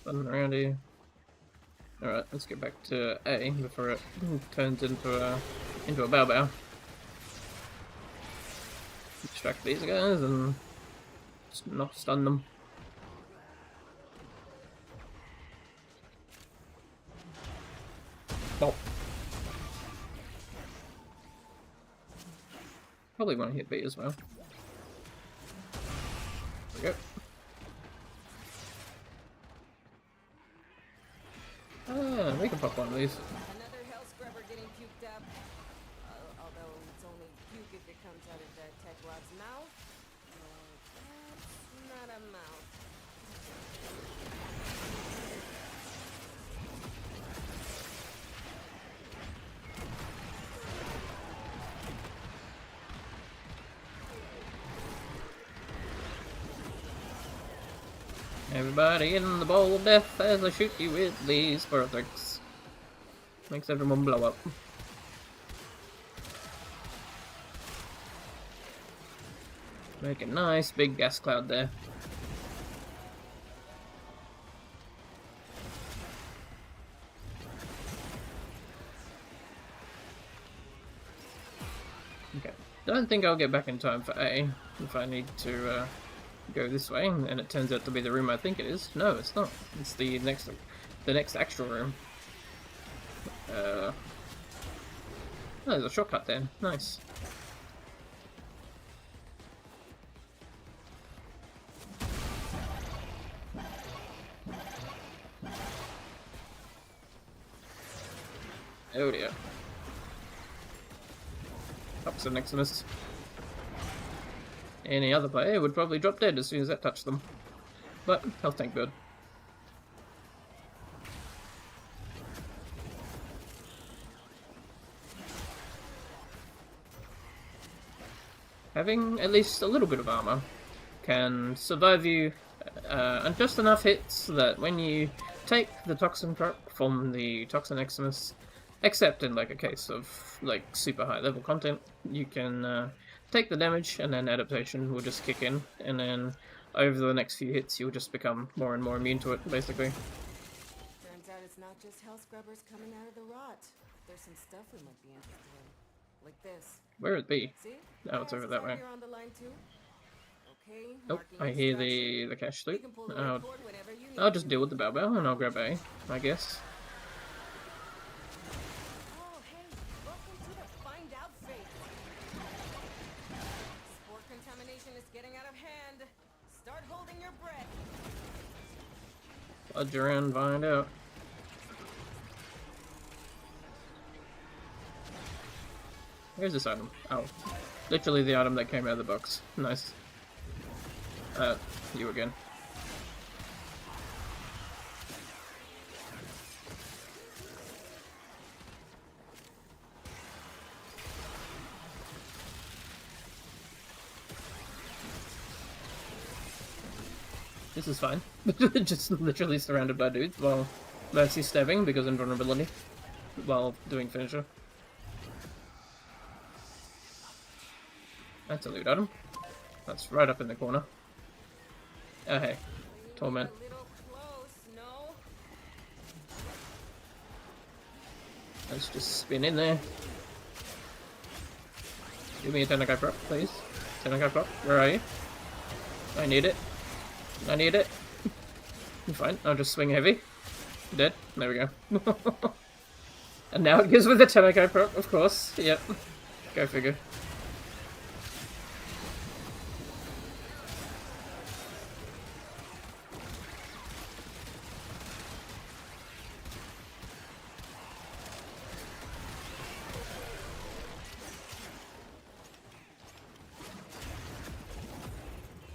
S1: Around here. Alright, let's get back to A before it turns into a bow. Distract these guys and just not stun them. Oh. Probably want to hit B as well. There we go. Ah, we can pop one of these.
S14: Another hell scrubber getting puked up. Although it's only puke if it comes out of that tech rod's mouth. That's not a mouth.
S1: Everybody in the bowl of death as I shoot you with these vertex. Makes everyone blow up. Make a nice big gas cloud there. Okay. Don't think I'll get back in time for A if I need to go this way, and it turns out to be the room I think it is. No, it's not. It's the next actual room. Oh, there's a shortcut there. Nice. Oh dear. Opposite Neximus. Any other player would probably drop dead as soon as that touched them. But, health tank good. Having at least a little bit of armor can survive you and just enough hits that when you take the toxin truck from the Toxin Neximus, except in like a case of like super high level content, you can take the damage and then adaptation will just kick in, and then over the next few hits you'll just become more and more immune to it, basically.
S14: Turns out it's not just hell scrubbers coming out of the rot. There's some stuff we might be interested in. Like this.
S1: Where would it be?
S14: See?
S1: Oh, it's over that way.
S14: You're on the line too. Okay,
S1: Oh, I hear the cash loot. I'll just deal with the bow and I'll grab A, I guess.
S14: Oh, hey, welcome to the find out phase. Spore contamination is getting out of hand. Start holding your breath.
S1: Dodge around, find out. Where's this item? Oh. Literally the item that came out of the box. Nice. You again. This is fine. Just literally surrounded by dudes while Mercy stabbing because invulnerability while doing finisher. That's a loot item. That's right up in the corner. Oh hey. Torment. Let's just spin in there. Give me a Tenakai prop, please. Tenakai prop, where are you? I need it. I need it. Fine, I'll just swing heavy. Dead. There we go. And now it gives me the Tenakai prop, of course. Yep. Go figure.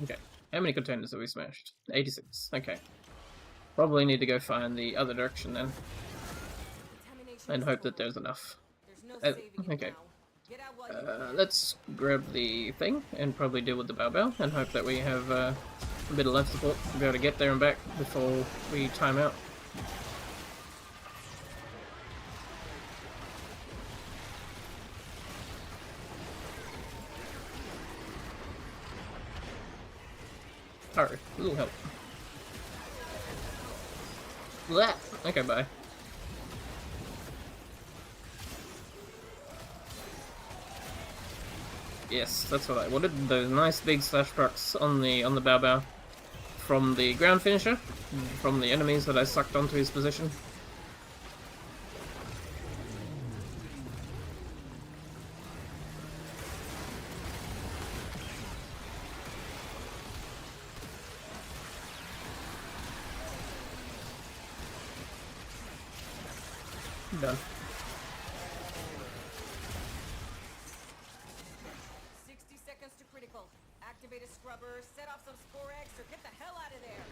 S1: Okay. How many containers have we smashed? 86. Okay. Probably need to go find the other direction then. And hope that there's enough. Okay. Let's grab the thing and probably deal with the Bao and hope that we have a bit of life support to be able to get there and back before we time out. Alright, a little help. Blah. Okay, bye. Yes, that's what I wanted. Those nice big slash procs on the Bao from the ground finisher, from the enemies that I sucked onto his position. Done.
S14: 60 seconds to critical. Activate a scrubber, set off some spore eggs, or get the hell out of there.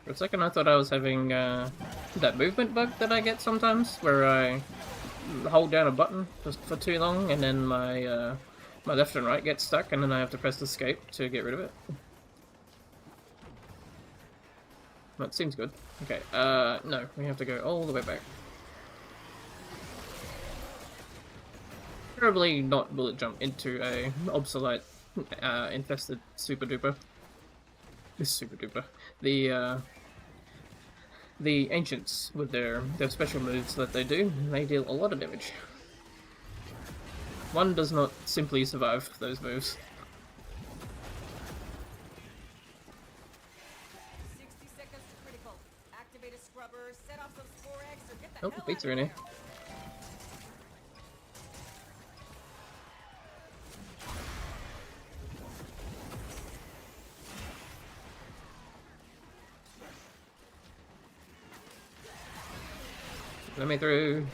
S1: For a second I thought I was having that movement bug that I get sometimes, where I hold down a button for too long and then my my left and right get stuck and then I have to press escape to get rid of it. That seems good. Okay, no, we have to go all the way back. Probably not bullet jump into a obsolete, infested super duper. This super duper. The ancients with their special moves that they do, they deal a lot of damage. One does not simply survive those moves. Oh, pizza in here. Let me through.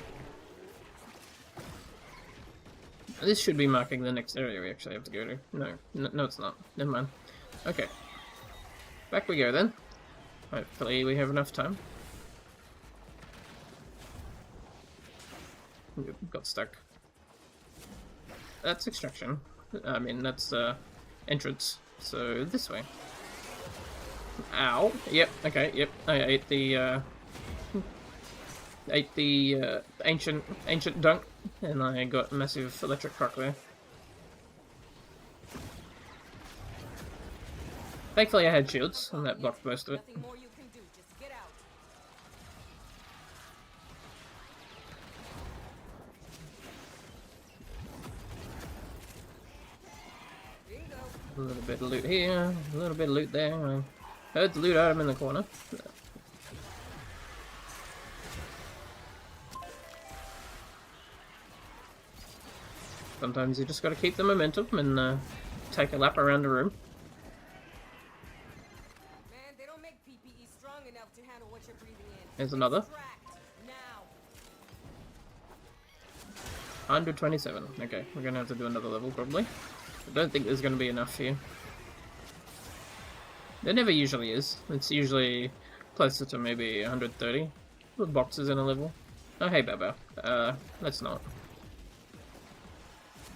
S1: This should be marking the next area we actually have to go to. No, it's not. Never mind. Okay. Back we go then. Hopefully we have enough time. Got stuck. That's extraction. I mean, that's entrance. So this way. Ow. Yep. Okay. Yep. I ate the ancient dunk, and I got a massive electric proc there. Thankfully, I had shields, and that blocked most of it. A little bit of loot here, a little bit of loot there. I heard the loot item in the corner. Sometimes you just gotta keep the momentum and take a lap around the room.
S14: to handle what you're breathing in.
S1: There's another.
S14: Now.
S1: 127. Okay, we're gonna have to do another level probably. I don't think there's gonna be enough here. There never usually is. It's usually closer to maybe 130. With boxes in a level. Oh hey Baba. Let's not.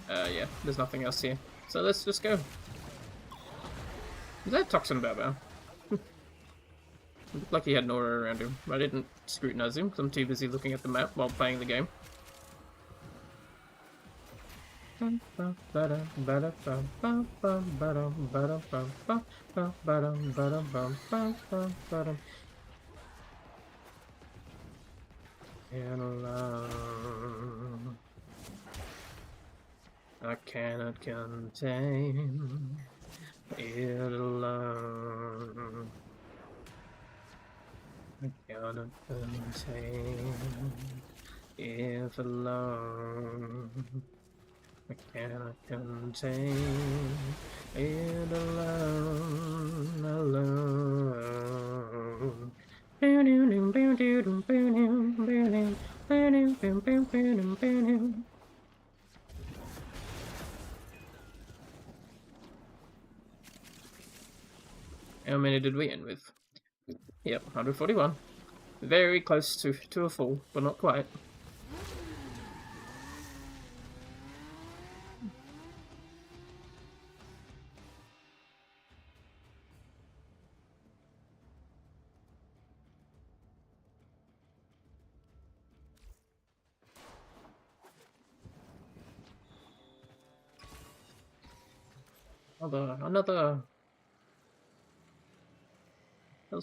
S1: Yeah, there's nothing else here. So let's just go. Is that Toxin Baba? Looked like he had an aura around him. I didn't scrutinize him because I'm too busy looking at the map while playing the game. I cannot contain it alone. I cannot contain it alone. I cannot contain it alone, alone. How many did we end with? Yep, 141. Very close to a full, but not quite. Another. Oh,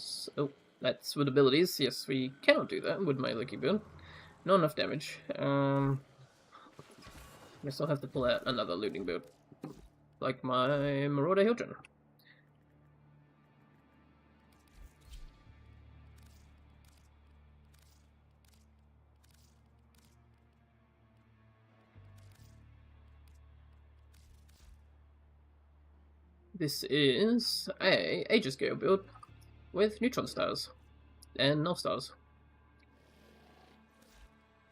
S1: that's with abilities. Yes, we cannot do that with my Lucky build. Not enough damage. Guess I'll have to pull out another looting build, like my Marauder Hildren. This is a Aegis Gale build with neutron stars and null stars.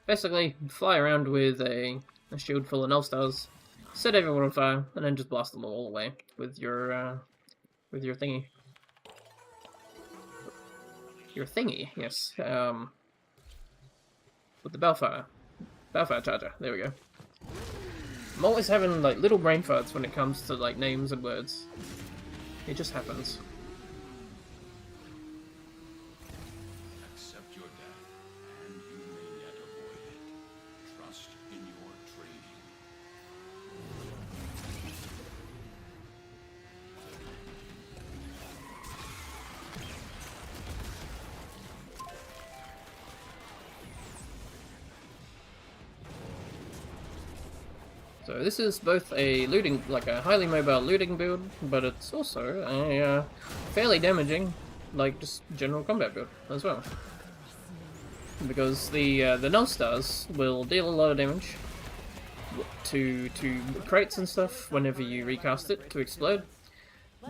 S1: Basically, fly around with a shield full of null stars, set everyone on fire, and then just blast them all away with your thingy. Your thingy, yes. With the Balefire charger. There we go. I'm always having like little brain farts when it comes to like names and words. It just happens.
S5: Accept your death, and you may yet avoid it. Trust in your training.
S1: So this is both a looting, like a highly mobile looting build, but it's also a fairly damaging, like just general combat build as well. Because the null stars will deal a lot of damage to crates and stuff whenever you recast it to explode,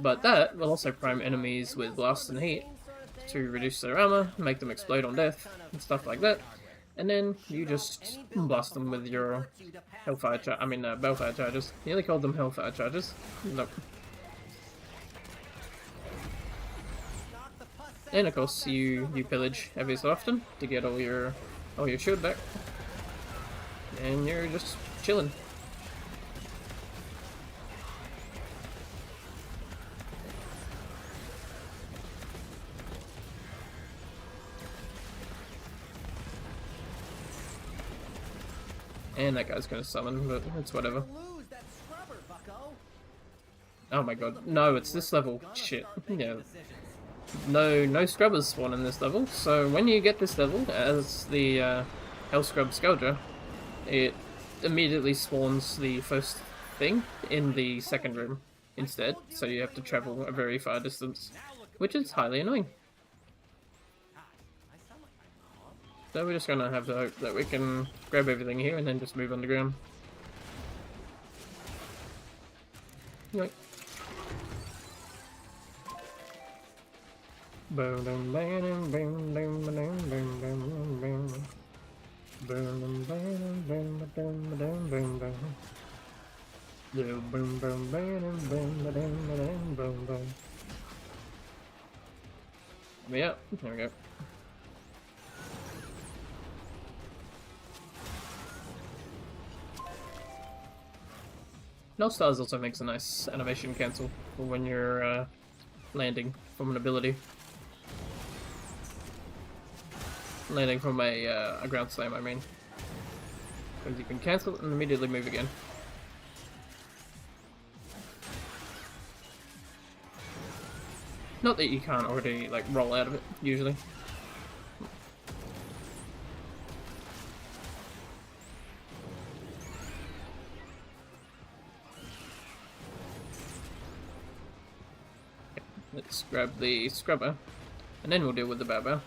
S1: but that will also prime enemies with blast and heat to reduce their armor, make them explode on death and stuff like that. And then you just blast them with your Hellfire Balefire charges. Nearly called them Hellfire charges. Nope. And of course, you pillage every so often to get all your shield back, and you're just chilling. And that guy's gonna summon, but it's whatever. Oh my god, no, it's this level. Shit. Yeah. No scrubbers spawn in this level, so when you get this level as the Hellscrub Scourger, it immediately spawns the first thing in the second room instead, so you have to travel a very far distance, which is highly annoying. So we're just gonna have to hope that we can grab everything here and then just move underground. Yoink. Boom, boom, boom, boom, boom, boom, boom, boom, boom. Boom, boom, boom, boom, boom, boom, boom, boom. Boom, boom, boom, boom, boom, boom, boom, boom. Yeah, there we go. No stars also makes a nice animation cancel for when you're landing from an ability. Landing from a ground slam, I mean. Because you can cancel it and immediately move again. Not that you can't already, like, roll out of it, usually. Let's grab the scrubber, and then we'll deal with the Baba.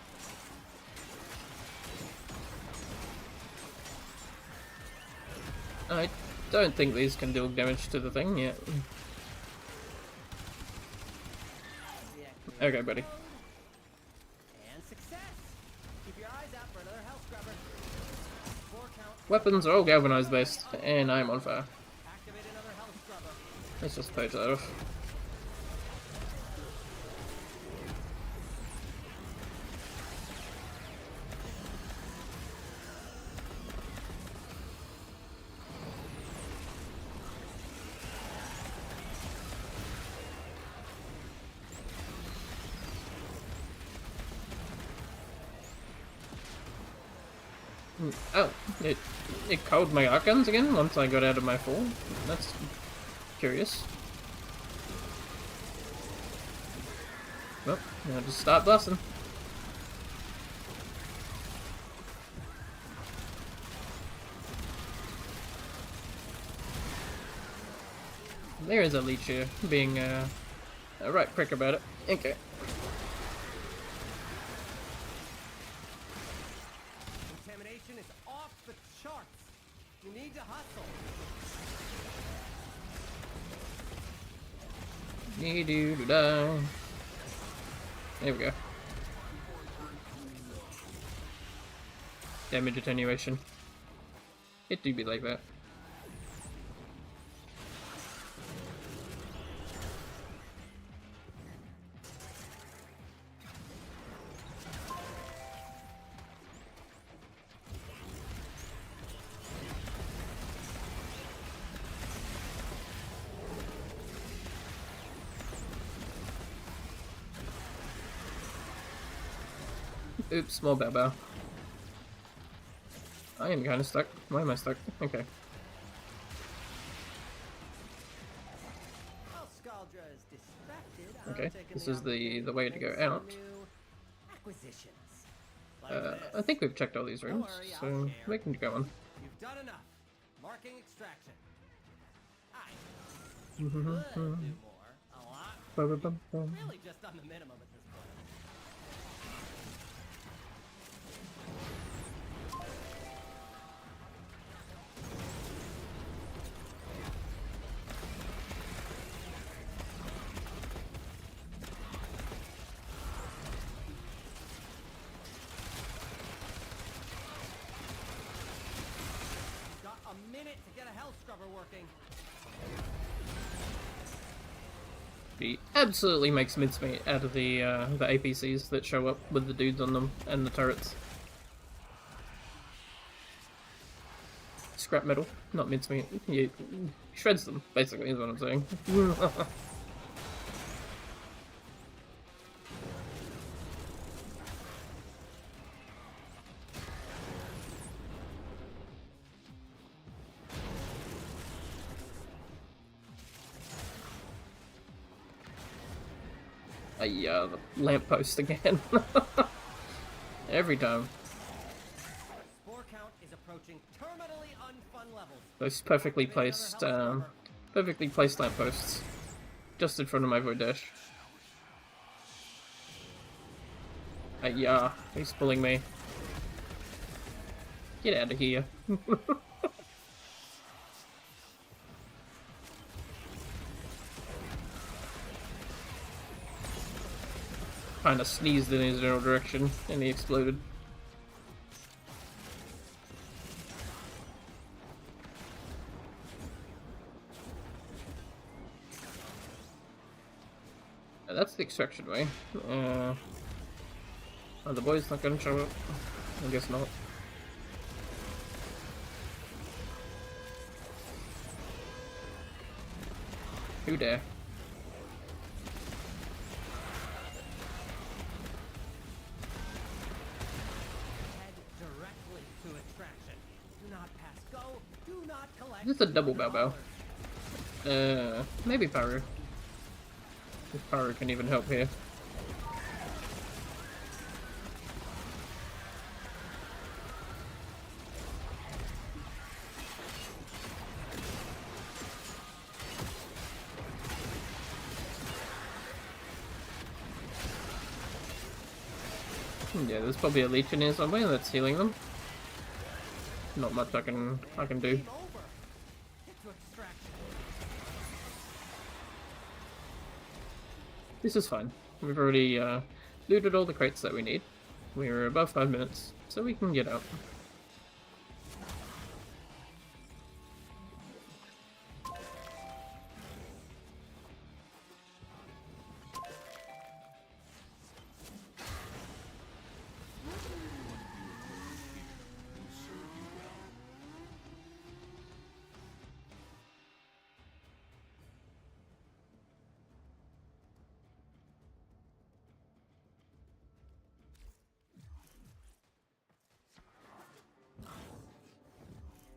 S1: I don't think these can deal damage to the thing yet. Okay, buddy.
S15: And success. Keep your eyes out for another health scrubber.
S1: Weapons are all galvanized based, and I'm on fire.
S15: Activate another health scrubber.
S1: Let's just page that off. Oh, it called my arc guns again once I got out of my fall. That's curious. Well, now just start blasting. There is a leech here, being a right prick about it. Okay.
S15: You need to hustle.
S1: Need you to die. There we go. Damage attenuation. It do be like that. Oops, small bow. I am kinda stuck. Why am I stuck? Okay. Okay, this is the way to go out. I think we've checked all these rooms, so we can go on.
S15: You've done enough. Marking extraction. I
S1: could
S15: do more. A lot. Really just on the minimum at this point. Working.
S1: He absolutely makes mincemeat out of the APCs that show up with the dudes on them and the turrets. Scrap metal, not mincemeat. He shreds them, basically, is what I'm saying. The lamppost again. Every time.
S15: Spore count is approaching terminally unfun levels.
S1: Those perfectly placed lampposts. Just in front of my void dash. Yeah, he's pulling me. Get out of here. kind of sneezed in his general direction and he exploded. That's the extraction way. Are the boys not gonna show up? I guess not. Who dare? Is this a double bow? Maybe Paru. If Paru can even help here. Yeah, there's probably a leech in here somewhere that's healing them. Not much I can do. This is fine. We've already looted all the crates that we need. We're above 5 minutes, so we can get out.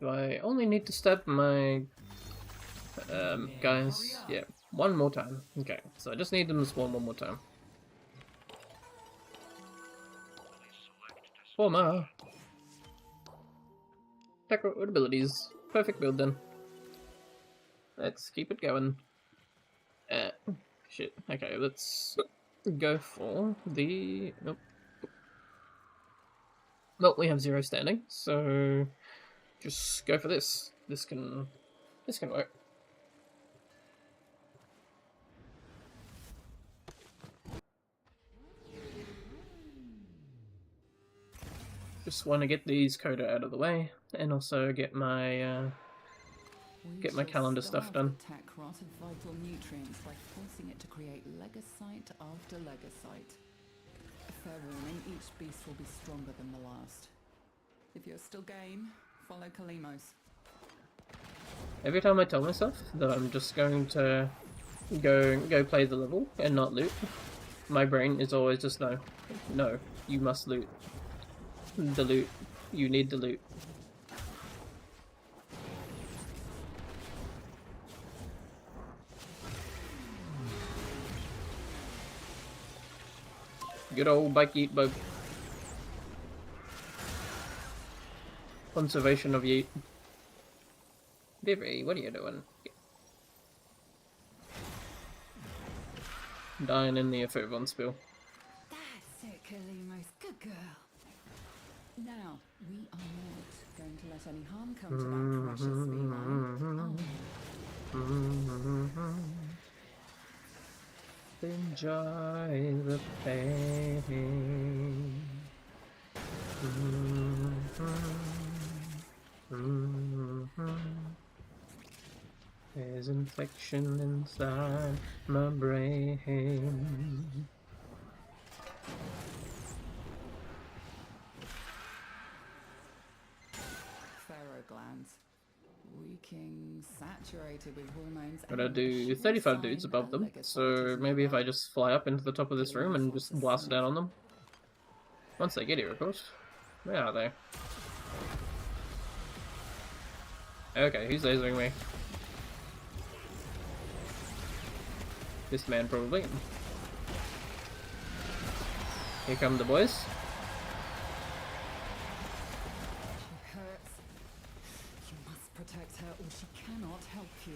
S1: Do I only need to stab my guys? Yeah, one more time. Okay, so I just need them to spawn one more time. Former. Tech abilities. Perfect build then. Let's keep it going. Shit. Okay, let's go for the... Nope. Well, we have 0 standing, so... Just go for this. This can work. Just want to get these coda out of the way, and also get my calendar stuff done.
S10: Attack rot of vital nutrients by forcing it to create legocyte after legocyte. Fair warning, each beast will be stronger than the last. If you're still game, follow Kalimos.
S1: Every time I tell myself that I'm just going to go play the level and not loot, my brain is always just no, you must loot. The loot. You need the loot. Good old bike eat bug. Conservation of yeet. Duviri, what are you doing? Dying in the Ephevon spill.
S10: That's it, Kalimos. Good girl. Now, we are not going to let any harm come to that precious feline.
S1: Enjoy the pain. There's infection inside my brain.
S10: Glands. Reeking, saturated with hormones.
S1: But I do 35 dudes above them, so maybe if I just fly up into the top of this room and just blast it down on them. Once they get here, of course. Where are they? Okay, who's lasering me? This man, probably. Here come the boys.
S10: Protect her or she cannot help you.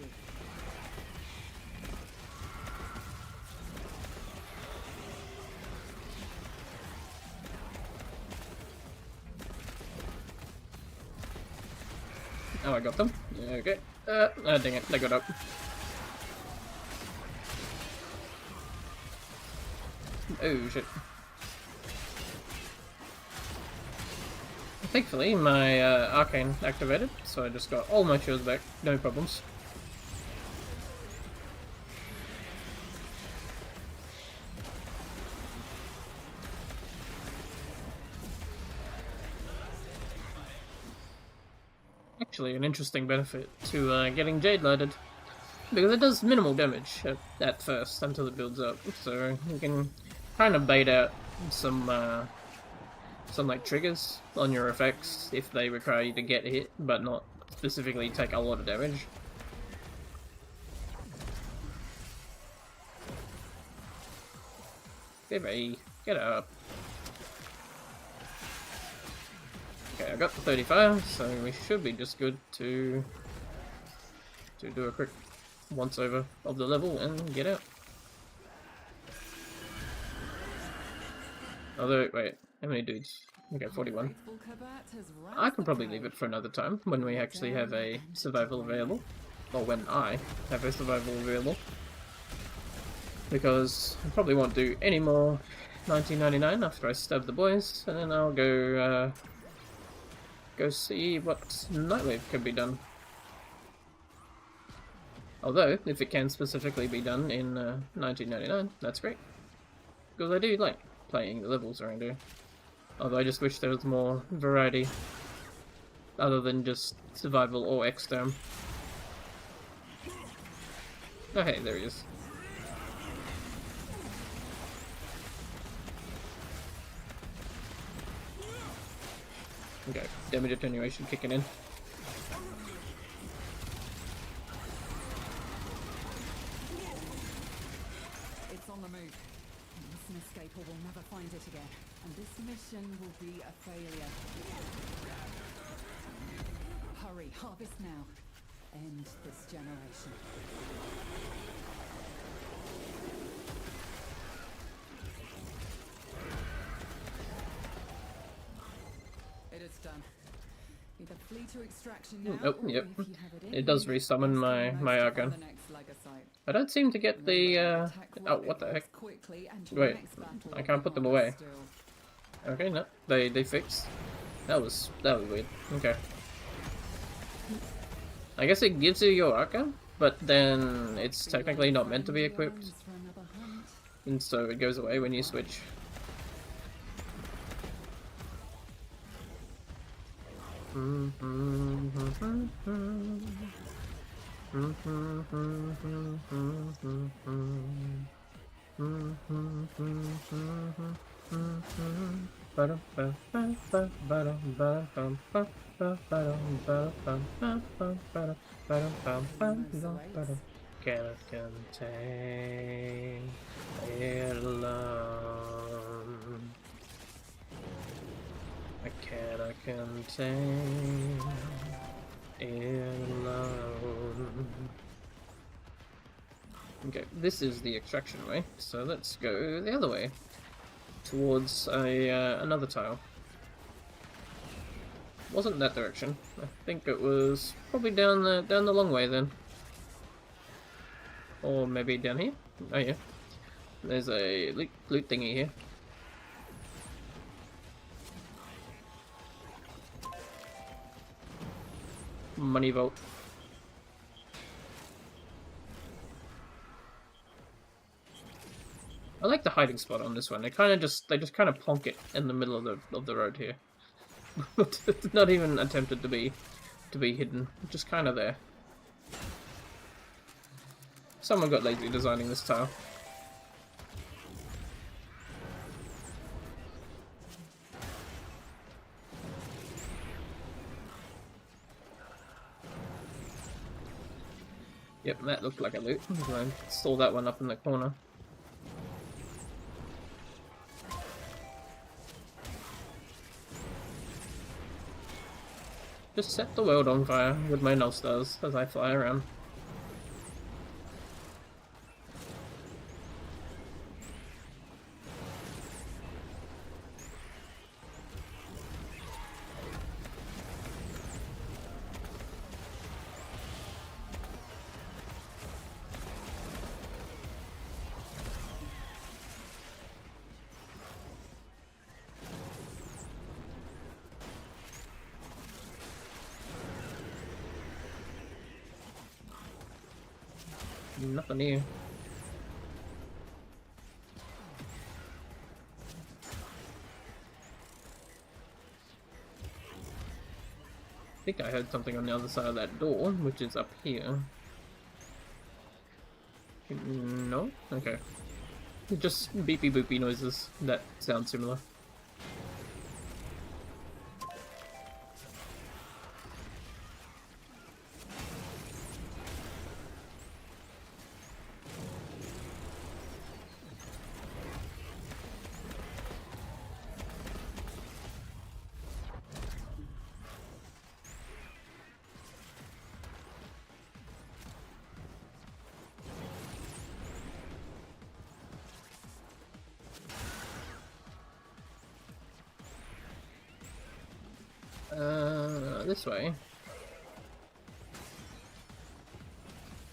S1: Oh, I got them. Okay. Dang it, they got up. Oh shit. Thankfully, my arcane activated, so I just got all my shields back, no problems. Actually, an interesting benefit to getting Jade Lighted, because it does minimal damage at first until it builds up, so you can kind of bait out some like triggers on your effects if they require you to get hit, but not specifically take a lot of damage. Baby, get up. Okay, I got the 35, so we should be just good to do a quick once over of the level and get out. Although, wait, how many dudes? Okay, 41. I can probably leave it for another time when we actually have a survival available. Or when I have a survival available. Because I probably won't do any more 1999 after I stab the boys, and then I'll go see what Nightwave can be done. Although, if it can specifically be done in 1999, that's great. Because I do like playing the levels around here. Although I just wish there was more variety, other than just survival or exterm. Oh hey, there he is. Okay, damage attenuation kicking in.
S10: It's on the move. Miss an escape or we'll never find it again. And this mission will be a failure. Hurry, harvest now. End this generation. It is done. Either flee to extraction now,
S1: oh, yep. It does resummon my Argon. I don't seem to get the oh, what the heck? Wait, I can't put them away. Okay, no, they fixed. That was weird. Okay. I guess it gives you your Argon, but then it's technically not meant to be equipped, and so it goes away when you switch. Cannot contain it alone. I cannot contain it alone. Okay, this is the extraction way, so let's go the other way, towards another tile. Wasn't that direction. I think it was probably down the long way then. Or maybe down here? Oh yeah. There's a loot thingy here. Money vault. I like the hiding spot on this one. They just kind of plonk it in the middle of the road here. It's not even attempted to be hidden. Just kind of there. Someone got lazy designing this tile. Yep, that looked like a loot. I saw that one up in the corner. Just set the world on fire with my null stars as I fly around. Nothing here. I think I heard something on the other side of that door, which is up here. No? Okay. Just beepy boopy noises that sound similar. This way.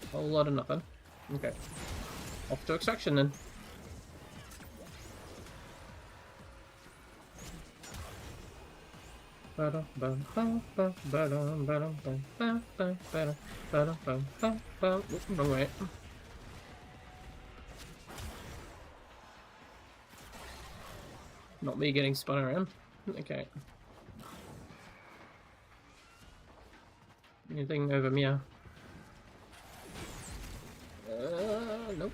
S1: A whole lot of nothing. Okay. Off to extraction then. Wrong way. Not me getting spun around. Okay. Anything over here? Nope.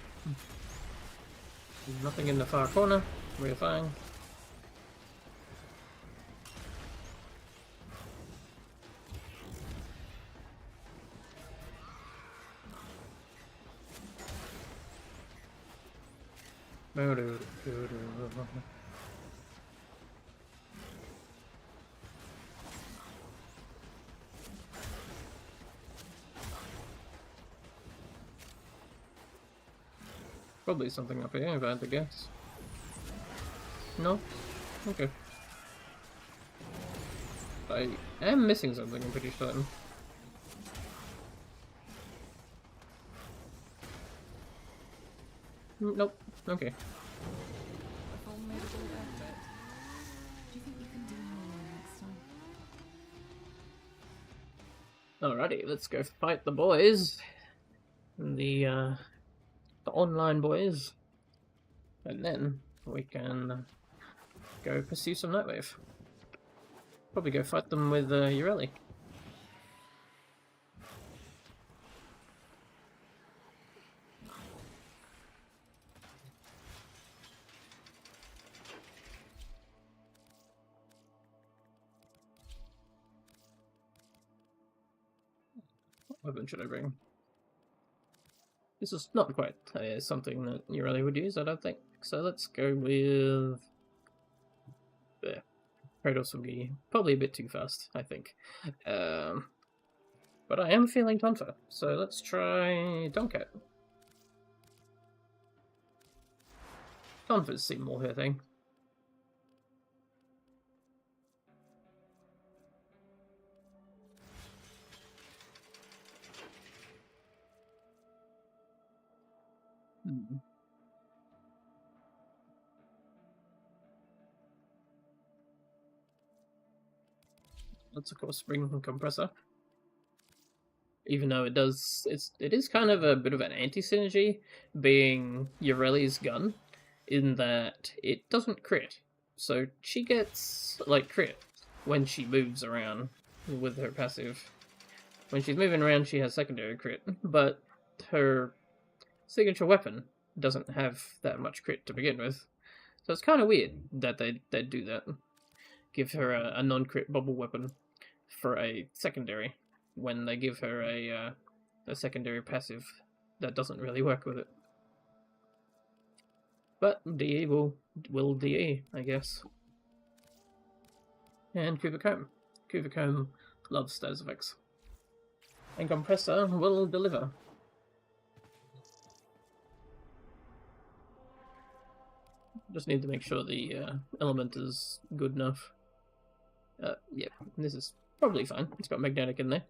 S1: Nothing in the far corner. We're fine. Probably something up here, if I had to guess. No? Okay. I am missing something, I'm pretty certain. Nope. Okay. Alrighty, let's go fight the boys. The online boys. And then we can go pursue some Nightwave. Probably go fight them with Yareli. What weapon should I bring? This is not quite something that Yareli would use, I don't think. So let's go with... Kratos will be probably a bit too fast, I think. But I am feeling Tonfa, so let's try Donket. Tonfas seem more her thing. Let's of course bring the compressor. Even though it is kind of a bit of an anti-synergy, being Yareli's gun, in that it doesn't crit. So she gets like crit when she moves around with her passive. When she's moving around she has secondary crit, but her signature weapon doesn't have that much crit to begin with. So it's kind of weird that they do that. Give her a non-crit bubble weapon for a secondary, when they give her a secondary passive that doesn't really work with it. But DE will DE, I guess. And Kubicomb. Kubicomb loves status effects. And Compressor will deliver. Just need to make sure the element is good enough. Yeah, this is probably fine. It's got magnetic in there.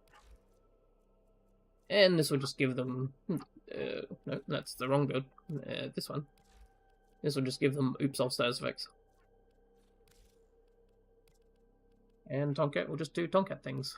S1: And this will just give them... no, that's the wrong build. This one. This will just give them oops all status effects. And Tonkat will just do Tonkat things.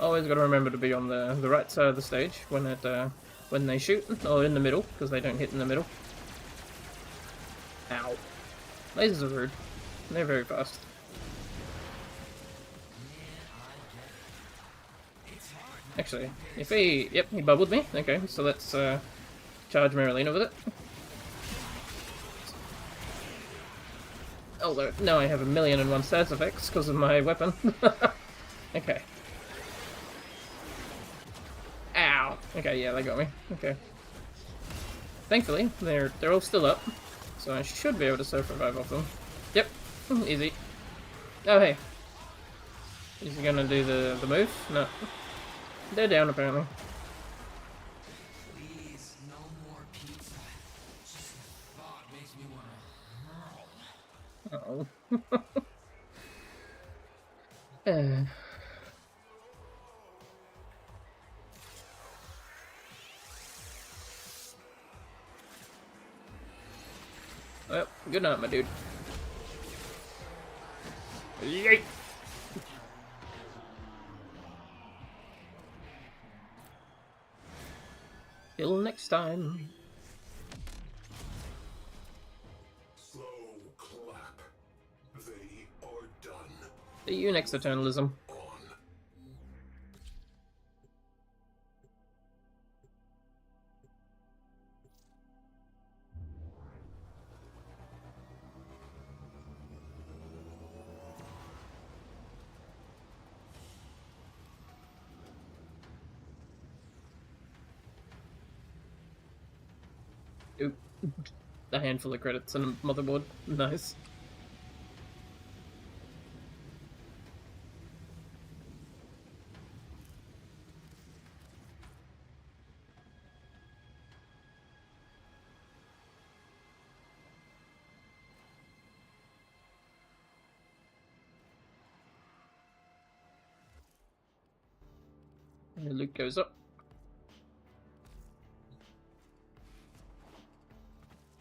S1: Always got to remember to be on the right side of the stage when they shoot, or in the middle, because they don't hit in the middle. Ow. Lasers are rude. They're very fast. Actually, if he... Yep, he bubbled me. Okay, so let's charge Marilena with it. Although, now I have 1,000,001 stats effects because of my weapon. Okay. Ow! Okay, yeah, they got me. Okay. Thankfully, they're all still up, so I should be able to survive off them. Yep, easy. Oh, hey. Is he gonna do the move? No. They're down, apparently.
S12: Please, no more pizza. Just the thought makes me want to hurl.
S1: Oh. Well, good night, my dude. Yeet! Till next time.
S2: Slow clap. They are done.
S1: See you next Eternalism. Oop. A handful of credits and a motherboard. Nice. And the loot goes up.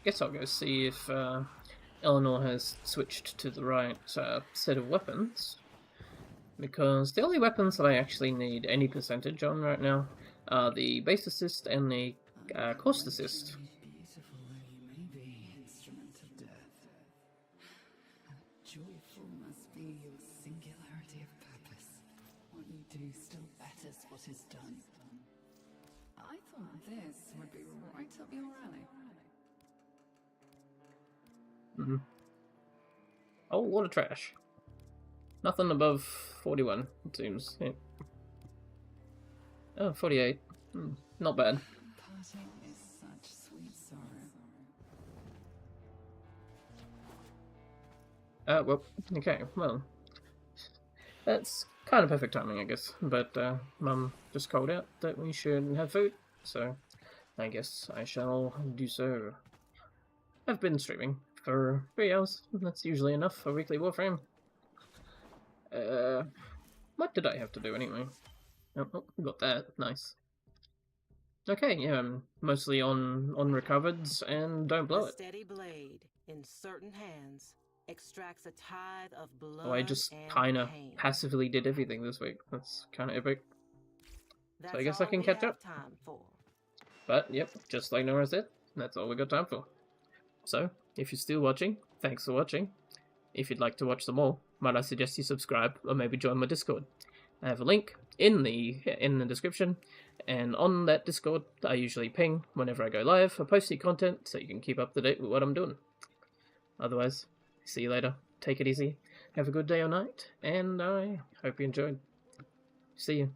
S1: Guess I'll go see if Eleanor has switched to the right set of weapons. Because the only weapons that I actually need any percentage on right now are the base assist and the cost assist.
S10: Instrument of death. How joyful must be your singularity of purpose. What you do still betters what is done. I thought this would be right up your alley.
S1: Mm-hmm. Oh, what a trash. Nothing above 41, it seems. Yeah. Oh, 48. Not bad.
S10: Parting is such sweet sorrow.
S1: Well, okay, well. That's kind of perfect timing, I guess. But, Mum just called out that we should have food, so I guess I shall do so. I've been streaming for 3 hours. That's usually enough for weekly Warframe. What did I have to do anyway? Oh, got that. Nice. Okay, yeah, I'm mostly on recovereds and don't blow
S8: A
S1: it.
S8: steady blade in certain hands extracts a tithe of blood.
S1: Oh, I just
S8: and
S1: kinda
S8: pain.
S1: passively did everything this week. That's kinda epic.
S8: That's
S1: So I guess I
S8: all
S1: can
S8: we
S1: catch
S8: have
S1: up.
S8: time for.
S1: But, yep, just like Nora said, that's all we got time for. So, if you're still watching, thanks for watching. If you'd like to watch some more, might I suggest you subscribe or maybe join my Discord. I have a link in the description, and on that Discord, I usually ping whenever I go live for posty content, so you can keep up to date with what I'm doing. Otherwise, see you later. Take it easy. Have a good day or night, and I hope you enjoyed. See you.